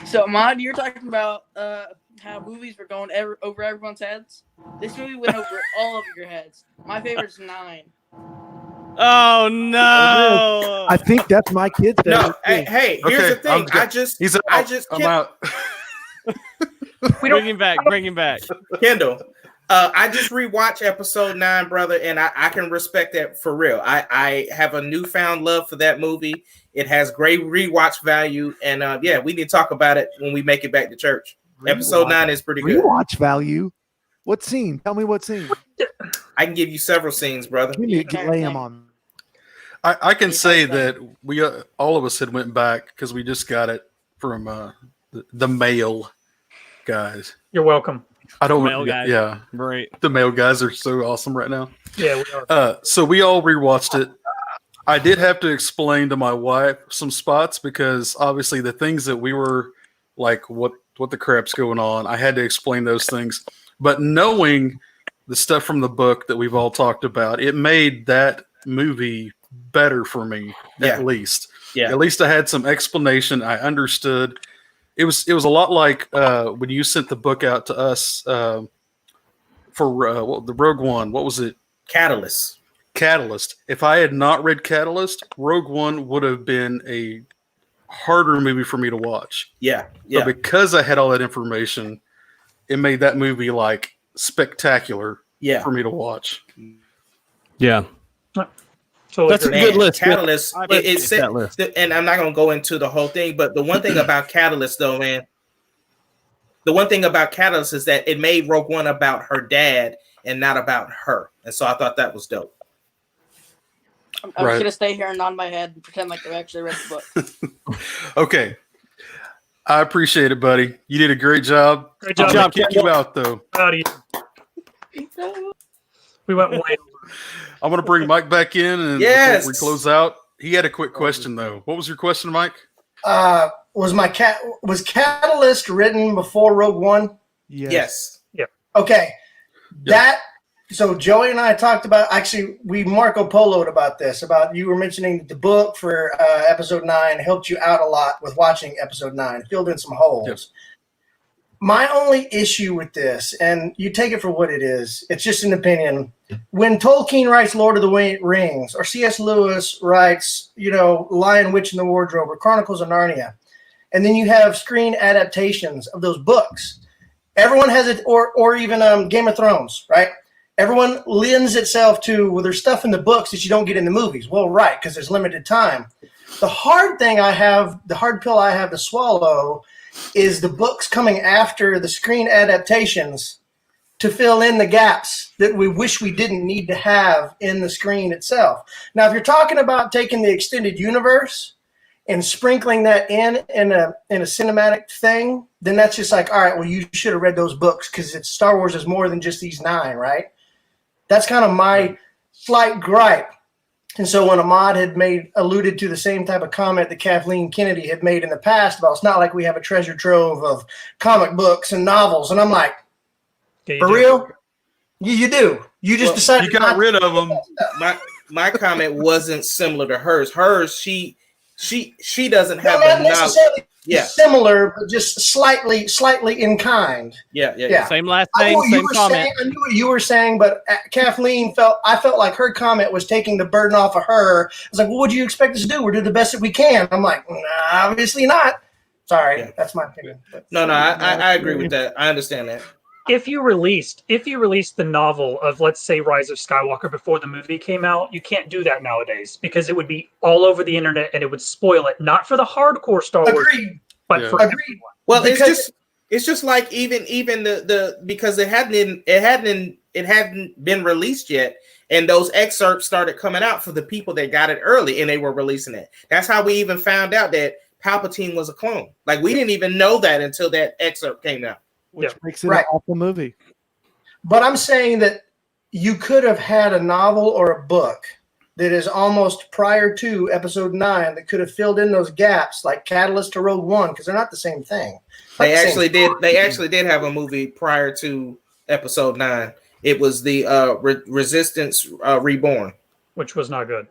Speaker 8: So, Mod, you're talking about how movies were going over everyone's heads. This movie went over all of your heads. My favorite's 9.
Speaker 4: Oh no!
Speaker 3: I think that's my kid's favorite.
Speaker 2: No, hey, here's the thing.
Speaker 7: I'm out.
Speaker 4: Bring him back.
Speaker 2: Kendall, I just rewatched episode 9, brother, and I can respect that for real. I have a newfound love for that movie. It has great rewatch value, and we need to talk about it when we make it back to church. Episode 9 is pretty good.
Speaker 3: Rewatch value. What scene? Tell me what scene.
Speaker 2: I can give you several scenes, brother.
Speaker 3: You need to lay them on.
Speaker 7: I can say that we all of us had went back because we just got it from the mail guys.
Speaker 5: You're welcome.
Speaker 7: I don't
Speaker 4: Mail guys.
Speaker 7: Yeah,
Speaker 4: Great.
Speaker 7: the mail guys are so awesome right now.
Speaker 5: Yeah, we are.
Speaker 7: So we all rewatched it. I did have to explain to my wife some spots because obviously the things that we were like, what the crap's going on? I had to explain those things. But knowing the stuff from the book that we've all talked about, it made that movie better for me, at least.
Speaker 2: Yeah.
Speaker 7: At least I had some explanation. I understood. It was a lot like when you sent the book out to us for the Rogue One. What was it?
Speaker 2: Catalyst.
Speaker 7: If I had not read Catalyst, Rogue One would have been a harder movie for me to watch.
Speaker 2: Yeah.
Speaker 7: But because I had all that information, it made that movie like spectacular for me to watch.
Speaker 4: Yeah.
Speaker 5: So
Speaker 4: That's a good list.
Speaker 2: Catalyst.
Speaker 4: I
Speaker 2: It
Speaker 4: appreciate
Speaker 2: said,
Speaker 4: that list.
Speaker 2: and I'm not going to go into the whole thing, but the one thing about Catalyst, though, man, the one thing about Catalyst is that it made Rogue One about her dad and not about her, and so I thought that was dope.
Speaker 8: I'm just gonna stay here and nod my head and pretend like I actually read the book.
Speaker 1: Okay. I appreciate it, buddy. You did a great job.
Speaker 5: Great
Speaker 1: I'm
Speaker 5: job.
Speaker 1: gonna kick you out, though.
Speaker 5: Proud of you. We went way over.
Speaker 1: I'm going to bring Mike back in and
Speaker 2: Yes.
Speaker 1: before we close out. He had a quick question, though. What was your question, Mike?
Speaker 6: Was Catalyst written before Rogue One?
Speaker 2: Yes.
Speaker 6: Okay.
Speaker 1: Yeah.
Speaker 6: So Joey and I talked about, actually, we Marco Polo'd about this, about you were mentioning that the book for episode 9 helped you out a lot with watching episode 9, filled in some holes.
Speaker 1: Yep.
Speaker 6: My only issue with this, and you take it for what it is, it's just an opinion. When Tolkien writes Lord of the Rings, or C.S. Lewis writes, Lion, Witch, and the Wardrobe, or Chronicles of Narnia, and then you have screen adaptations of those books, everyone has it, or even Game of Thrones, right? Everyone lends itself to, well, there's stuff in the books that you don't get in the movies. Well, right, because there's limited time. The hard pill I have to swallow is the books coming after the screen adaptations to fill in the gaps that we wish we didn't need to have in the screen itself. Now, if you're talking about taking the extended universe and sprinkling that in a cinematic thing, then that's just like, all right, well, you should have read those books because Star Wars is more than just these 9, right? That's kind of my slight gripe. And so when Ahmad had alluded to the same type of comment that Kathleen Kennedy had made in the past about, it's not like we have a treasure trove of comic books and novels. And I'm like, for real? You do. You just decided
Speaker 1: you got rid of them.
Speaker 2: My comment wasn't similar to hers. Hers, she doesn't have
Speaker 6: not
Speaker 2: the
Speaker 6: necessarily
Speaker 2: knowledge.
Speaker 6: similar, but just slightly in kind.
Speaker 2: Yeah.
Speaker 4: Same last name, same comment.
Speaker 6: I knew what you were saying, but Kathleen I felt like her comment was taking the burden off of her. I was like, well, what do you expect us to do? We'll do the best that we can. I'm like, nah, obviously not. Sorry, that's my opinion.
Speaker 2: No, I agree with that. I understand that.
Speaker 5: If you released the novel of, let's say, Rise of Skywalker before the movie came out, you can't do that nowadays because it would be all over the internet and it would spoil it, not for the hardcore Star Wars, but for everyone.
Speaker 2: Well, it's just like even the because it hadn't been released yet, and those excerpts started coming out for the people that got it early, and they were releasing it. That's how we even found out that Palpatine was a clone. Like, we didn't even know that until that excerpt came out.
Speaker 3: Which makes it an awful movie.
Speaker 6: But I'm saying that you could have had a novel or a book that is almost prior to episode 9 that could have filled in those gaps, like Catalyst to Rogue One, because they're not the same thing.
Speaker 2: They actually did have a movie prior to episode 9. It was the Resistance Reborn,
Speaker 5: which was not good.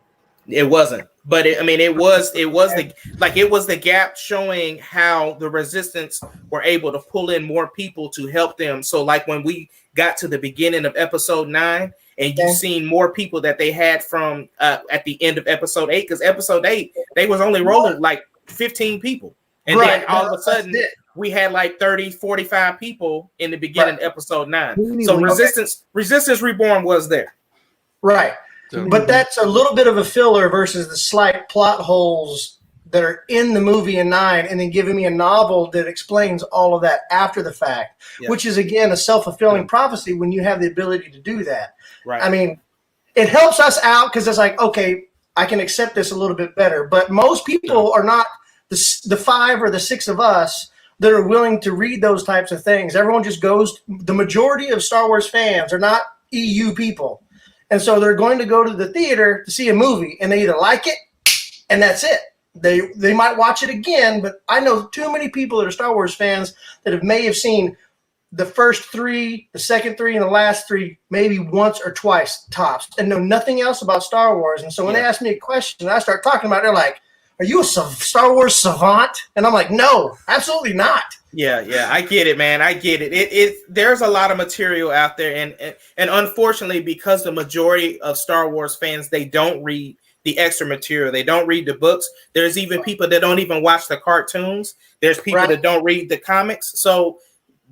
Speaker 2: It wasn't, but it was the gap showing how the Resistance were able to pull in more people to help them. So, like, when we got to the beginning of episode 9, and you've seen more people that they had from at the end of episode 8, because episode 8 they was only rolling like 15 people, and then all of a sudden we had like 30, 45 people in the beginning of episode 9. So Resistance Reborn was there,
Speaker 6: right? But that's a little bit of a filler versus the slight plot holes that are in the movie in 9, and then giving me a novel that explains all of that after the fact, which is, again, a self-fulfilling prophecy when you have the ability to do that.
Speaker 2: Right.
Speaker 6: I mean, it helps us out because it's like, okay, I can accept this a little bit better. But most people are not the 5 or the 6 of us that are willing to read those types of things. Everyone just goes – the majority of Star Wars fans are not EU people. And so they're going to go to the theater to see a movie, and they either like it, and that's it. They might watch it again, but I know too many people that are Star Wars fans that may have seen the first 3, the second 3, and the last 3 maybe once or twice tops, and know nothing else about Star Wars. And so when they ask me a question, and I start talking about it, they're like, "Are you a Star Wars savant?" And I'm like, "No, absolutely not."
Speaker 2: Yeah, I get it, man. I get it. There's a lot of material out there, and unfortunately, because the majority of Star Wars fans, they don't read the extra material. They don't read the books. There's even people that don't even watch the cartoons. There's people that don't read the comics. So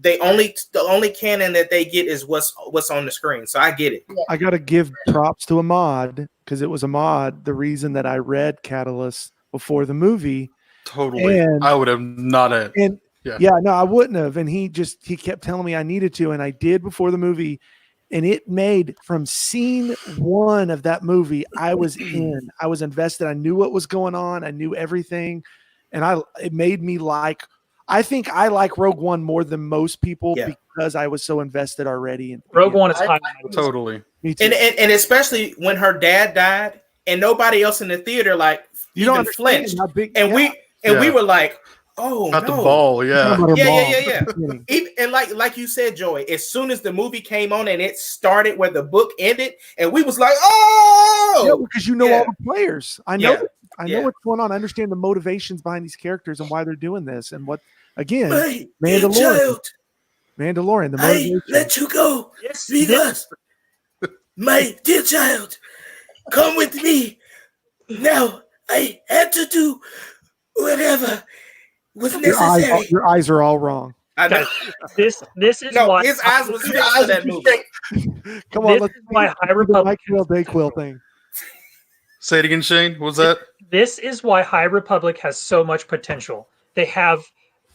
Speaker 2: the only canon that they get is what's on the screen. So I get it.
Speaker 3: I got to give props to Ahmad because it was Ahmad the reason that I read Catalyst before the movie.
Speaker 7: Totally.
Speaker 3: And,
Speaker 7: I would have not had.
Speaker 3: And no, I wouldn't have. And he kept telling me I needed to, and I did before the movie. And it made from scene one of that movie, I was in. I was invested. I knew what was going on. I knew everything, and it made me like. I think I like Rogue One more than most people because I was so invested already.
Speaker 5: Rogue One is high.
Speaker 7: Totally.
Speaker 3: Me too.
Speaker 2: And especially when her dad died, and nobody else in the theater
Speaker 3: you don't
Speaker 2: even flinched,
Speaker 3: how big,
Speaker 2: and we were like, oh,
Speaker 7: Not
Speaker 2: no.
Speaker 7: the ball, yeah.
Speaker 2: Yeah. And like you said, Joey, as soon as the movie came on and it started where the book ended, and we was like, oh,
Speaker 3: yeah, because you know all the players. I know what's going on. I understand the motivations behind these characters and why they're doing this, and what again, Mandalorian. The motivation.
Speaker 2: I let you go because my dear child, come with me. Now I had to do whatever was necessary.
Speaker 3: Your eyes are all wrong.
Speaker 2: I know.
Speaker 5: This is why
Speaker 2: his eyes was fixed for that movie.
Speaker 3: Come on,
Speaker 5: let's why High Republic
Speaker 3: Dayquil thing.
Speaker 7: Say it again, Shane. What's that?
Speaker 5: This is why High Republic has so much potential. They have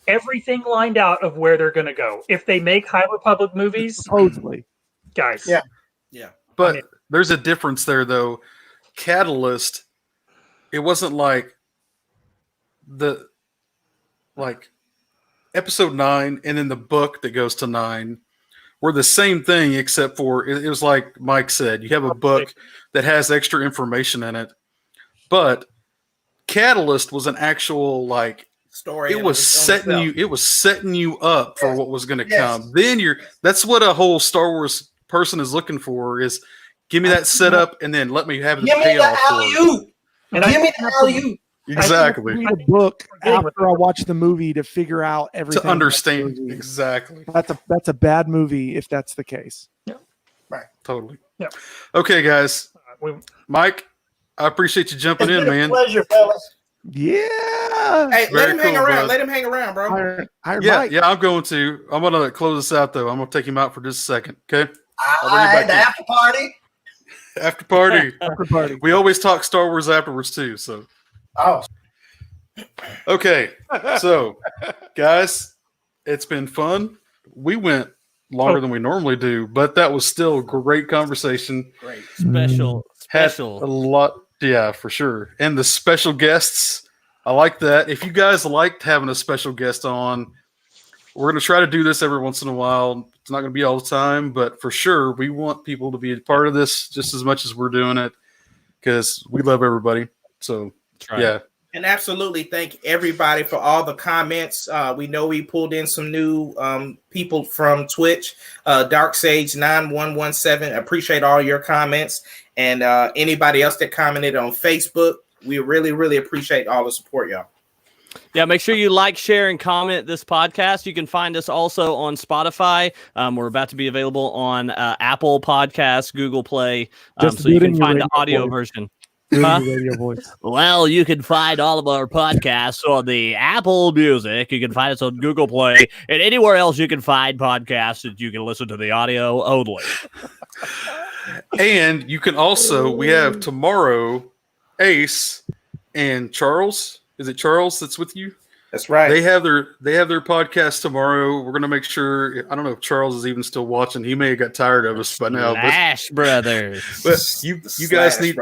Speaker 5: everything lined out of where they're going to go. If they make High Republic movies,
Speaker 3: supposedly,
Speaker 5: guys.
Speaker 2: Yeah.
Speaker 7: But there's a difference there, though. Catalyst, it wasn't like episode 9 and then the book that goes to 9 were the same thing, except for it was like Mike said, you have a book that has extra information in it, but Catalyst was an actual
Speaker 2: story.
Speaker 7: It was setting you up for what was going to come. Then that's what a whole Star Wars person is looking for, is give me that setup and then let me have the payoff for it.
Speaker 6: Give me the alley-oop.
Speaker 7: Exactly.
Speaker 3: I read a book after I watch the movie to figure out everything.
Speaker 7: To understand. Exactly.
Speaker 3: That's a bad movie if that's the case.
Speaker 5: Yeah.
Speaker 6: Right.
Speaker 7: Totally.
Speaker 5: Yeah.
Speaker 7: Okay, guys. Mike, I appreciate you jumping in, man.
Speaker 6: Pleasure, fellas.
Speaker 3: Yeah.
Speaker 2: Hey, let him hang
Speaker 7: cool,
Speaker 2: around.
Speaker 7: bro.
Speaker 2: Let him hang around, bro.
Speaker 7: Yeah, I'm going to. I'm going to close this out, though. I'm going to take him out for just a second, okay?
Speaker 6: All right, after party.
Speaker 7: After party.
Speaker 3: After party.
Speaker 7: We always talk Star Wars afterwards, too, so.
Speaker 6: Oh.
Speaker 7: Okay, so, guys, it's been fun. We went longer than we normally do, but that was still a great conversation.
Speaker 2: Great.
Speaker 4: Special.
Speaker 7: Had a lot, yeah, for sure. And the special guests, I like that. If you guys liked having a special guest on, we're going to try to do this every once in a while. It's not going to be all the time, but for sure, we want people to be a part of this just as much as we're doing it, because we love everybody. So, yeah.
Speaker 2: And absolutely thank everybody for all the comments. We know we pulled in some new people from Twitch. Dark Sage 9117. Appreciate all your comments. And anybody else that commented on Facebook. We really, really appreciate all the support, y'all.
Speaker 4: Yeah, make sure you like, share, and comment this podcast. You can find us also on Spotify. We're about to be available on Apple Podcasts, Google Play, so you can find the audio version.
Speaker 3: Radio voice.
Speaker 4: Well, you can find all of our podcasts on the Apple Music. You can find us on Google Play and anywhere else you can find podcasts that you can listen to the audio only.
Speaker 7: And you can also, we have tomorrow, Ace and Charles. Is it Charles that's with you?
Speaker 2: That's right.
Speaker 7: They have their podcast tomorrow. We're gonna make sure. I don't know if Charles is even still watching. He may have got tired of us by now.
Speaker 4: Slash Brothers.
Speaker 7: But you guys need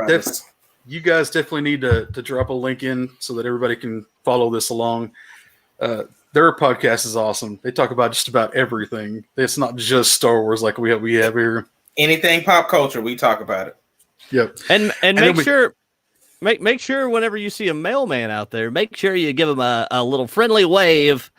Speaker 7: you guys definitely need to drop a link in so that everybody can follow this along. Their podcast is awesome. They talk about just about everything. It's not just Star Wars like we have here.
Speaker 2: Anything pop culture, we talk about it.
Speaker 7: Yep.
Speaker 4: And make sure whenever you see a mailman out there, make sure you give him a little friendly wave.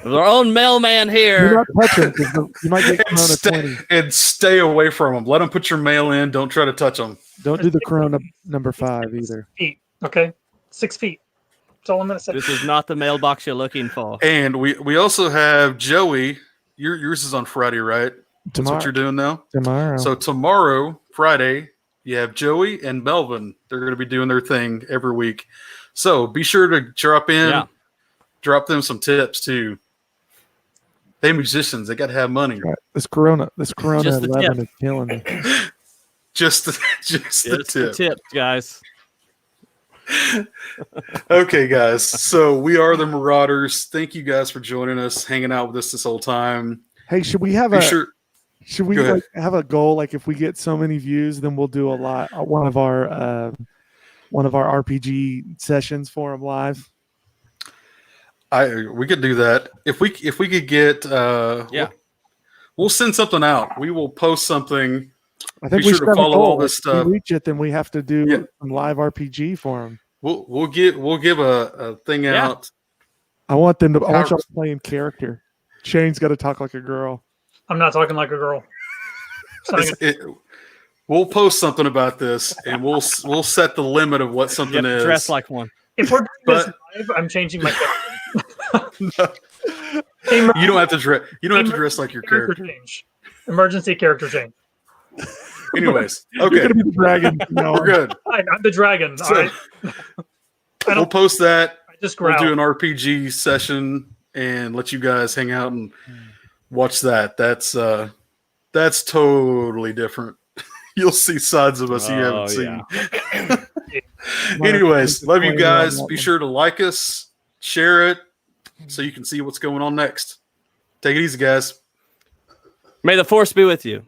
Speaker 4: Our own mailman here.
Speaker 3: Do not touch him because you might get Corona 20.
Speaker 7: And stay away from them. Let them put your mail in. Don't try to touch them.
Speaker 3: Don't do the Corona number 5 either.
Speaker 5: 6 feet, okay? 6 feet. That's all I'm going to say.
Speaker 4: This is not the mailbox you're looking for.
Speaker 7: And we also have Joey. Yours is on Friday, right? That's what you're doing now?
Speaker 3: Tomorrow.
Speaker 7: So tomorrow, Friday, you have Joey and Melvin. They're going to be doing their thing every week. So be sure to drop in, drop them some tips too.
Speaker 1: They musicians. They got to have money.
Speaker 3: Right. This Corona
Speaker 4: Just the
Speaker 3: 11
Speaker 4: tip.
Speaker 3: is killing me.
Speaker 1: Just the tip.
Speaker 4: Tips, guys.
Speaker 1: Okay, guys. So we are the Marauders. Thank you guys for joining us, hanging out with us this whole time.
Speaker 3: Hey, should we have
Speaker 1: Be sure.
Speaker 3: should we
Speaker 1: Go ahead.
Speaker 3: like, have a goal? Like, if we get so many views, then we'll do one of our RPG sessions for them live.
Speaker 1: We could do that if we could get. We'll send something out. We will post something.
Speaker 3: I think
Speaker 1: Be
Speaker 3: we
Speaker 1: sure
Speaker 3: should
Speaker 1: to
Speaker 3: have a
Speaker 1: follow
Speaker 3: goal.
Speaker 1: all this
Speaker 3: If we
Speaker 1: stuff.
Speaker 3: reach it, then we have to do
Speaker 1: Yeah.
Speaker 3: some live RPG for them.
Speaker 1: We'll give a thing
Speaker 4: Yeah.
Speaker 1: out.
Speaker 3: I want them to. I want
Speaker 1: How-
Speaker 3: y'all playing character. Shane's got to talk like a girl.
Speaker 5: I'm not talking like a girl. It's not gonna-
Speaker 1: We'll post something about this, and we'll set the limit of what something is.
Speaker 4: Dress like one.
Speaker 5: If we're doing this
Speaker 1: But-
Speaker 5: live, I'm changing my character.
Speaker 1: You don't have to dress. You don't have to dress like your character.
Speaker 5: change. Emergency character change.
Speaker 1: Anyways,
Speaker 3: You're
Speaker 1: okay,
Speaker 3: gonna be the dragon. No,
Speaker 1: we're good.
Speaker 5: I'm the dragon.
Speaker 1: So-
Speaker 5: All right. I
Speaker 1: We'll
Speaker 5: don't.
Speaker 1: post that.
Speaker 5: I just
Speaker 1: We'll
Speaker 5: growl.
Speaker 1: do an RPG session and let you guys hang out and watch that. That's totally different. You'll see sides of us you haven't seen. Anyways, love you guys. Be sure to like us, share it, so you can see what's going on next. Take it easy, guys.
Speaker 4: May the force be with you.